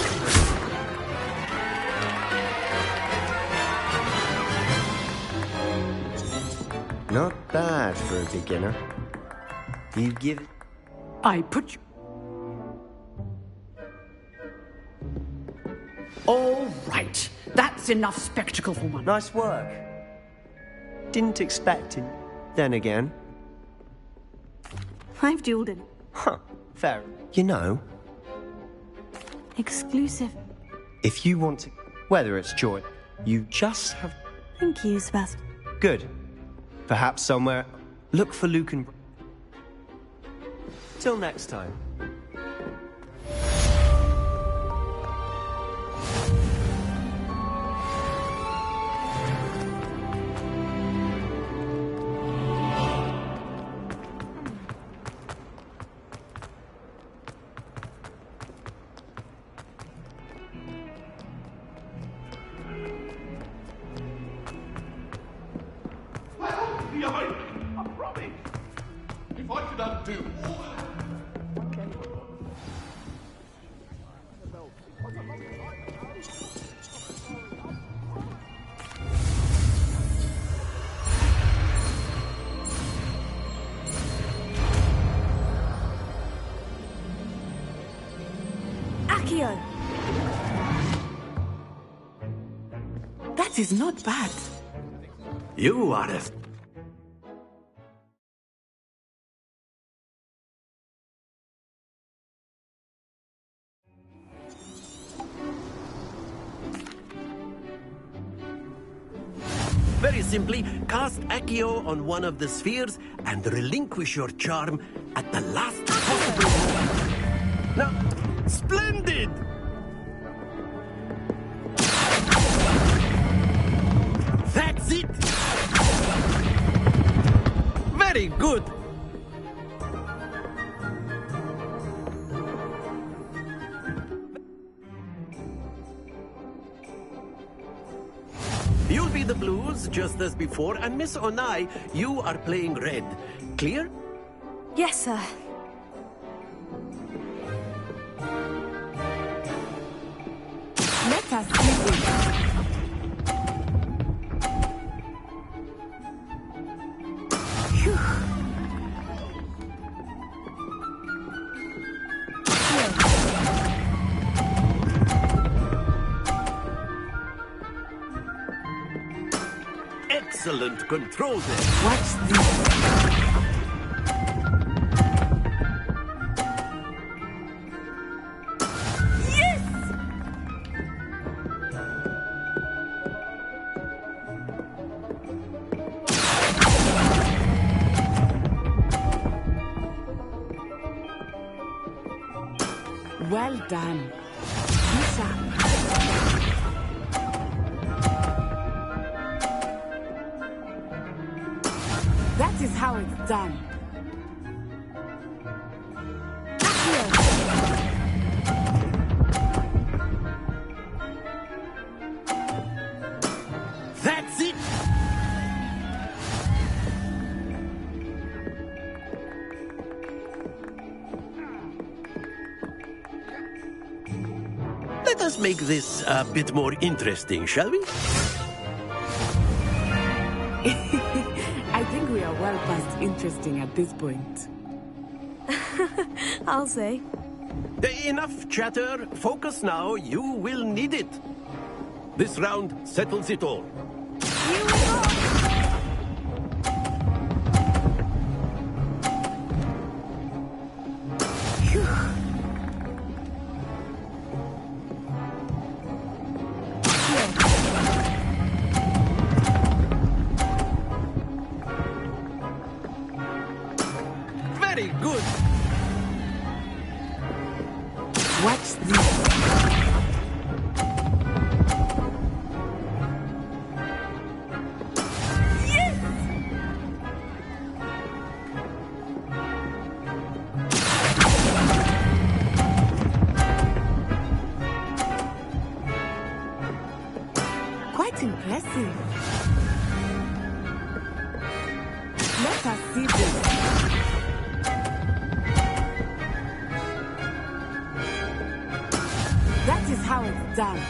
Not bad for a beginner. You give it... I put you... All right. That's enough spectacle for one. Nice work. Didn't expect it. Then again. I've dueled it. Huh, fair. You know, Exclusive. if you want to, whether it's joy, you just have... Thank you, Sebastian. Good. Perhaps somewhere, look for Luke and... Till next time. I promise. If I could undo all that... Accio! That is not bad. You are a... Very simply, cast Accio on one of the spheres and relinquish your charm at the last possible moment. Now, splendid! That's it! Very good! You'll be the blues, just as before, and Miss Onai, you are playing red. Clear? Yes, sir. Let us begin. Excellent control there. Watch this. Well done. Lisa. That is how it's done. That's it! Let us make this a bit more interesting, shall we? I think we are well past interesting at this point. I'll say. Enough chatter. Focus now. You will need it. This round settles it all. Very good. Watch this. Quite impressive. Let us see this. That is how it's done.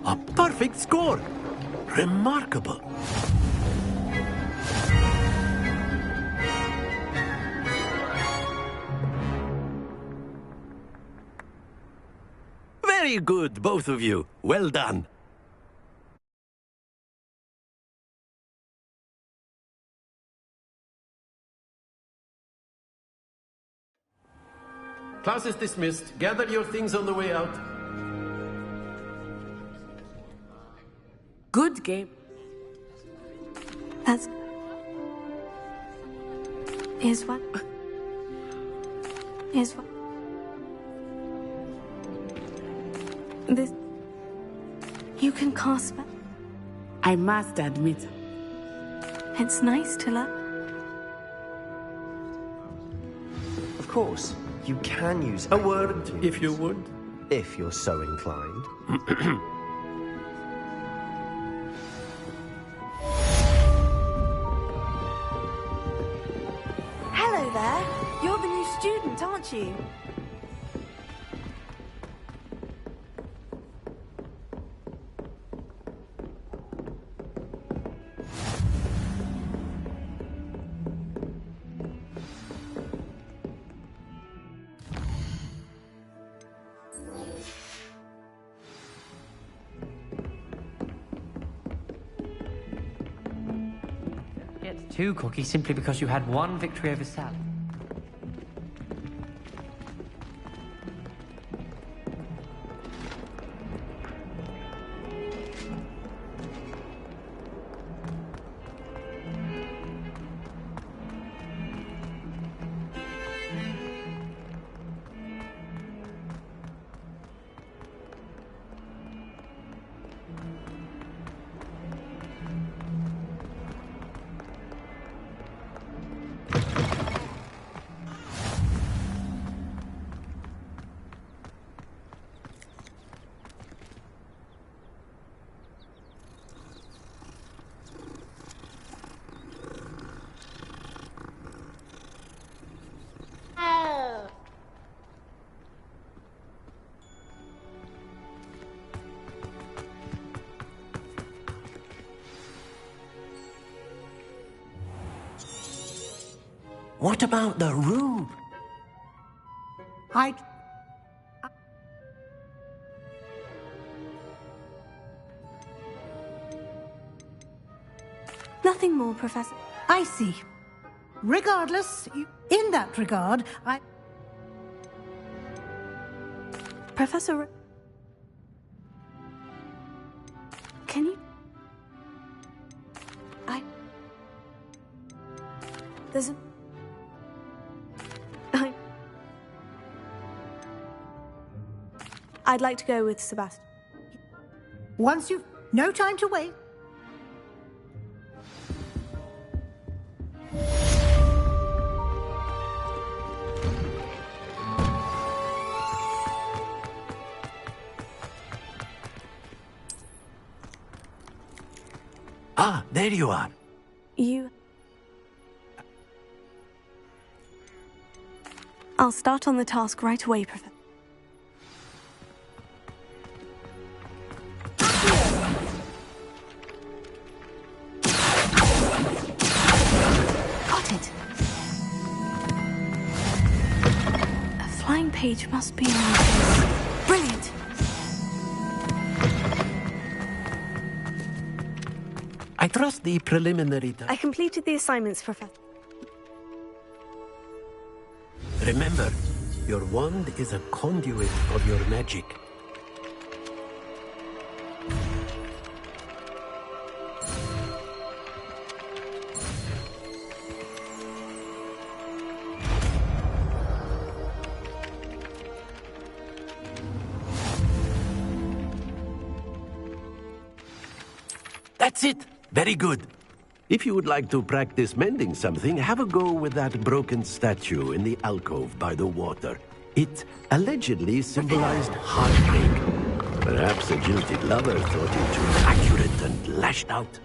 A perfect score. Remarkable. Very good, both of you. Well done. Class is dismissed. Gather your things on the way out. Good game. That's... Is what? This... You can cast spell. I must admit. It's nice to learn. Of course, you can use a word, if you would. If you're so inclined. Hello there. You're the new student, aren't you? Get 2 cookies simply because you had 1 victory over Sally. What about the room? Nothing more, Professor. I see. Regardless, in that regard, Professor... Can you... There's a... I'd like to go with Sebastian. once you've... No time to wait. Ah, there you are. I'll start on the task right away, Professor. Got it. A flying page must be on this. Brilliant. I trust the preliminary... I completed the assignments, Professor. Remember, your wand is a conduit of your magic. That's it! Very good. If you would like to practice mending something, have a go with that broken statue in the alcove by the water. It allegedly symbolized heartbreak. Perhaps a jilted lover thought it too accurate and lashed out.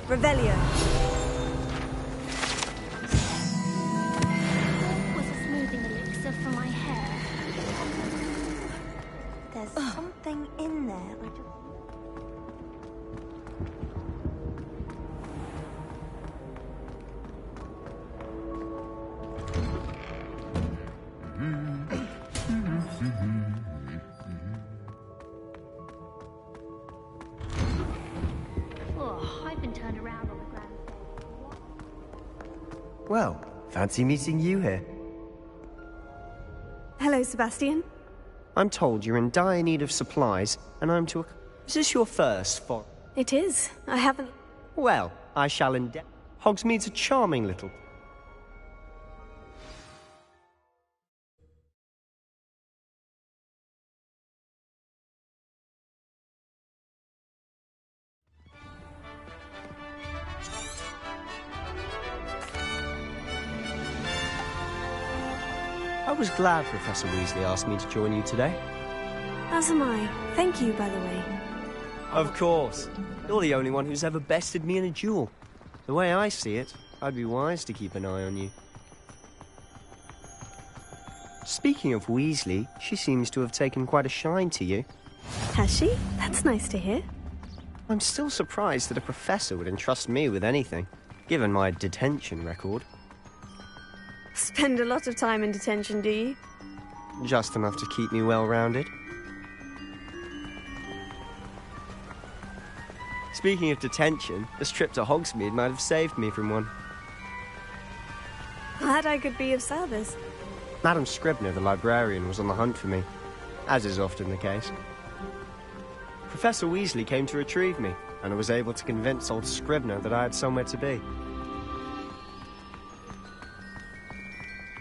Revelio. Was a smoothing elixir for my hair. There's something in there. Oh, I've been turned around on the grand stage. Well, fancy meeting you here. Hello, Sebastian. I'm told you're in dire need of supplies, and I'm to... Is this your first for... It is. I haven't... Well, I shall endeavour. Hogsmeade's a charming little... I was glad Professor Weasley asked me to join you today. As am I. Thank you, by the way. Of course. You're the only one who's ever bested me in a duel. The way I see it, I'd be wise to keep an eye on you. Speaking of Weasley, she seems to have taken quite a shine to you. Has she? That's nice to hear. I'm still surprised that a professor would entrust me with anything, given my detention record. Spend a lot of time in detention, do you? Just enough to keep me well-rounded. Speaking of detention, this trip to Hogsmeade might have saved me from one. Glad I could be of service. Madam Scribner, the librarian, was on the hunt for me, as is often the case. Professor Weasley came to retrieve me, and I was able to convince old Scribner that I had somewhere to be.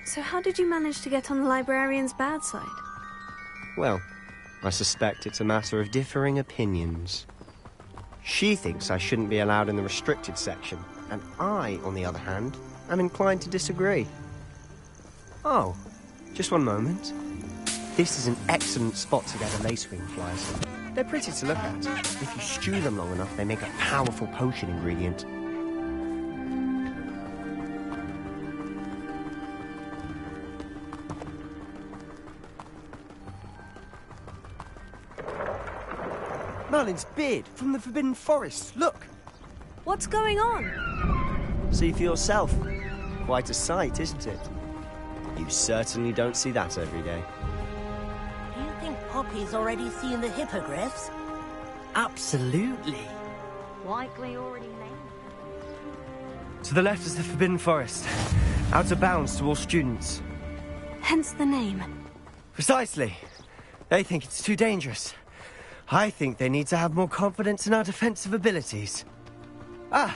So how did you manage to get on the librarian's bad side? Well, I suspect it's a matter of differing opinions. She thinks I shouldn't be allowed in the restricted section, and I, on the other hand, am inclined to disagree. Oh, just one moment. This is an excellent spot to gather lacewing flies. They're pretty to look at. If you stew them long enough, they make a powerful potion ingredient. Merlin's beard from the Forbidden Forest. Look! What's going on? See for yourself. Quite a sight, isn't it? You certainly don't see that every day. Do you think Poppy's already seen the hippogriffs? Absolutely. Likely already named. To the left is the Forbidden Forest. Out of bounds to all students. Hence the name. Precisely. They think it's too dangerous. I think they need to have more confidence in our defensive abilities. Ah,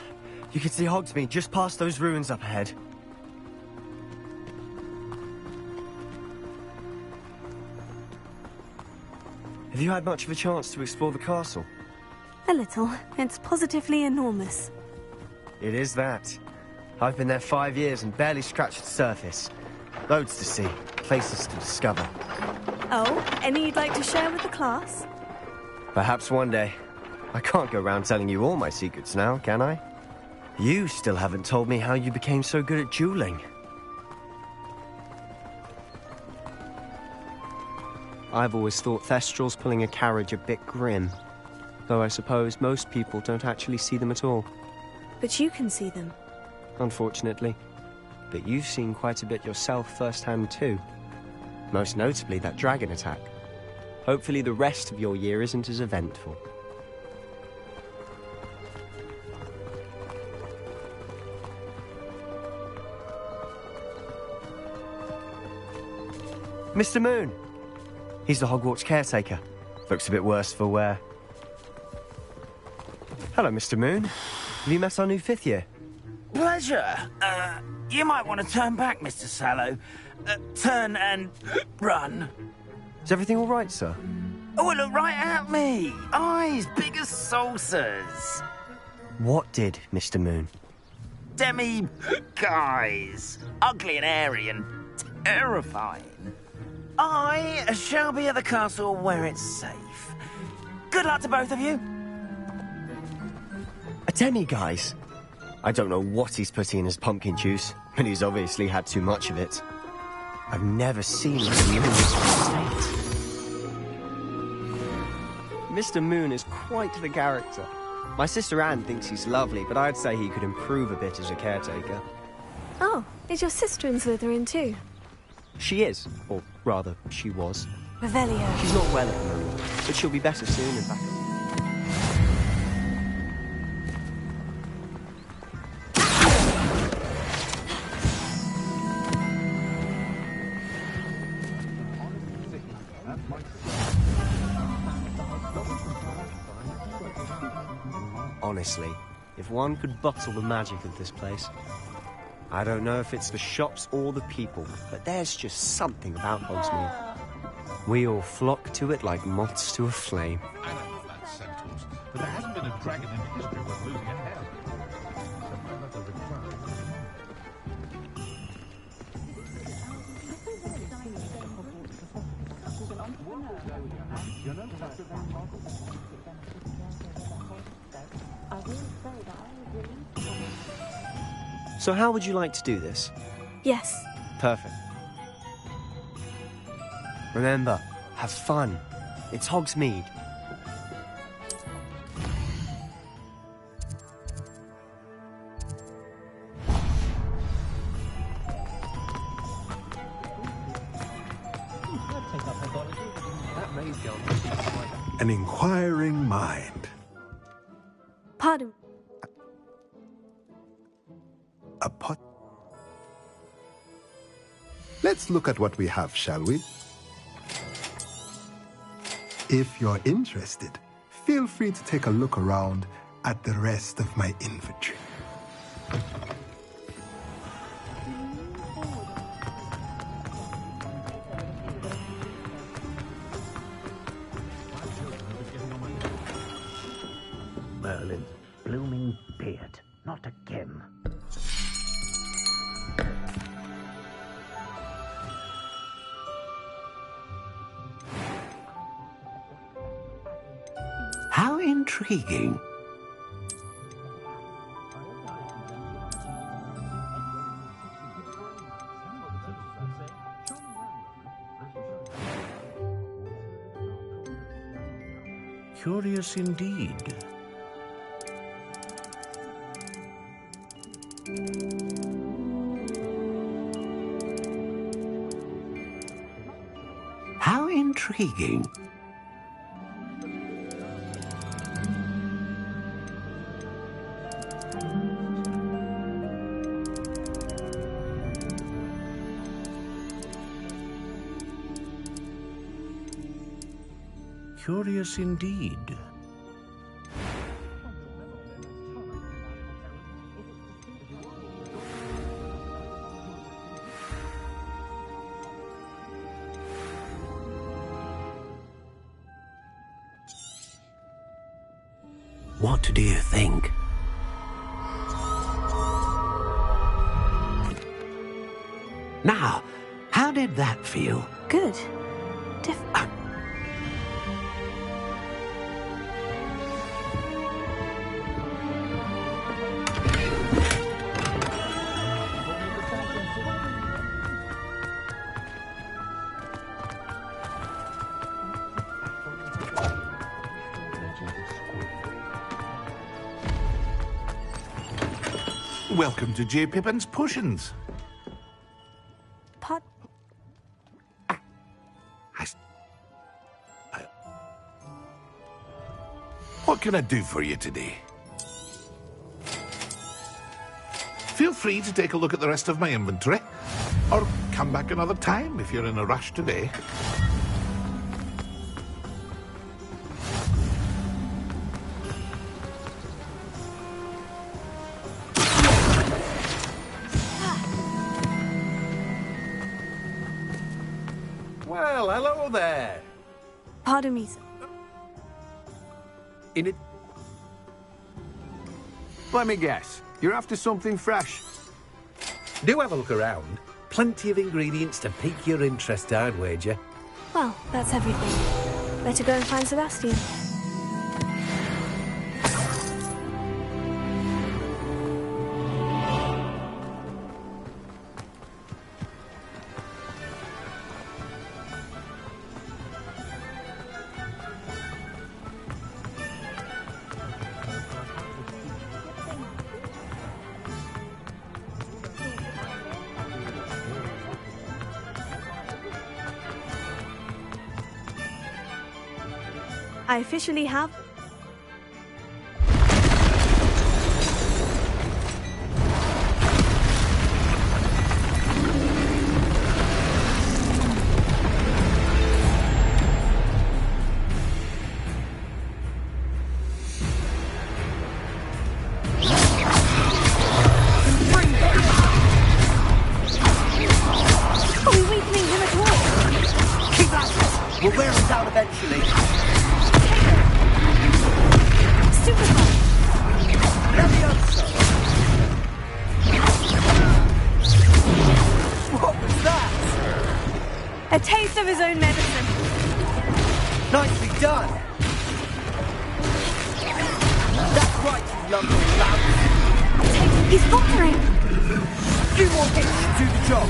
you can see Hogsmeade just past those ruins up ahead. Have you had much of a chance to explore the castle? A little. It's positively enormous. It is that. I've been there 5 years and barely scratched the surface. Loads to see, places to discover. Oh, any you'd like to share with the class? Perhaps one day. I can't go around telling you all my secrets now, can I? You still haven't told me how you became so good at dueling. I've always thought Thestrals pulling a carriage a bit grim. Though I suppose most people don't actually see them at all. But you can see them. Unfortunately. But you've seen quite a bit yourself firsthand too. Most notably that dragon attack. Hopefully the rest of your year isn't as eventful. Mr. Moon! He's the Hogwarts caretaker. Looks a bit worse for wear. Hello, Mr. Moon. Have you met our new 5th year? Pleasure. You might want to turn back, Mr. Sallow. Turn and run. Is everything all right, sir? Oh, look right at me. Eyes big as saucers. What did, Mr. Moon? Guys. Ugly and airy and terrifying. I shall be at the castle where it's safe. Good luck to both of you. A demiguise? I don't know what he's putting in his pumpkin juice, but he's obviously had too much of it. I've never seen Mr. Moon in this state. Mr. Moon is quite the character. My sister Anne thinks he's lovely, but I'd say he could improve a bit as a caretaker. Oh, is your sister in Slytherin too? She is, or rather, she was. Revelio. She's not well at the moment, but she'll be better soon and back. Honestly, if one could bottle the magic of this place. I don't know if it's the shops or the people, but there's just something about Hogsmeade. We all flock to it like moths to a flame. I don't know if that's Centaurs, but there hasn't been a dragon in history worth losing a head. So how would you like to do this? Yes. Perfect. Remember, have fun. It's Hogsmeade. An inquiring mind. Pardon. A pot. Let's look at what we have, shall we? If you're interested, feel free to take a look around at the rest of my inventory. Merlin's blooming beard. Not again. How intriguing. Curious indeed. How intriguing. Curious indeed. What do you think? Now, how did that feel? Good. Welcome to J. Pippin's Potions. Pot. What can I do for you today? Feel free to take a look at the rest of my inventory, or come back another time if you're in a rush today. Well, hello there. Pardon me, sir. In it. Let me guess. You're after something fresh. Do have a look around. Plenty of ingredients to pique your interest, I'd wager. Well, that's everything. Better go and find Sebastian. I officially have... Are we weakening him at all? Keep at it! We'll wear him down eventually. Super Levioso! What was that? A taste of his own medicine. Nicely done! That's right, you lumbering lamb! He's faltering! Few more hits to do the job!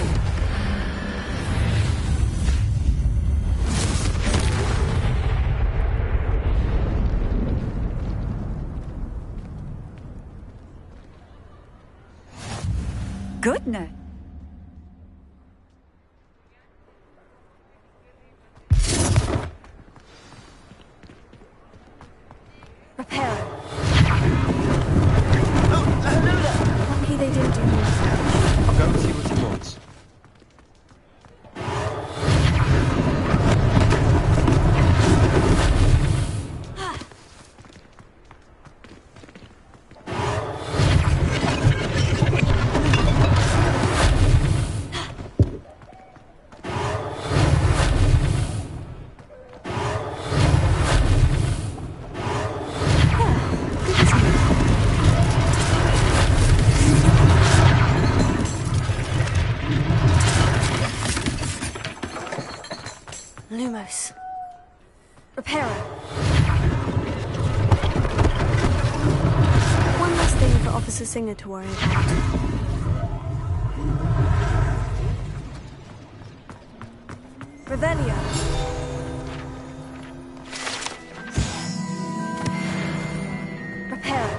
Goodness. Prepare it. Lucky they didn't do more damage. I'll go and see what he wants. Lumos. Repair it. One less thing for Officer Singer to worry about. Revelio. Repair it.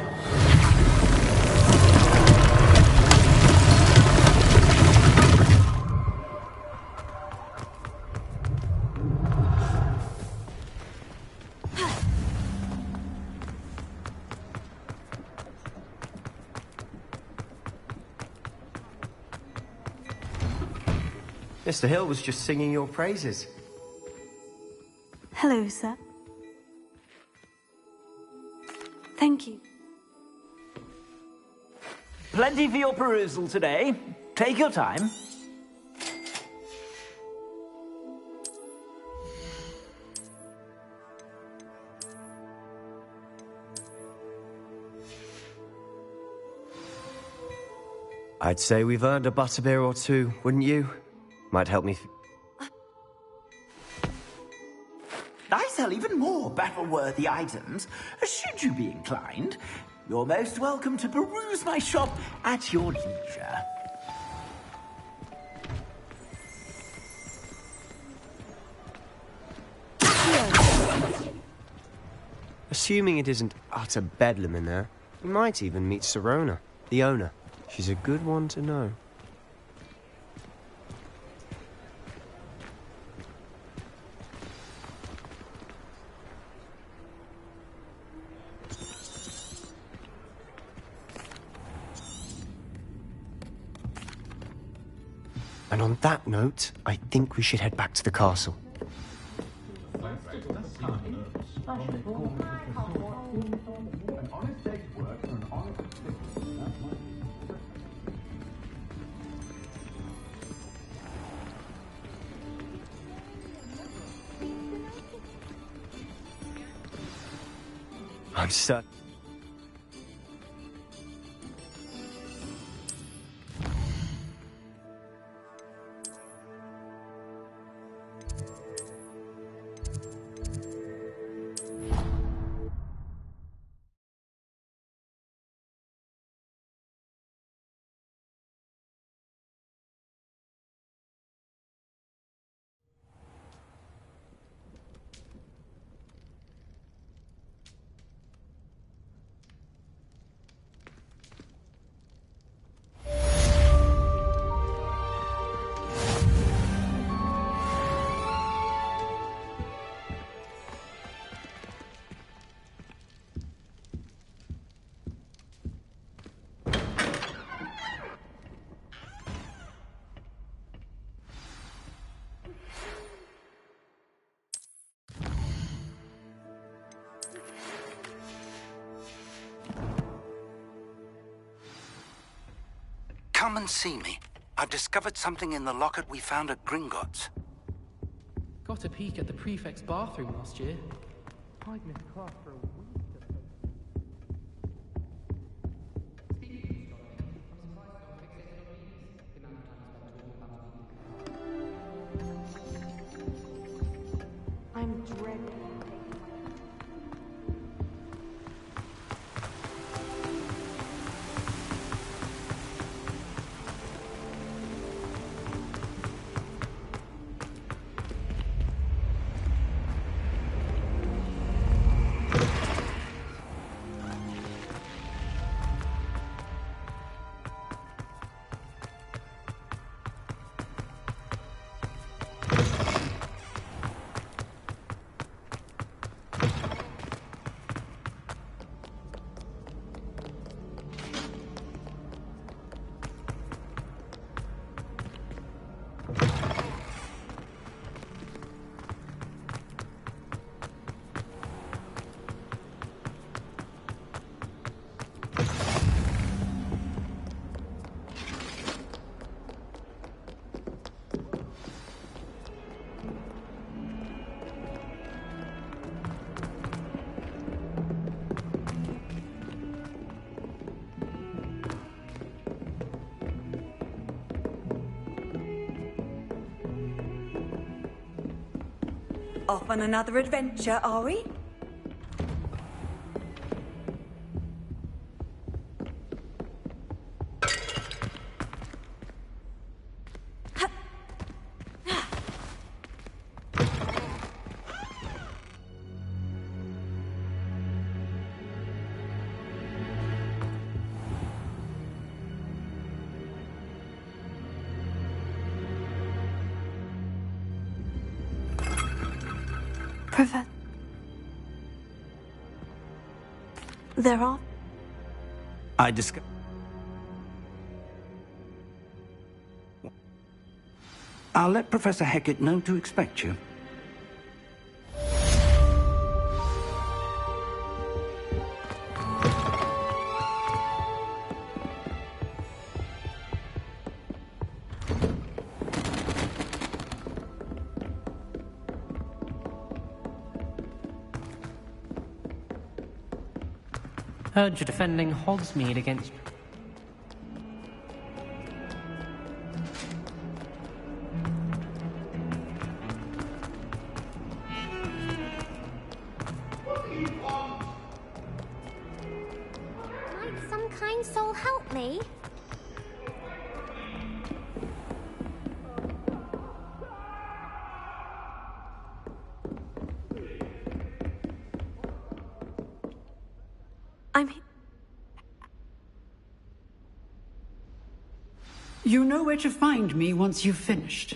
Mr. Hill was just singing your praises. Hello, sir. Thank you. Plenty for your perusal today. Take your time. I'd say we've earned a butterbeer or two, wouldn't you? Might help me. I sell even more battle-worthy items, should you be inclined. You're most welcome to peruse my shop at your leisure. Assuming it isn't utter bedlam in there, we might even meet Sirona, the owner. She's a good one to know. And on that note, I think we should head back to the castle. I'm certain. come and see me. I've discovered something in the locket we found at Gringotts. Got a peek at the prefect's bathroom last year. I'd missed class for a week. I'm dreading. Off on another adventure, are we? Professor. There are. I discovered. I'll let Professor Hecat know to expect you. Heard you're defending Hogsmeade against... Might some kind soul help me? I'm here. You know where to find me once you've finished.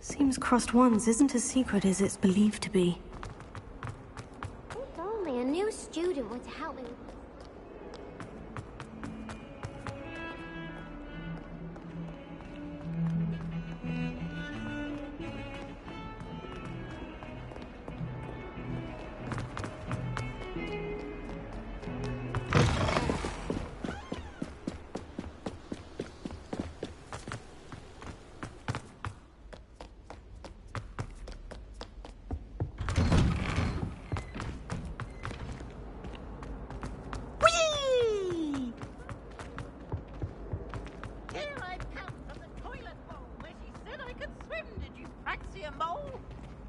Seems crossed ones isn't as secret as it's believed to be. If only a new student were to help me.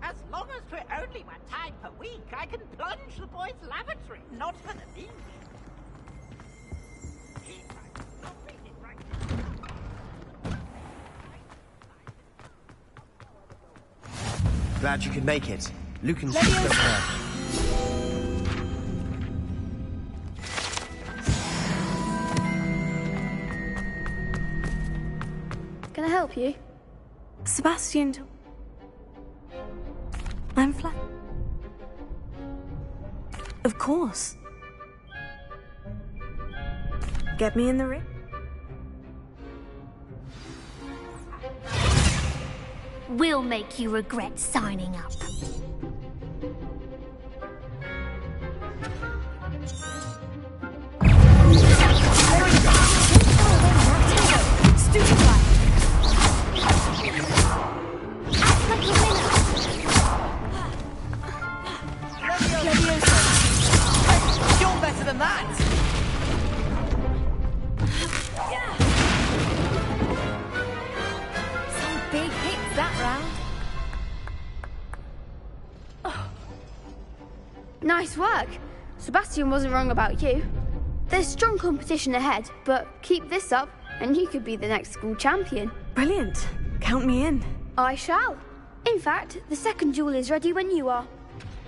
As long as 'twere only 1 time per week, I can plunge the boys' lavatory, not for the beach. Glad you could make it. Lucan's still there. Can I help you? Sebastian. I'm flat. Of course. Get me in the ring. We'll make you regret signing up. There we go. Nice work. Sebastian wasn't wrong about you. There's strong competition ahead, but keep this up and you could be the next school champion. Brilliant. Count me in. I shall. In fact, the second duel is ready when you are.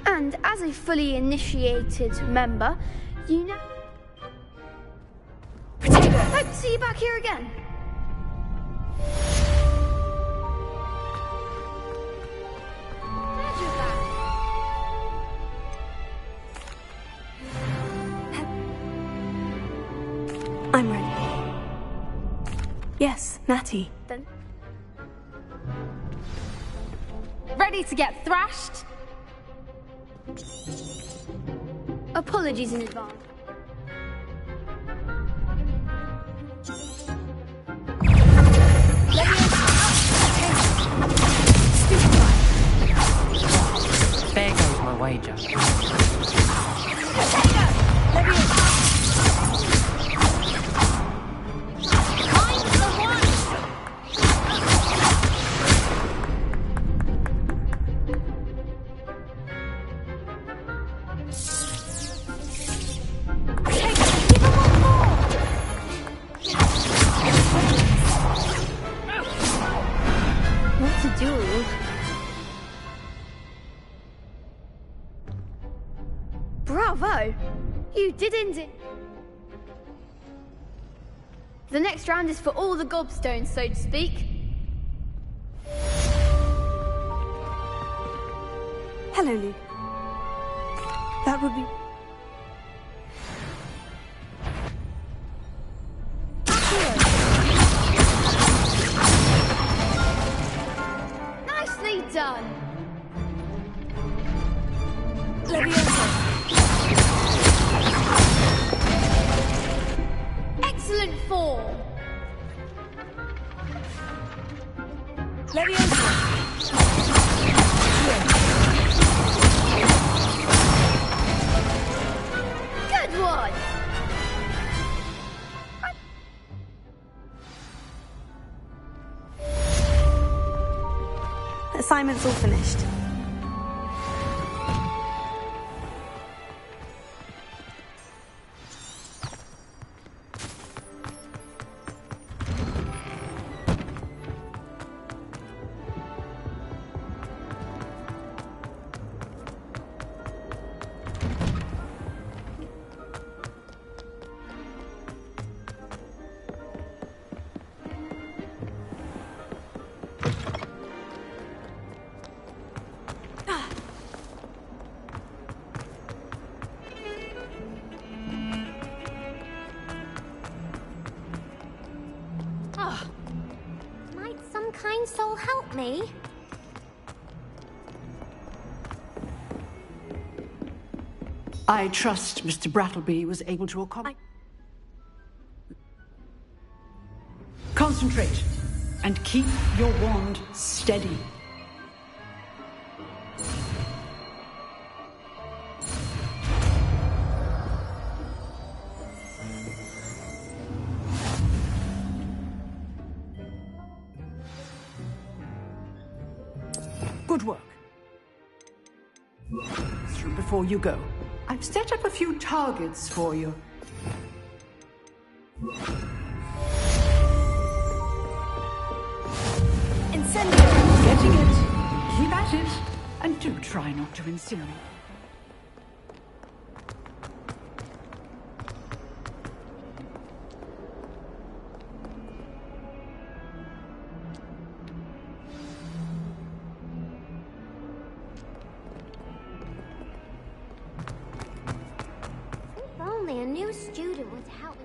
And as a fully initiated member, you know... Hope to see you back here again. Glad you're back. I'm ready. Yes, Natty. Then... Ready to get thrashed? Apologies in advance. There goes my wager. What a duel. Bravo! You did indeed. The next round is for all the gobstones, so to speak. Hello, Luke. That would be... Nicely done. Excellent form. Good one. Assignment's all finished. Might some kind soul help me? I trust Mr. Brattleby was able to accommodate. Concentrate and keep your wand steady. Good work. Through before you go. I've set up a few targets for you. Incendio! Getting it. Keep at it. And do try not to incinerate. If only a new student would help me.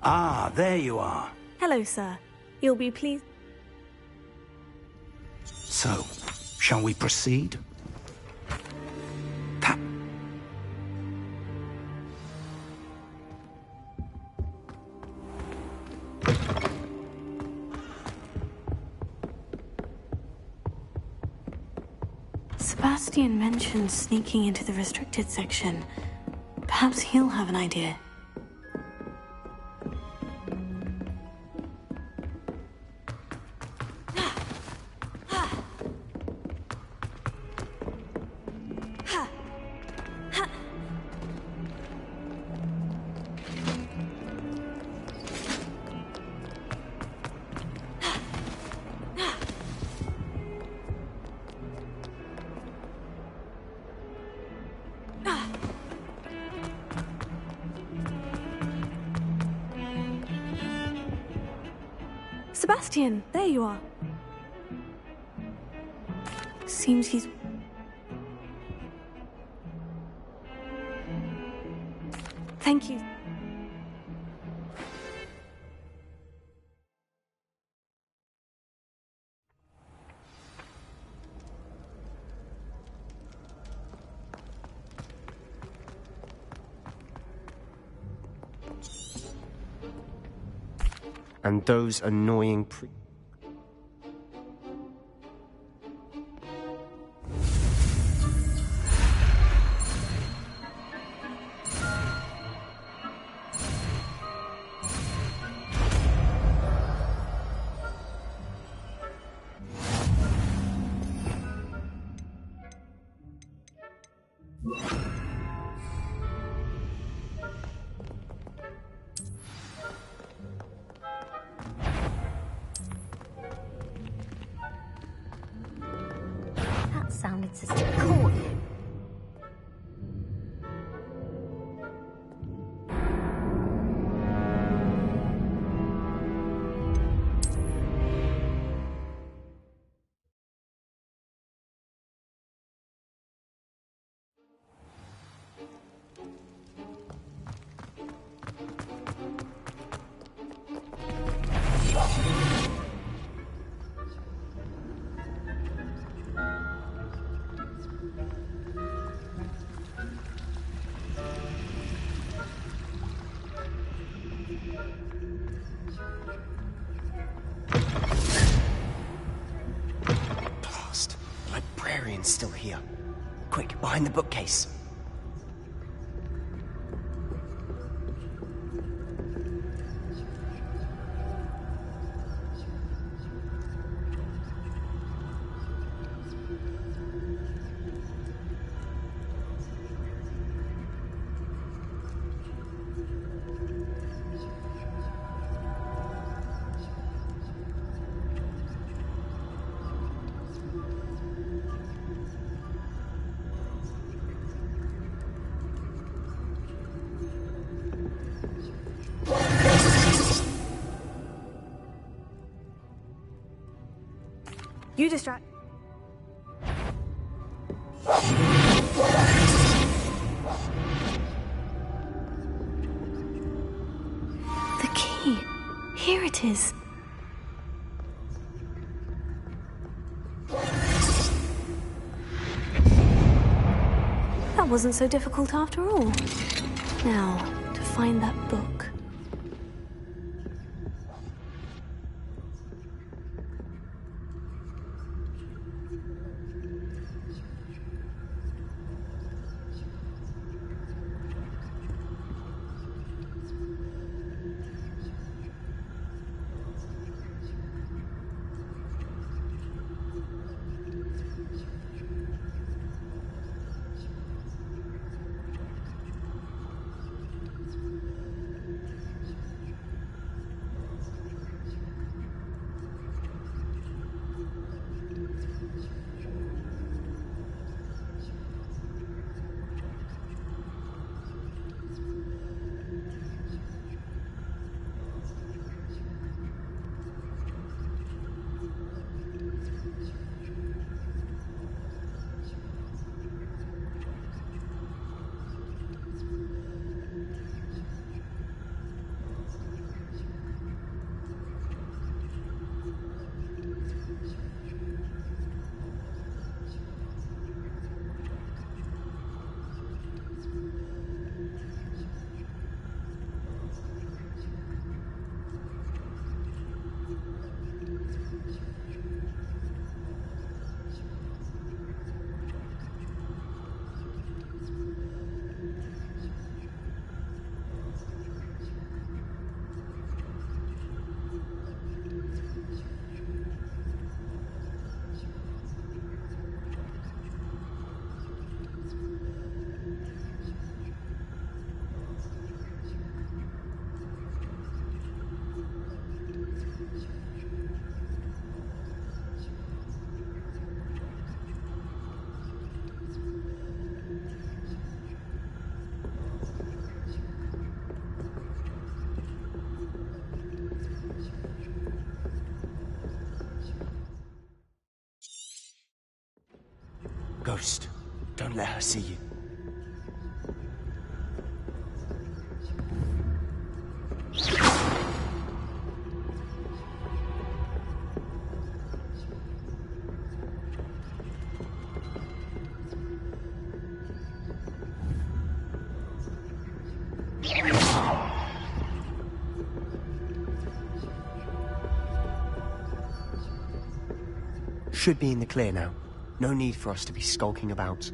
Ah, there you are. Hello, sir. You'll be pleased. So, shall we proceed? Sebastian mentioned sneaking into the restricted section. Perhaps he'll have an idea. Sebastian, there you are. Seems he's... Thank you. And those annoying That sounded as if it caught you. Blast. The librarian's still here. Quick, behind the bookcase. You distract... The key. Here it is. That wasn't so difficult after all. Now, to find that book. Ghost, don't let her see you. Should be in the clear now. No need for us to be skulking about.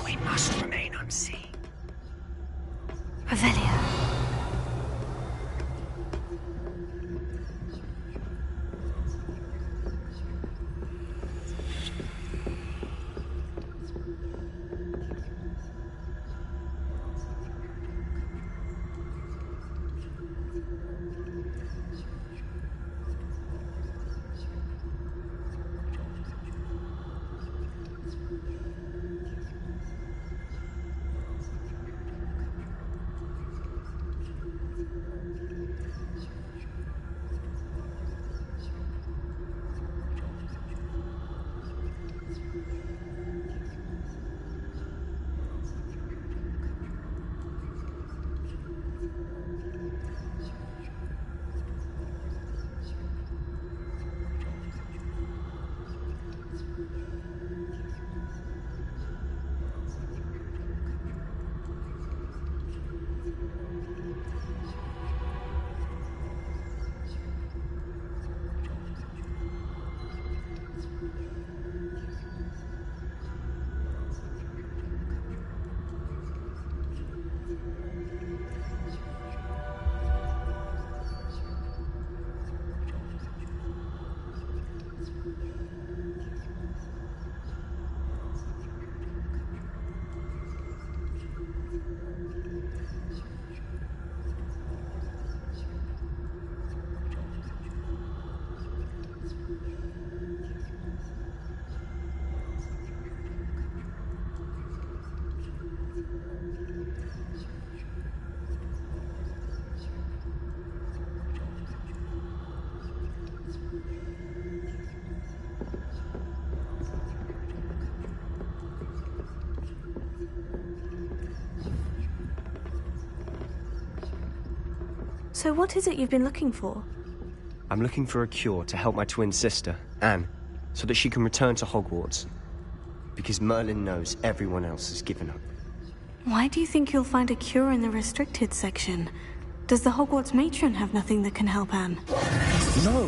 We must remain unseen. Revelio. So what is it you've been looking for? I'm looking for a cure to help my twin sister, Anne, so that she can return to Hogwarts. Because Merlin knows everyone else has given up. Why do you think you'll find a cure in the restricted section? Does the Hogwarts matron have nothing that can help Anne? No!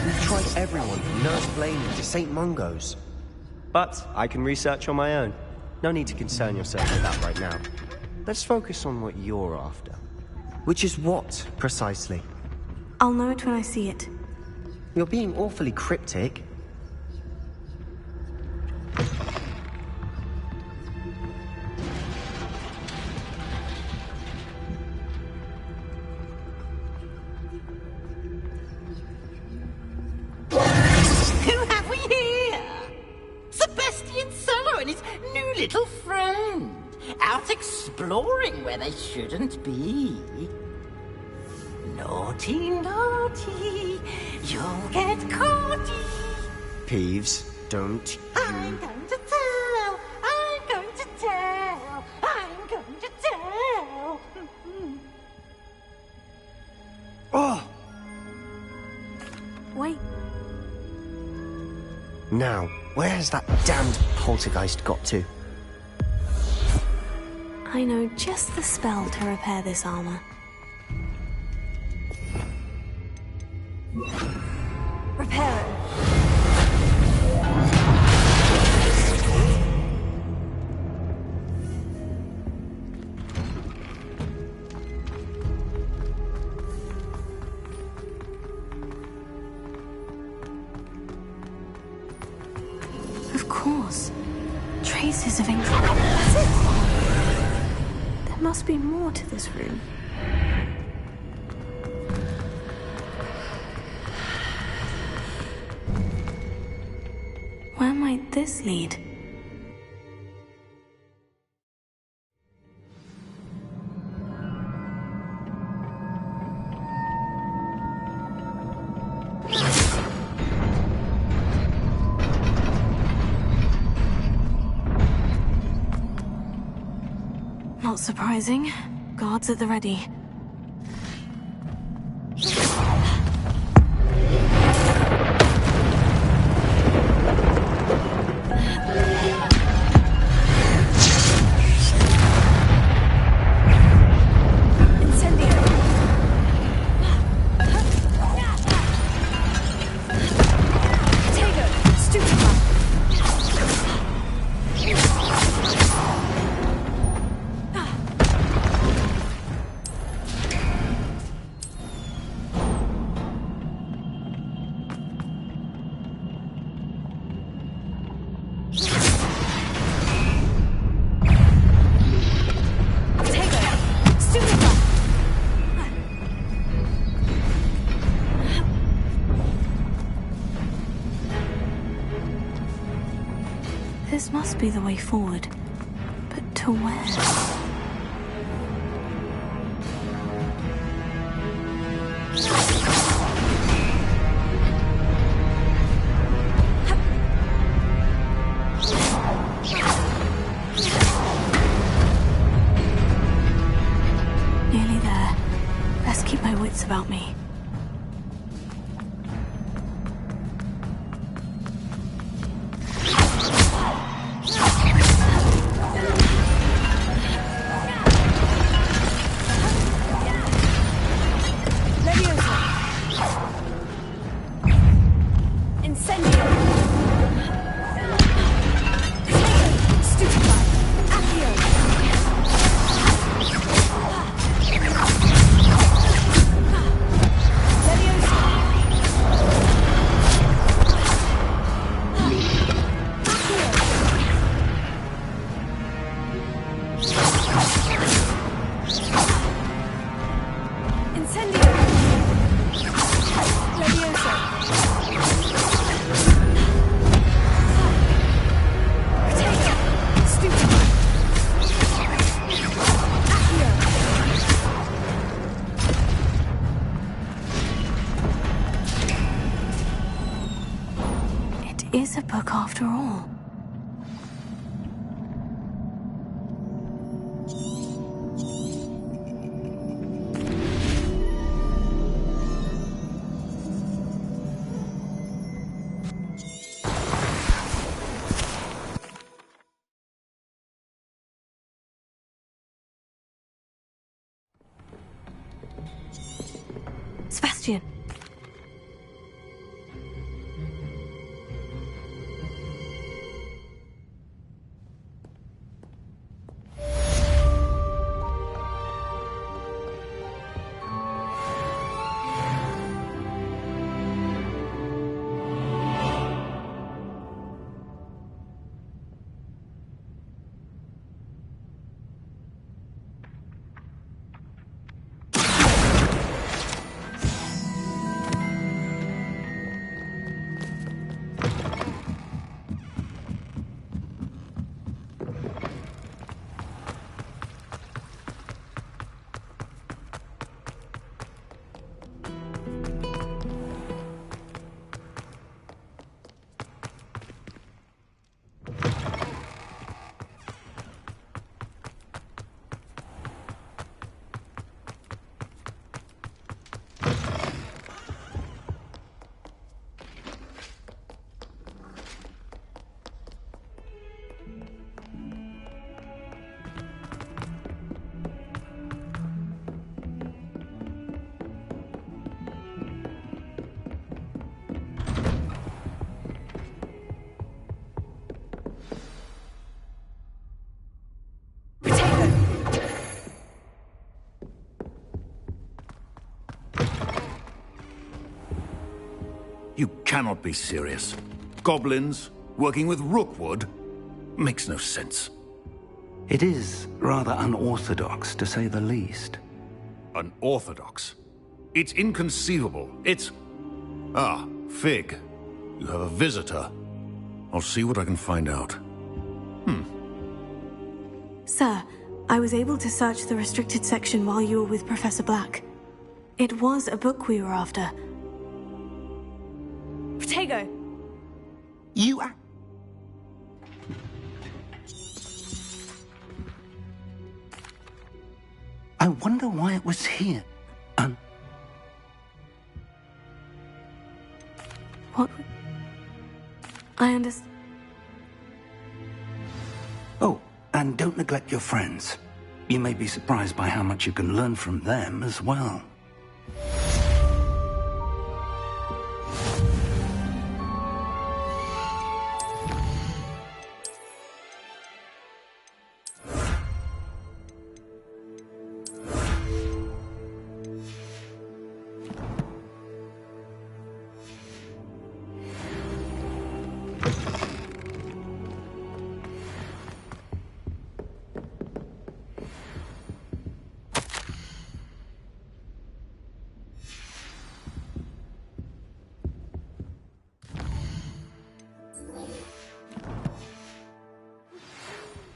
We've tried everyone from Nurse Blaney to St. Mungo's. But I can research on my own. No need to concern yourself with that right now. Let's focus on what you're after. Which is what, precisely? I'll know it when I see it. You're being awfully cryptic. Who have we here? Sebastian Solo and his new little friend. Out exploring where they shouldn't be. Naughty, naughty, you'll get caught. Peeves, don't you... I'm going to tell, I'm going to tell, I'm going to tell. Oh! Wait. Now, where has that damned poltergeist got to? I know just the spell to repair this armor. Repair it. Of course. Traces of ink. That's it. There must be more to this room. Where might this lead? Not surprising. Guards at the ready. This must be the way forward. But to where? Nearly there. Best keep my wits about me. Is a book after all. Sebastian. You cannot be serious. Goblins working with Rookwood makes no sense. It is rather unorthodox, to say the least. Unorthodox? It's inconceivable. It's... Ah, Fig. You have a visitor. I'll see what I can find out. Sir, I was able to search the restricted section while you were with Professor Black. It was a book we were after. Protego! You are... I wonder why it was here. What? I understand. Oh, and don't neglect your friends. You may be surprised by how much you can learn from them as well.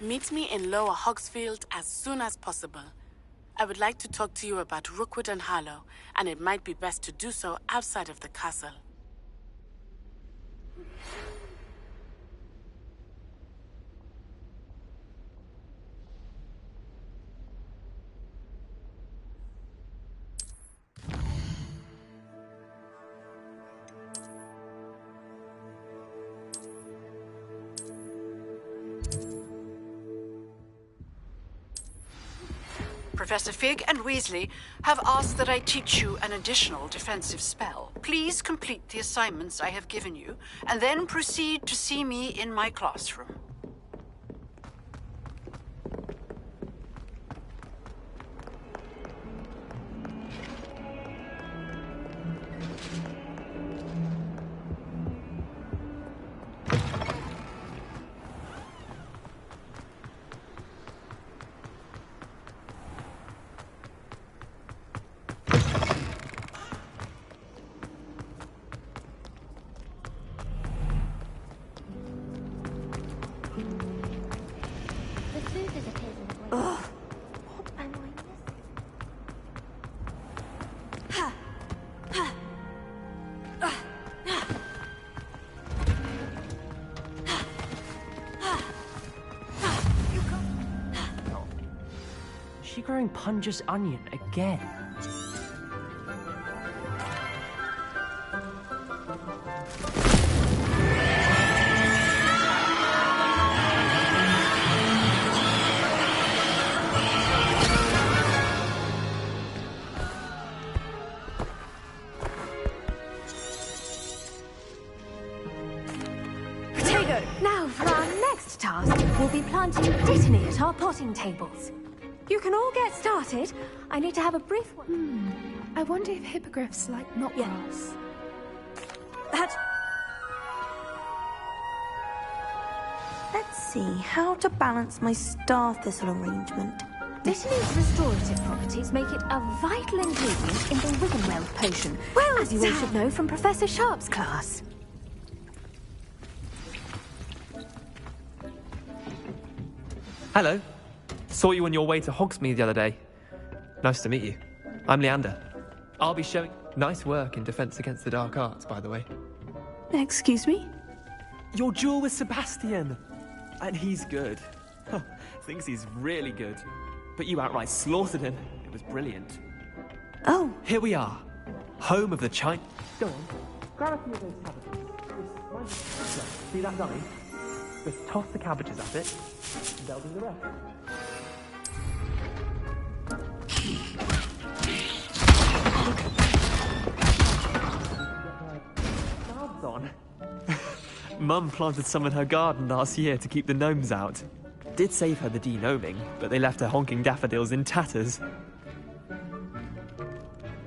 Meet me in Lower Hogsfield as soon as possible. I would like to talk to you about Rookwood and Harlow, and it might be best to do so outside of the castle. Professor Fig and Weasley have asked that I teach you an additional defensive spell. Please complete the assignments I have given you, and then proceed to see me in my classroom. Is she growing Punja's onion again? Potato! Now for our next task, we'll be planting Dittany at our potting tables. You can all get started. I need to have a brief one. I wonder if hippogriffs like knotgrass. Let's see how to balance my star thistle arrangement. Dittany's restorative properties make it a vital ingredient in the Wiggenweld potion, as you all should know from Professor Sharp's class. Hello. Saw you on your way to Hogsmeade the other day. Nice to meet you. I'm Leander. I'll be showing nice work in Defense Against the Dark Arts, by the way. Excuse me? Your duel with Sebastian. And he's good. Thinks he's really good. But you outright slaughtered him. It was brilliant. Oh. Here we are. Home of the Chine... Go on. Grab a few of those cabbages. See that dummy? Just toss the cabbages at it, and they'll do the rest. On. Mum planted some in her garden last year to keep the gnomes out. Did save her the de-gnoming, but they left her honking daffodils in tatters.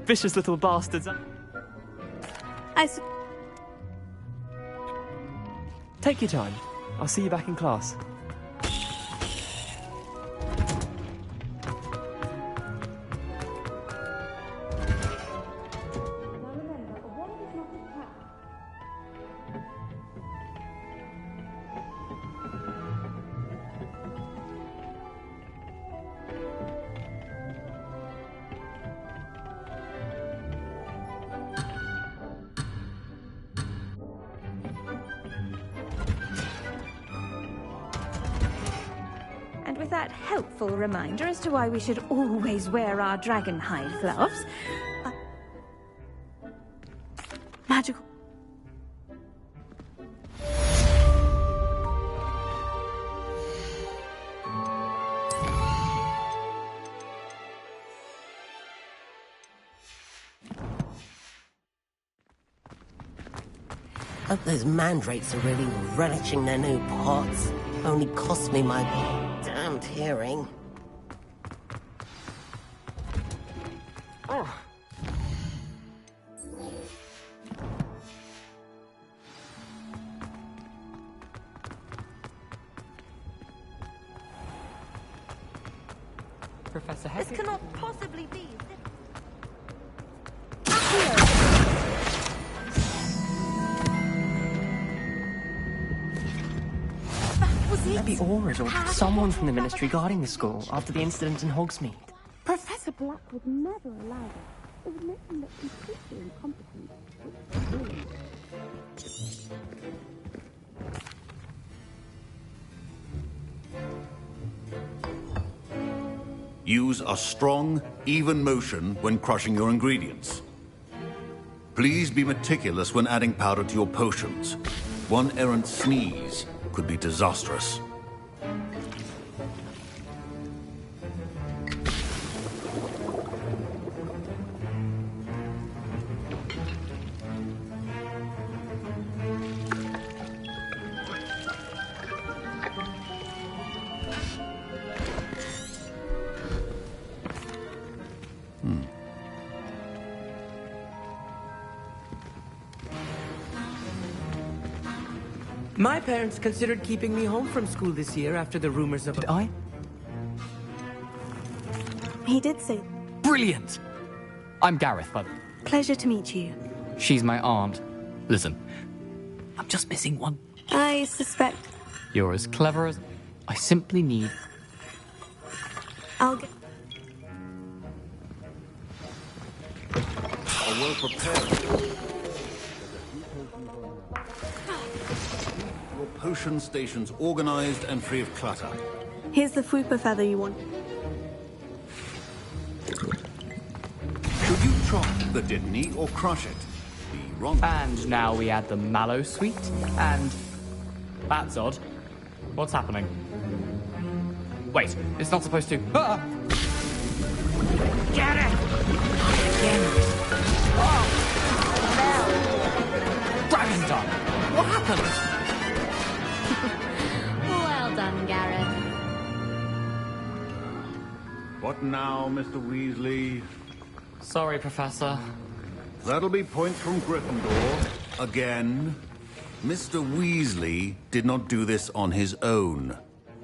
Vicious little bastards. Take your time. I'll see you back in class. that helpful reminder as to why we should always wear our dragon hide gloves. Magical. Hope those mandrakes are really relishing their new pots. Only cost me my damned hearing. Oh. Professor This cannot possibly be. Maybe Aura's or someone from the Ministry guarding the school after the incident in Hogsmeade. Professor Black would never allow this. It would make him look completely incompetent. Use a strong, even motion when crushing your ingredients. Please be meticulous when adding powder to your potions. One errant sneeze could be disastrous. My parents considered keeping me home from school this year after the rumors of... He did say. Brilliant! I'm Gareth, but Pleasure to meet you. she's my aunt. Listen, I'm just missing one. I suspect You're as clever as... I simply need... I'll get... Are well prepared. Your potion stations organized and free of clutter. Here's the Fwooper feather you want. Should you chop the Dittany or crush it? The wrong... And now we add the mallow sweet, and... That's odd. What's happening? Wait, it's not supposed to... Ah! Get it! Dragon's done! What happened? Well done, Gareth. What now, Mr. Weasley? Sorry, Professor. That'll be points from Gryffindor. Again. Mr. Weasley did not do this on his own.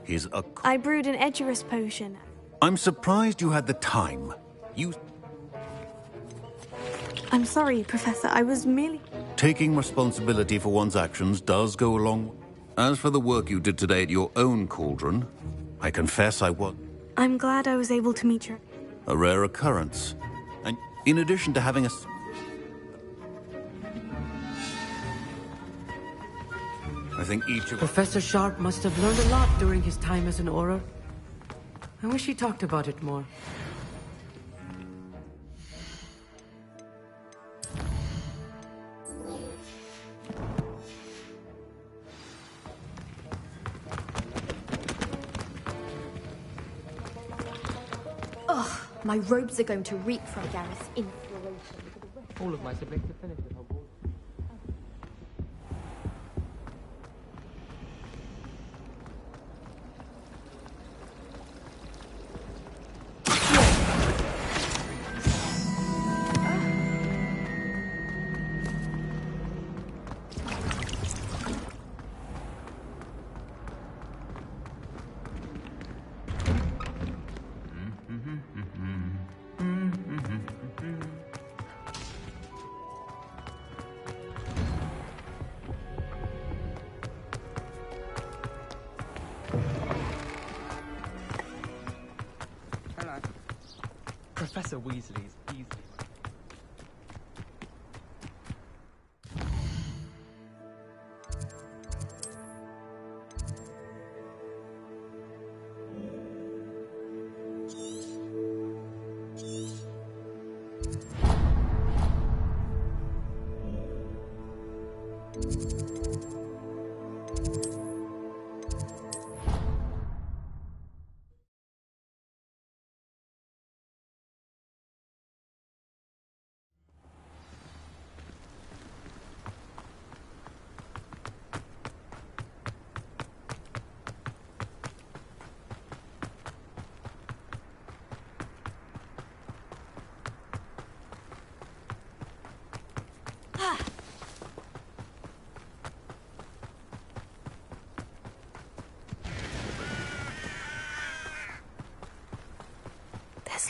He's a... I brewed an Edurus potion. I'm surprised you had the time. You... I'm sorry, Professor. I was merely... Taking responsibility for one's actions does go along. As for the work you did today at your own cauldron, I confess I was... I'm glad I was able to meet you. A rare occurrence. And in addition to having a... I think each of... Professor Sharp must have learned a lot during his time as an Auror. I wish he talked about it more. Ugh, my robes are going to reek from Gareth's influence. All of my siblings have finished at Hogwarts. Professor Weasley's easily...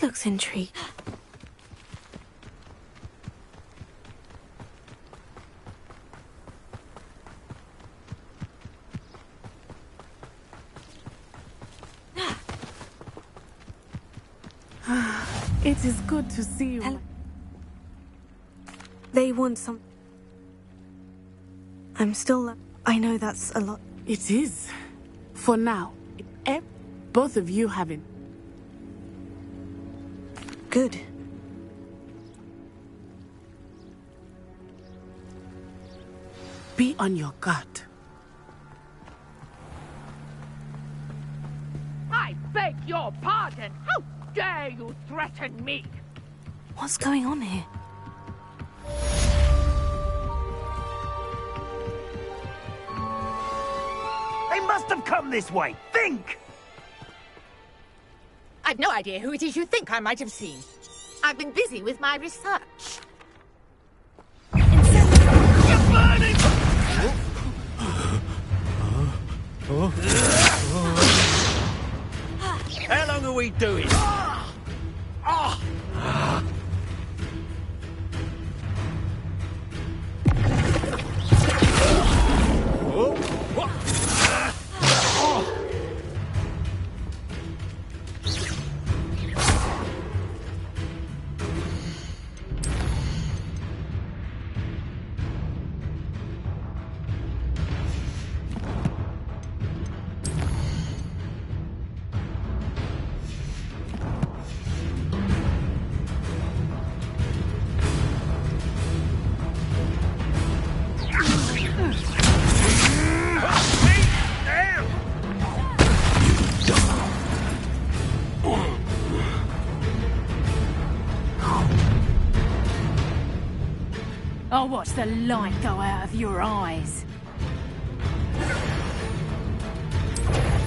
This looks intriguing. It is good to see you. They want some... I'm still... I know that's a lot. It is. For now. Both of you have it. Good. Be on your guard. I beg your pardon. How dare you threaten me? What's going on here? They must have come this way. Think! I've no idea who it is you think I might have seen. I've been busy with my research. How long are we doing? I'll watch the light go out of your eyes.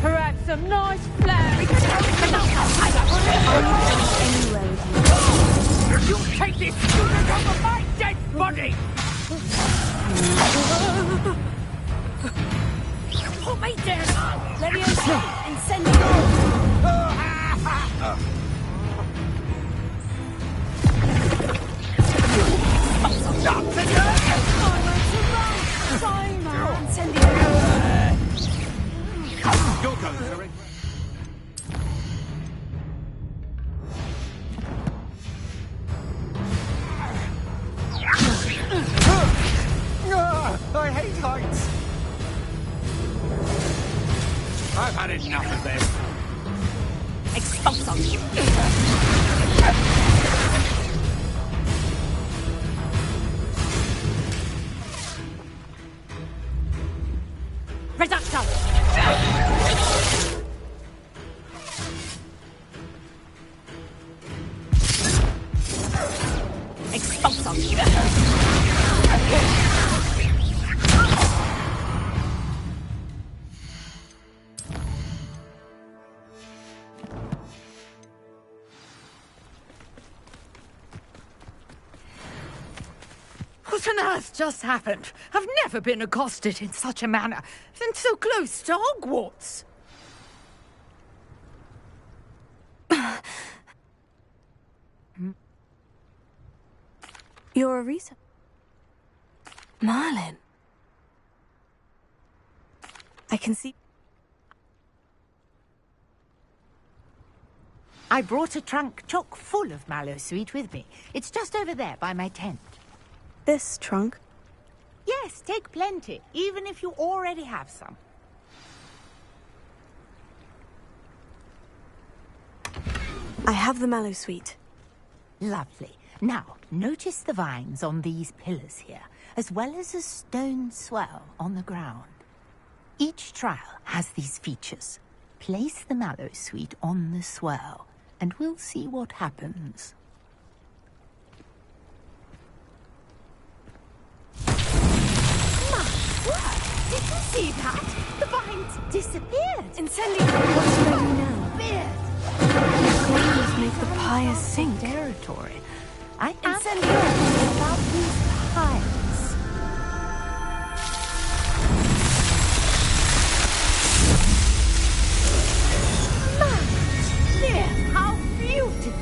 Perhaps some nice flowers. You take this student over my dead body! Put me down! Leviosa, and send me on! Your go, Harry. I hate heights. I've had enough of this. Expulso. Reducto! Expulso! What on earth just happened? I've never been accosted in such a manner, and so close to Hogwarts. You're a reason. Marlin. I can see... I brought a trunk chock full of mallow sweet with me. It's just over there by my tent. This trunk? Yes, take plenty, even if you already have some. I have the mallow sweet. Lovely. Now, notice the vines on these pillars here, as well as a stone swell on the ground. Each trial has these features. Place the mallow sweet on the swell, and we'll see what happens. Did you see that? The vines disappeared. Incendio! What should I do now? Beard. Flames make the pyres sink. Territory. I am curious about these pyres. Dear, how beautiful!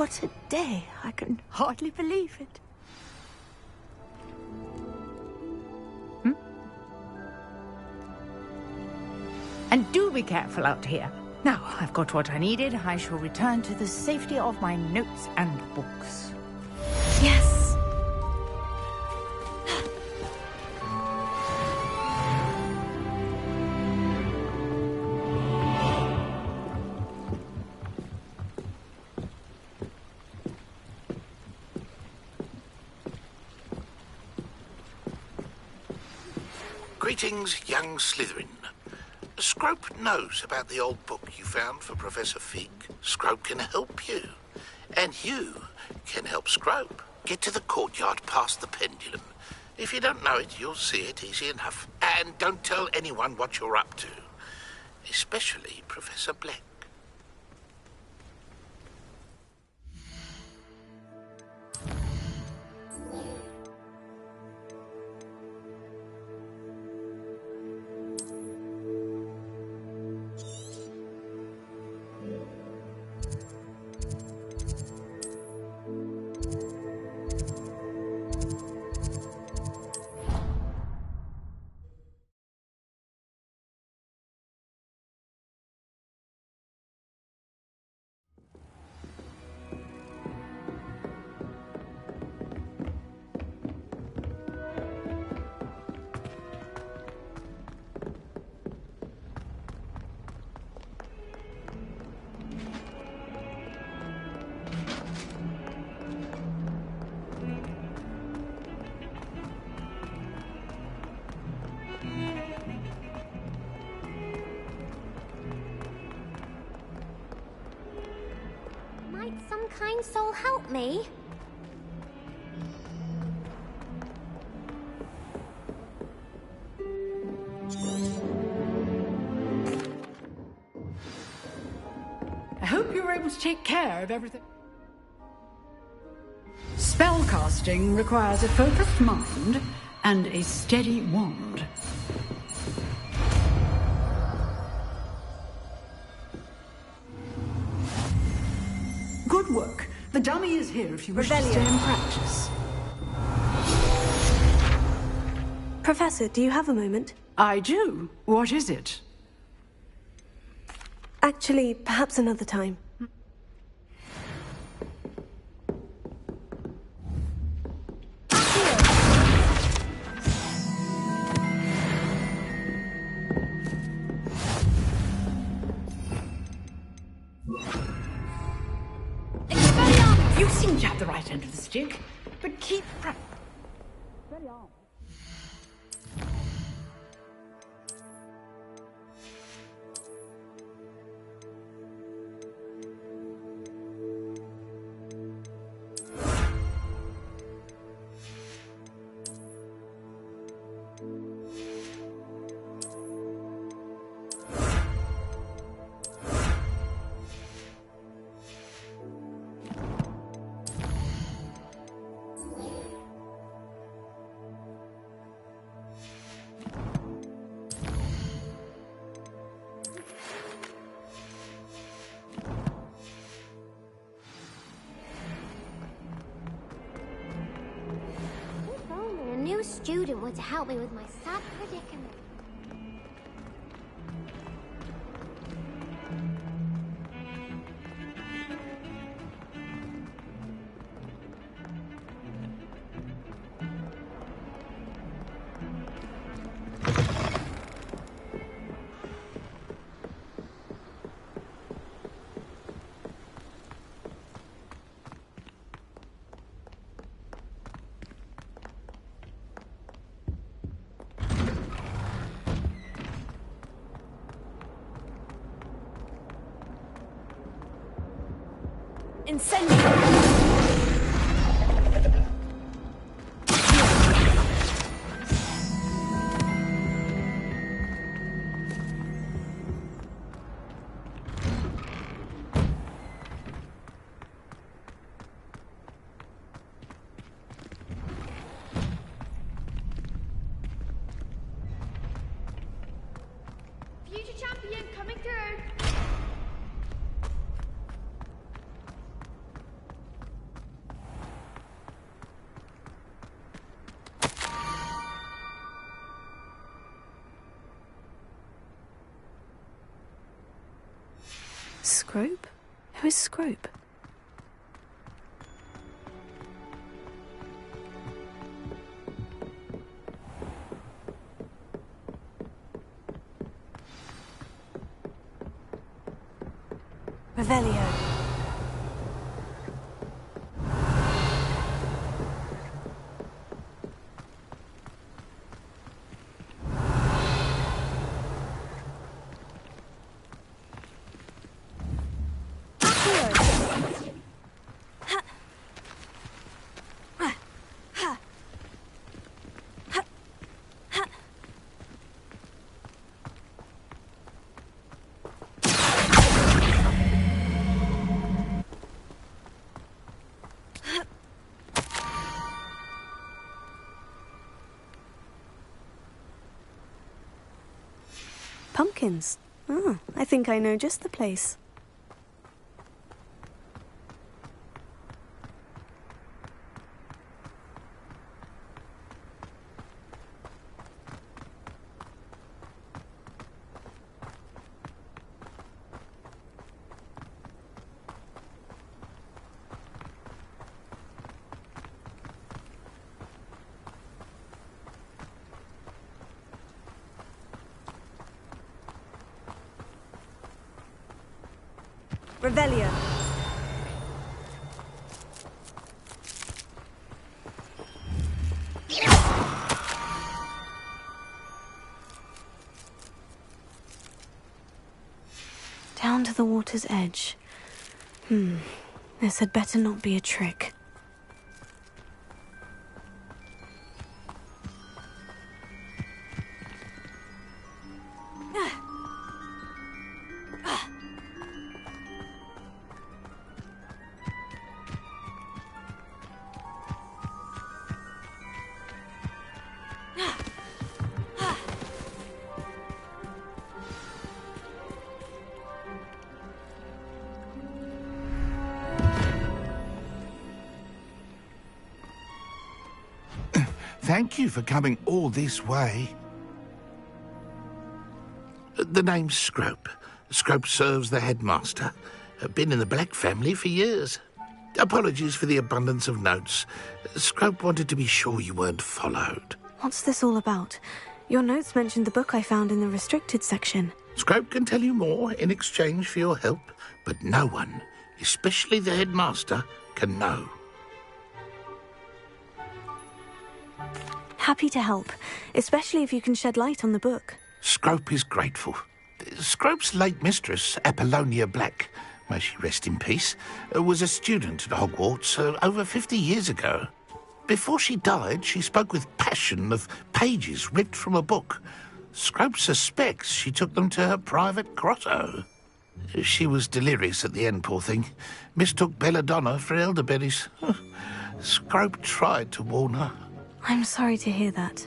What a day. I can hardly believe it. And do be careful out here. Now, I've got what I needed. I shall return to the safety of my notes and books. Yes. Greetings, young Slytherin. Scrope knows about the old book you found for Professor Fig. Scrope can help you. And you can help Scrope. Get to the courtyard past the pendulum. If you don't know it, you'll see it easy enough. And don't tell anyone what you're up to. Especially Professor Black. Might some kind soul help me? I hope you were able to take care of everything. Spellcasting requires a focused mind and a steady wand. Good work. The dummy is here if you wish to stay and practice. Professor, do you have a moment? I do. What is it? Actually, perhaps another time. You seem to have the right end of the stick, but keep practicing. If only a new student were to help me with my sad predicament. Incendio! Future champion coming through. Scrope? Who is Scrope? Revelio. Pumpkins. Oh, I think I know just the place. Revelio. Down to the water's edge. This had better not be a trick. Thank you for coming all this way. The name's Scrope. Scrope serves the headmaster. Been in the Black family for years. Apologies for the abundance of notes. Scrope wanted to be sure you weren't followed. What's this all about? Your notes mentioned the book I found in the restricted section. Scrope can tell you more in exchange for your help, but no one, especially the headmaster, can know. Happy to help, especially if you can shed light on the book. Scrope is grateful. Scrope's late mistress, Apollonia Black, may she rest in peace, was a student at Hogwarts over 50 years ago. Before she died, she spoke with passion of pages ripped from a book. Scrope suspects she took them to her private grotto. She was delirious at the end, poor thing. Mistook belladonna for elderberries. Scrope tried to warn her. I'm sorry to hear that.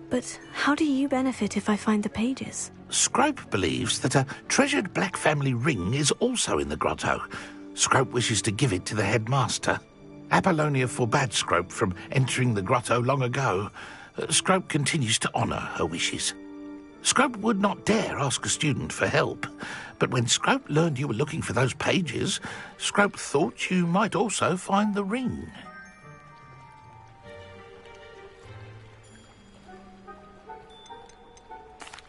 But how do you benefit if I find the pages? Scrope believes that a treasured Black family ring is also in the grotto. Scrope wishes to give it to the headmaster. Apollonia forbade Scrope from entering the grotto long ago. Scrope continues to honour her wishes. Scrope would not dare ask a student for help, but when Scrope learned you were looking for those pages, Scrope thought you might also find the ring.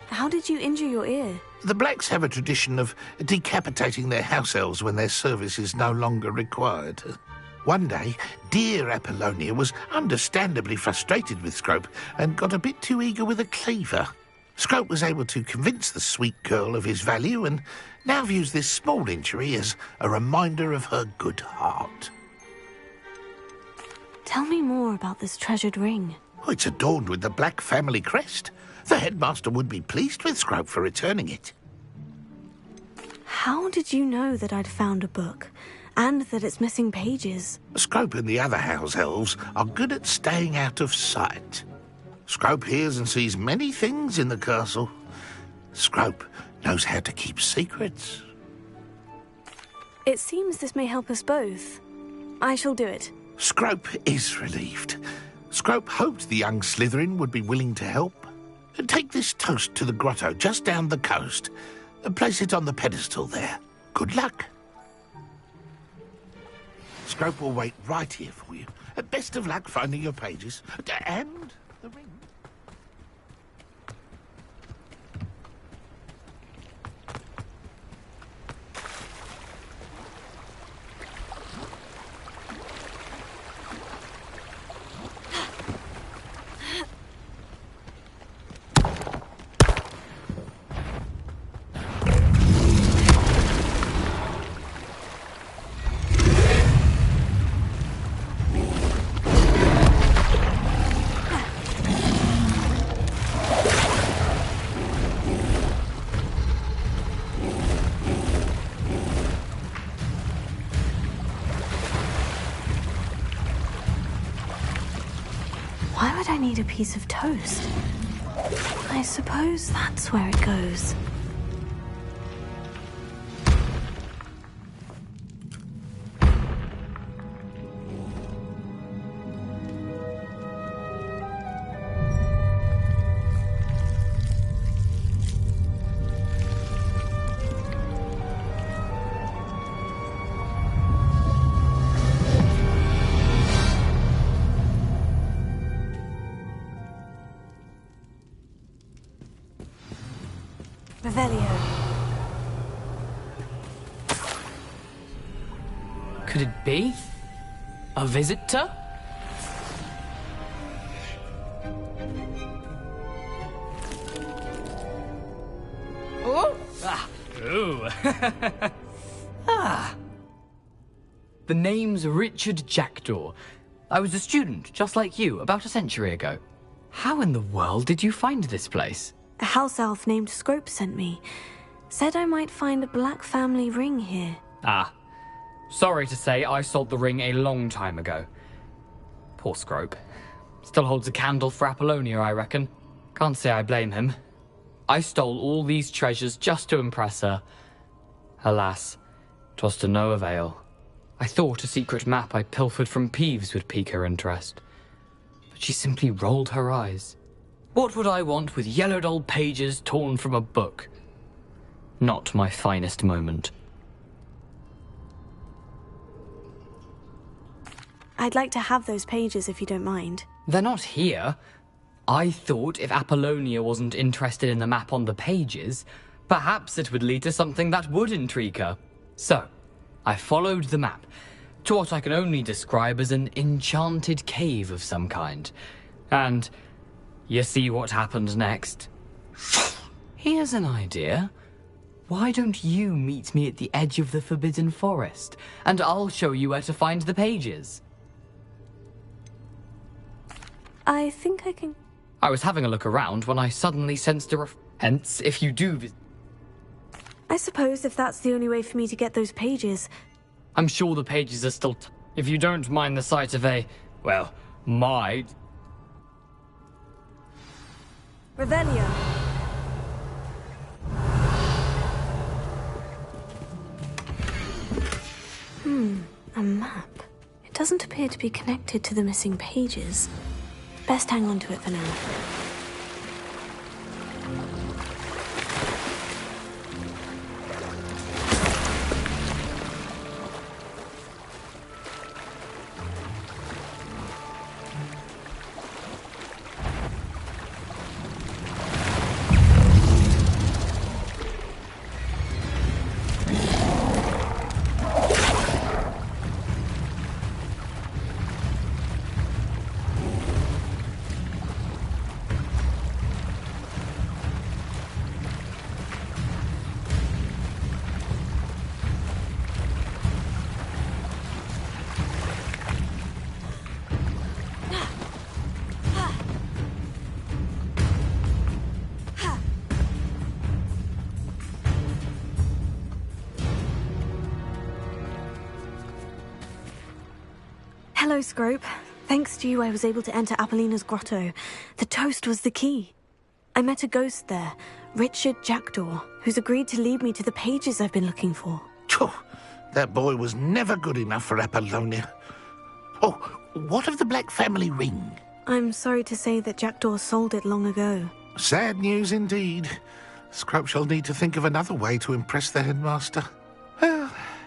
How did you injure your ear? The Blacks have a tradition of decapitating their house elves when their service is no longer required. One day, dear Apollonia was understandably frustrated with Scrope and got a bit too eager with a cleaver. Scrope was able to convince the sweet girl of his value and now views this small injury as a reminder of her good heart. Tell me more about this treasured ring. Oh, it's adorned with the Black family crest. The headmaster would be pleased with Scrope for returning it. How did you know that I'd found a book, and that it's missing pages? Scrope and the other house elves are good at staying out of sight. Scrope hears and sees many things in the castle. Scrope knows how to keep secrets. It seems this may help us both. I shall do it. Scrope is relieved. Scrope hoped the young Slytherin would be willing to help. Take this toast to the grotto just down the coast and place it on the pedestal there. Good luck. Scrope will wait right here for you. Best of luck finding your pages. And the ring. Why would I need a piece of toast? I suppose that's where it goes. Revelio. Could it be? A visitor? Oh! Ah! Ooh! Ah! The name's Richard Jackdaw. I was a student, just like you, about a century ago. How in the world did you find this place? A house elf named Scrope sent me. Said I might find a black family ring here. Ah. Sorry to say, I sold the ring a long time ago. Poor Scrope. Still holds a candle for Apollonia, I reckon. Can't say I blame him. I stole all these treasures just to impress her. Alas, 'twas to no avail. I thought a secret map I pilfered from Peeves would pique her interest. But she simply rolled her eyes. What would I want with yellowed old pages torn from a book? Not my finest moment. I'd like to have those pages if you don't mind. They're not here. I thought if Apollonia wasn't interested in the map on the pages, perhaps it would lead to something that would intrigue her. So, I followed the map to what I can only describe as an enchanted cave of some kind. And you see what happened next? Here's an idea. Why don't you meet me at the edge of the Forbidden Forest, and I'll show you where to find the pages? I think I can... I was having a look around when I suddenly sensed a hence, if you do I suppose if that's the only way for me to get those pages... I'm sure the pages are still if you don't mind the sight of a, well, my... Revelio. A map. It doesn't appear to be connected to the missing pages. Best hang on to it for now. Hello, Scrope. Thanks to you, I was able to enter Apollina's grotto. The toast was the key. I met a ghost there, Richard Jackdaw, who's agreed to lead me to the pages I've been looking for. Phew, that boy was never good enough for Apollonia. Oh, what of the Black family ring? I'm sorry to say that Jackdaw sold it long ago. Sad news indeed. Scrope shall need to think of another way to impress the headmaster.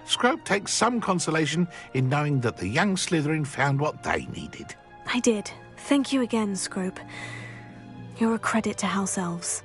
Scrope takes some consolation in knowing that the young Slytherin found what they needed. I did. Thank you again, Scrope. You're a credit to House Elves.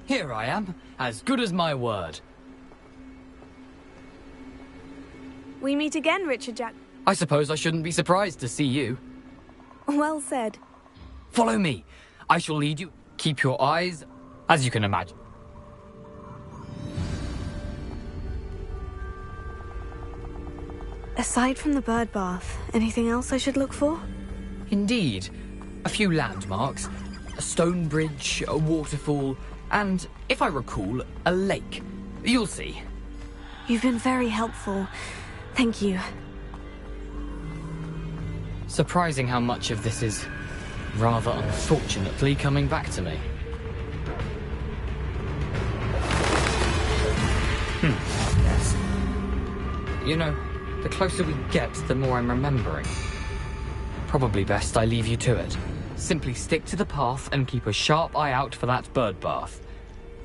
Here I am, as good as my word. We meet again, Richard Jack. I suppose I shouldn't be surprised to see you. Well said. Follow me. I shall lead you. Keep your eyes, as you can imagine. Aside from the bird bath, anything else I should look for? Indeed. A few landmarks, a stone bridge, a waterfall, and, if I recall, a lake. You'll see. You've been very helpful. Thank you. Surprising how much of this is rather unfortunately coming back to me. Yes. You know, the closer we get, the more I'm remembering. Probably best I leave you to it. Simply stick to the path and keep a sharp eye out for that bird bath.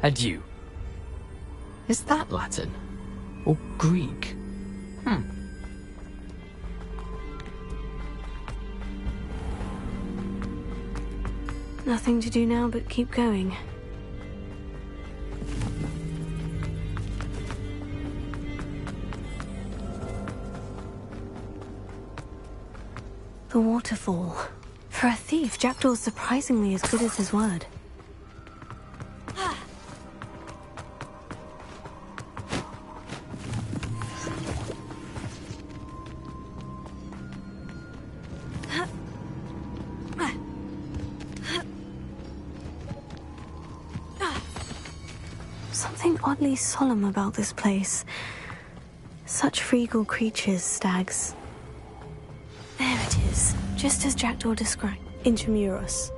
Adieu. Is that Latin? Or Greek? Nothing to do now but keep going. The waterfall. For a thief, Jackdaw's surprisingly as good as his word. Something oddly solemn about this place. Such regal creatures, stags. There it is, just as Jackdaw described. Intramuros.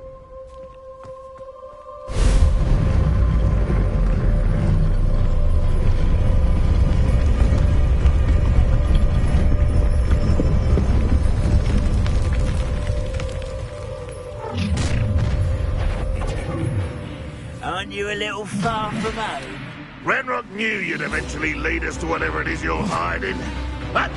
Aren't you a little far from home? Ranrock knew you'd eventually lead us to whatever it is you're hiding. But...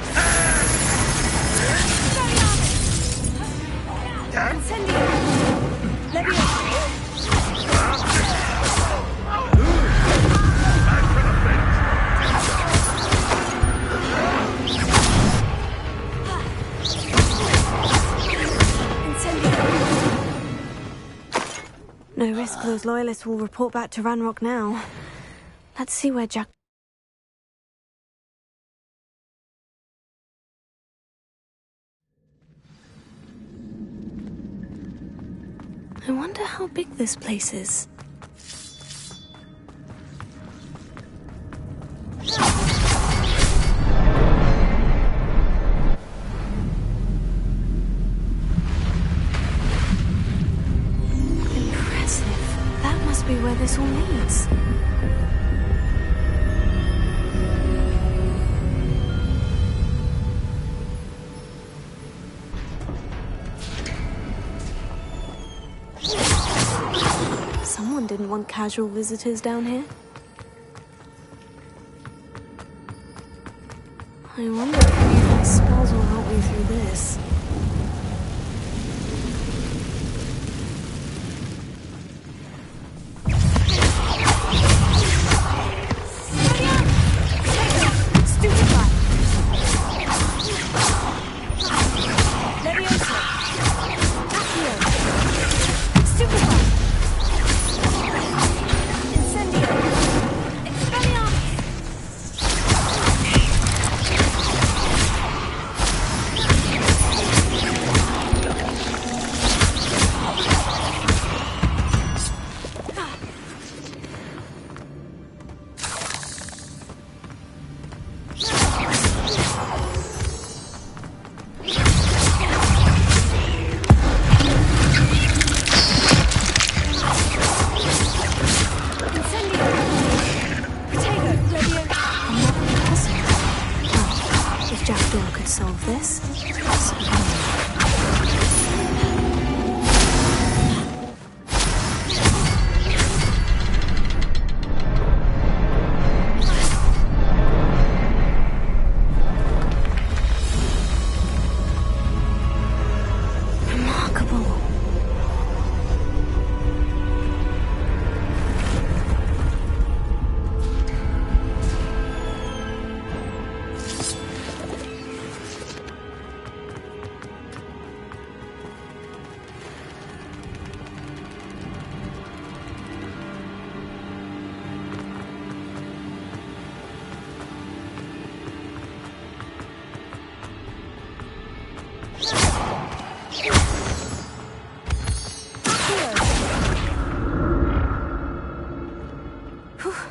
No risk those loyalists will report back to Ranrock now. Let's see where Jack... I wonder how big this place is. Be where this all leads. Someone didn't want casual visitors down here. I wonder if any of my spells will help me through this.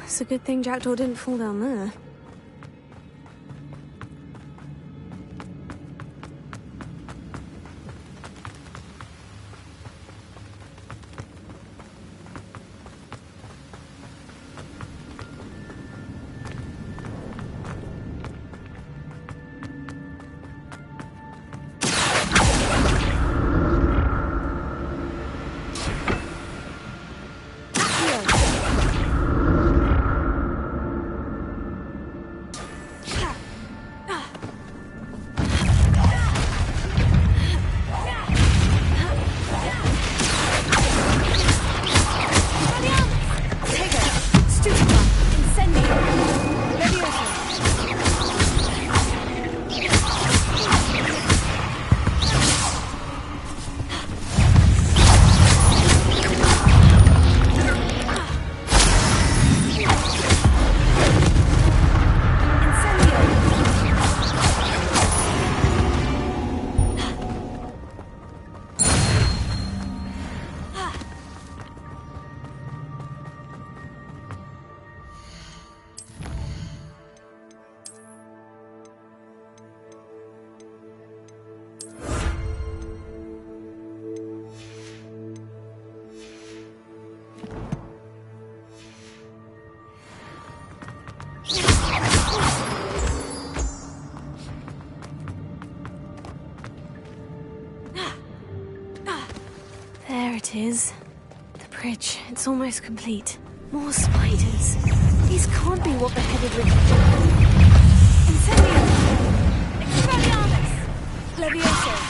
It's a good thing Jackdaw didn't fall down there. it is. The bridge, it's almost complete. More spiders. These can't be what the headed Richard did. Incendium! Expelliarmus! Levioso!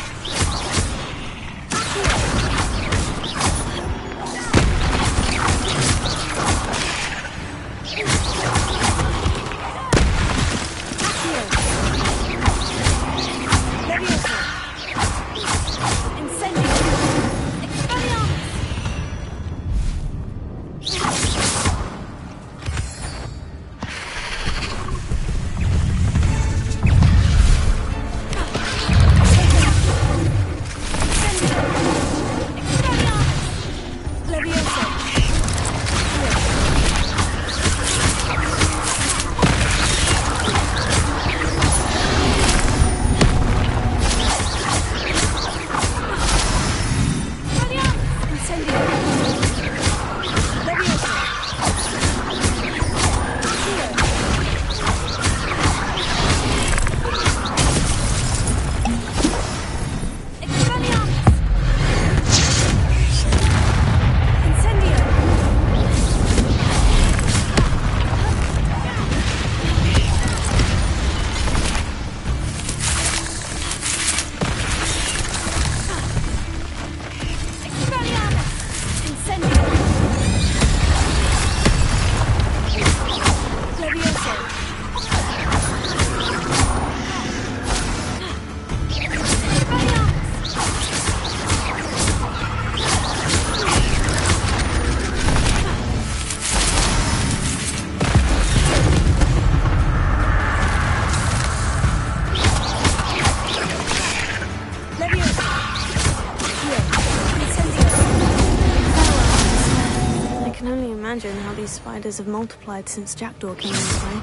How these spiders have multiplied since Jackdaw came this way.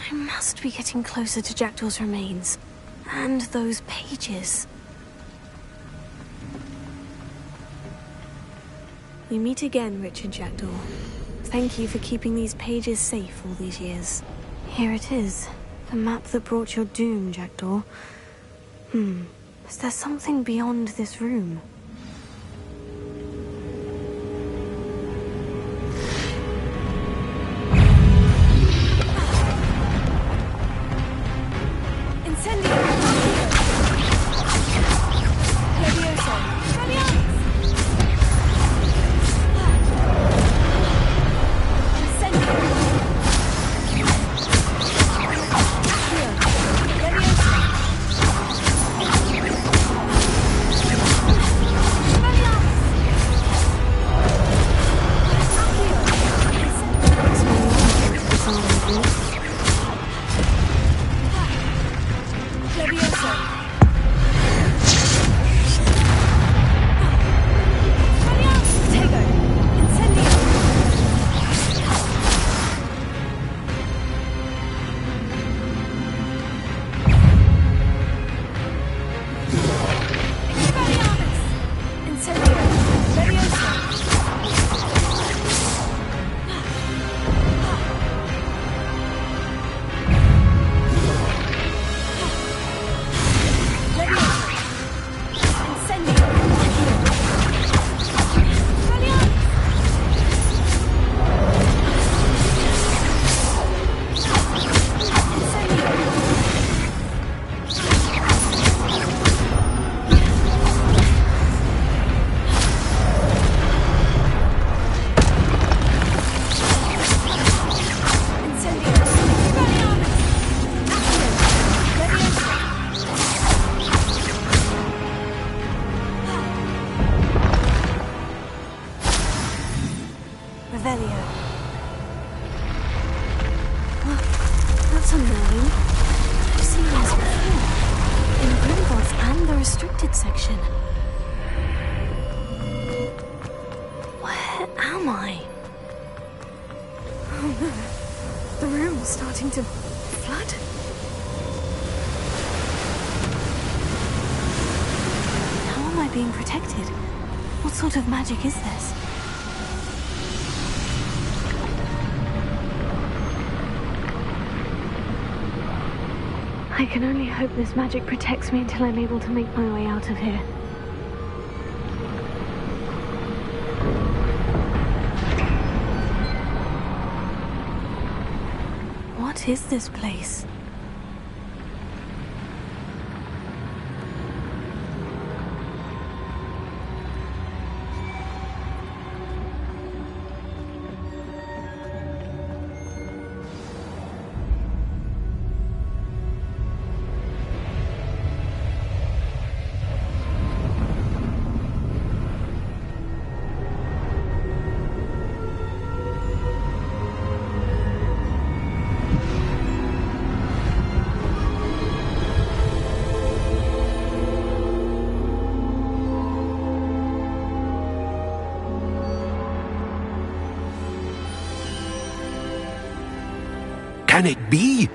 I must be getting closer to Jackdaw's remains. And those pages. We meet again, Richard Jackdaw. Thank you for keeping these pages safe all these years. Here it is. The map that brought your doom, Jackdaw. Is there something beyond this room? section. Where am I? starting to flood. How am I being protected? What sort of magic is this? I can only hope this magic protects me until I'm able to make my way out of here. What is this place? Can it be?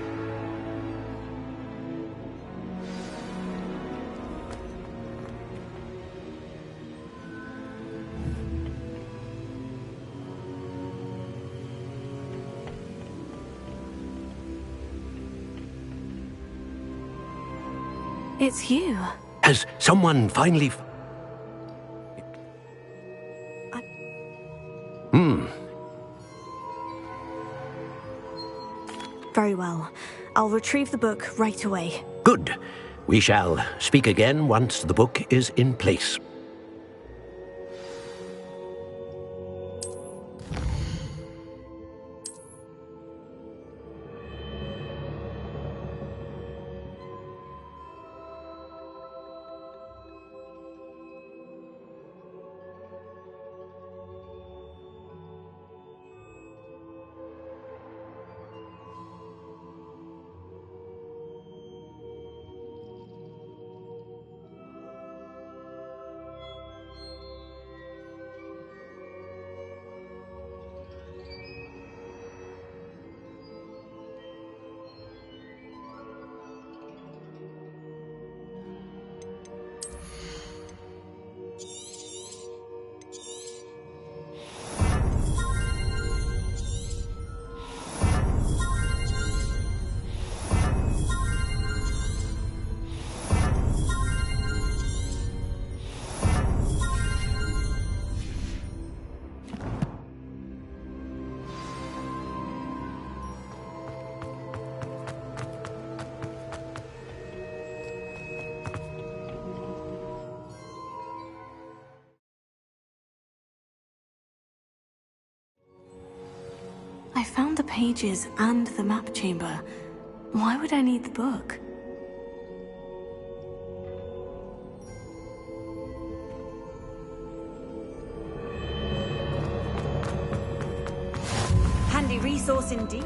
It's you. Has someone finally... Very well. I'll retrieve the book right away. Good. We shall speak again once the book is in place. I found the pages and the map chamber. Why would I need the book? Handy resource indeed.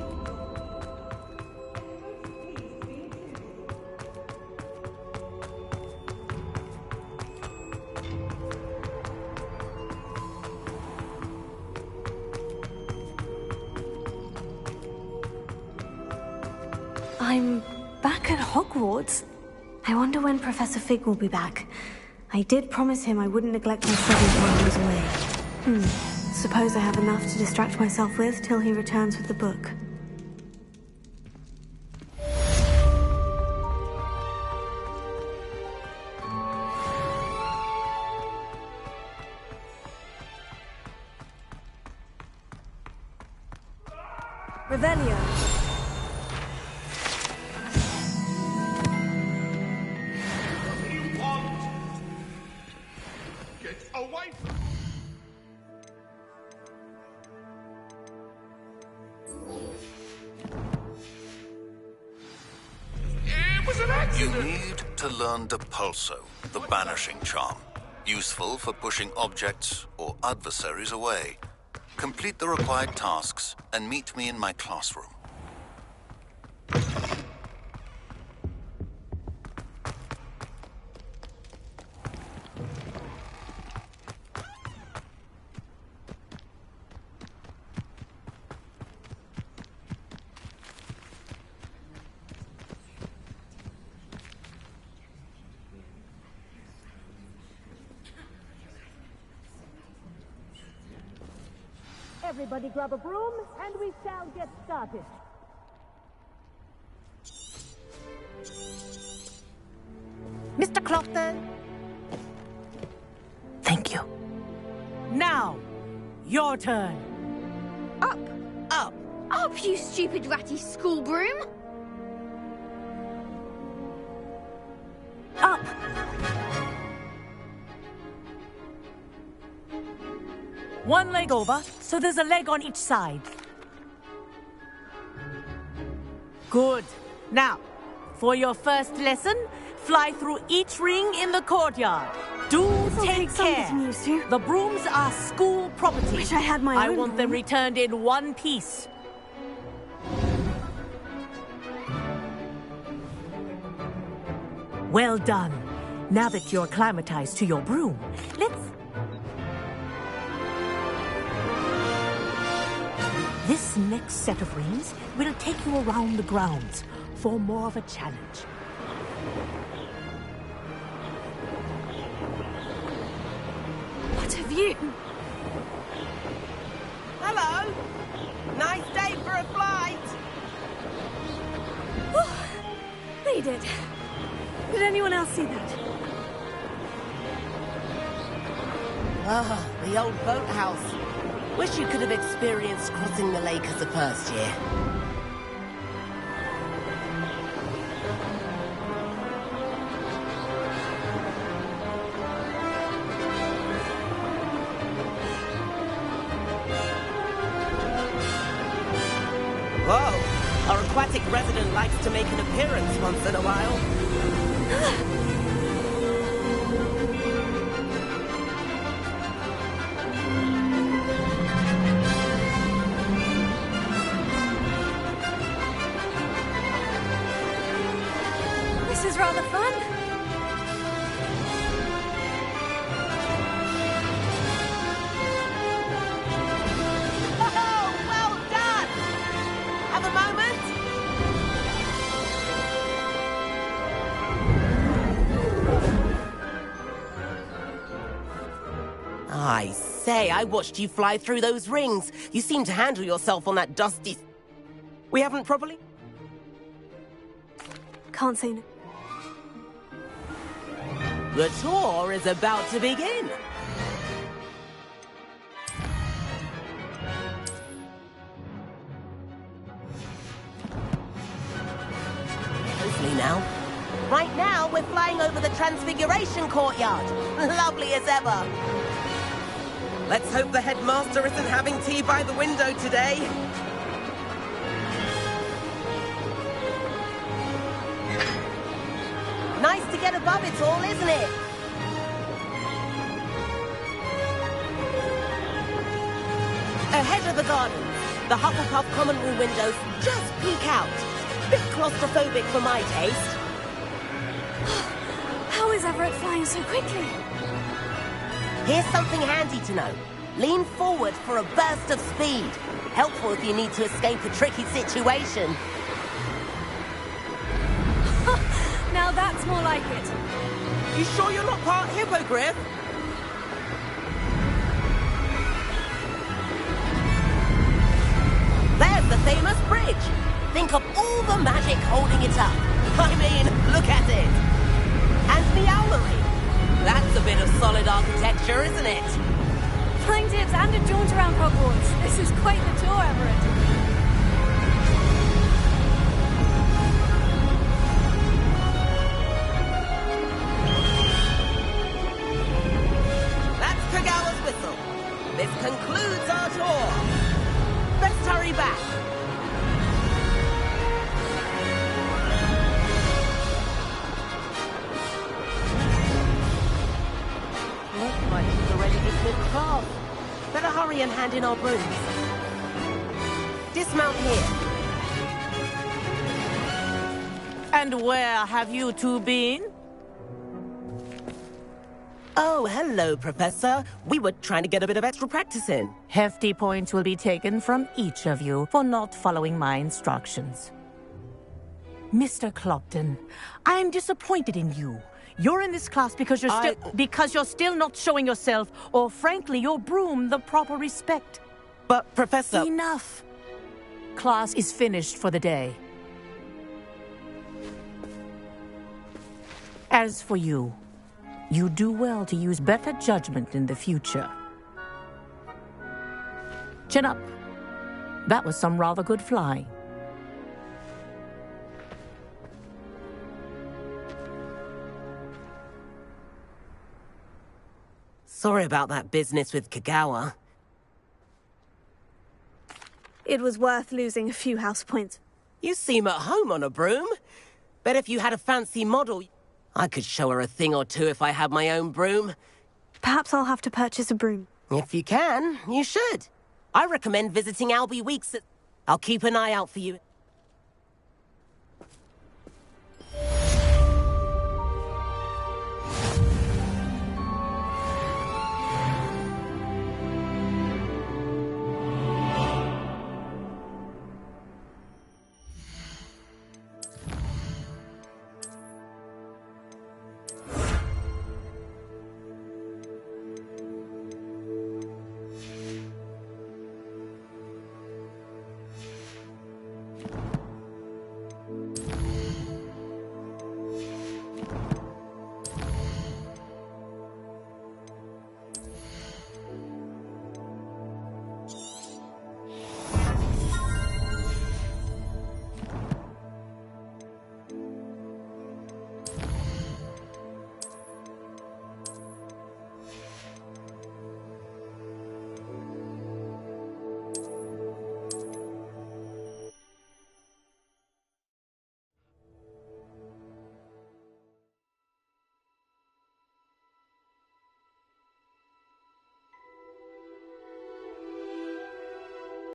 I'm back at Hogwarts. I wonder when Professor Fig will be back. I did promise him I wouldn't neglect my studies while he was away. Suppose I have enough to distract myself with till he returns with the book. Revelio. You need to learn Depulso, the banishing charm. Useful for pushing objects or adversaries away. Complete the required tasks and meet me in my classroom. Everybody grab a broom, and we shall get started. Mr. Clopton! Thank you. Now, your turn. Up! Up! Up, you stupid ratty school broom! Up! One leg over, so there's a leg on each side. Good. Now, for your first lesson, fly through each ring in the courtyard. Do take care. The brooms are school property. Wish I had my I own want them broom. returned in one piece. Well done. Now that you're acclimatized to your broom, let's... This next set of rings will take you around the grounds for more of a challenge. What have you... Hello! Nice day for a flight! They did. Did anyone else see that? Ah, the old boathouse. Wish you could have experienced crossing the lake as a first year. Whoa! Our aquatic resident likes to make an appearance once in a while. This is rather fun. Oh, well done! Have a moment? I say, I watched you fly through those rings. You seem to handle yourself on that dusty... We haven't properly... Can't say no. The tour is about to begin. Hopefully now. Right now, we're flying over the Transfiguration Courtyard. Lovely as ever. Let's hope the headmaster isn't having tea by the window today. Nice to get above it all, isn't it? Ahead of the garden, the Hufflepuff common room windows just peek out. Bit claustrophobic for my taste. How is Everett flying so quickly? Here's something handy to know. Lean forward for a burst of speed. Helpful if you need to escape a tricky situation. Now that's more like it. You sure you're not part hippogriff? There's the famous bridge. Think of all the magic holding it up. I mean, look at it. And the owlery. That's a bit of solid architecture, isn't it? Flying tips and a jaunt around Hogwarts. This is quite the tour, Everett. This concludes our tour. Let's hurry back. Looks like she's already dismissed class. Better hurry and hand in our brooms. Dismount here. And where have you two been? Oh, hello, Professor. We were trying to get a bit of extra practice in. Hefty points will be taken from each of you for not following my instructions. Mr. Clopton, I am disappointed in you. You're in this class because you're still not showing yourself, or frankly, your broom, the proper respect. But, Professor... Enough! Class is finished for the day. As for you, you do well to use better judgment in the future. Chin up. That was some rather good flying. Sorry about that business with Kagawa. It was worth losing a few house points. You seem at home on a broom. Bet if you had a fancy model, I could show her a thing or two if I had my own broom. Perhaps I'll have to purchase a broom. If you can, you should. I recommend visiting Albie Weeks. I'll keep an eye out for you.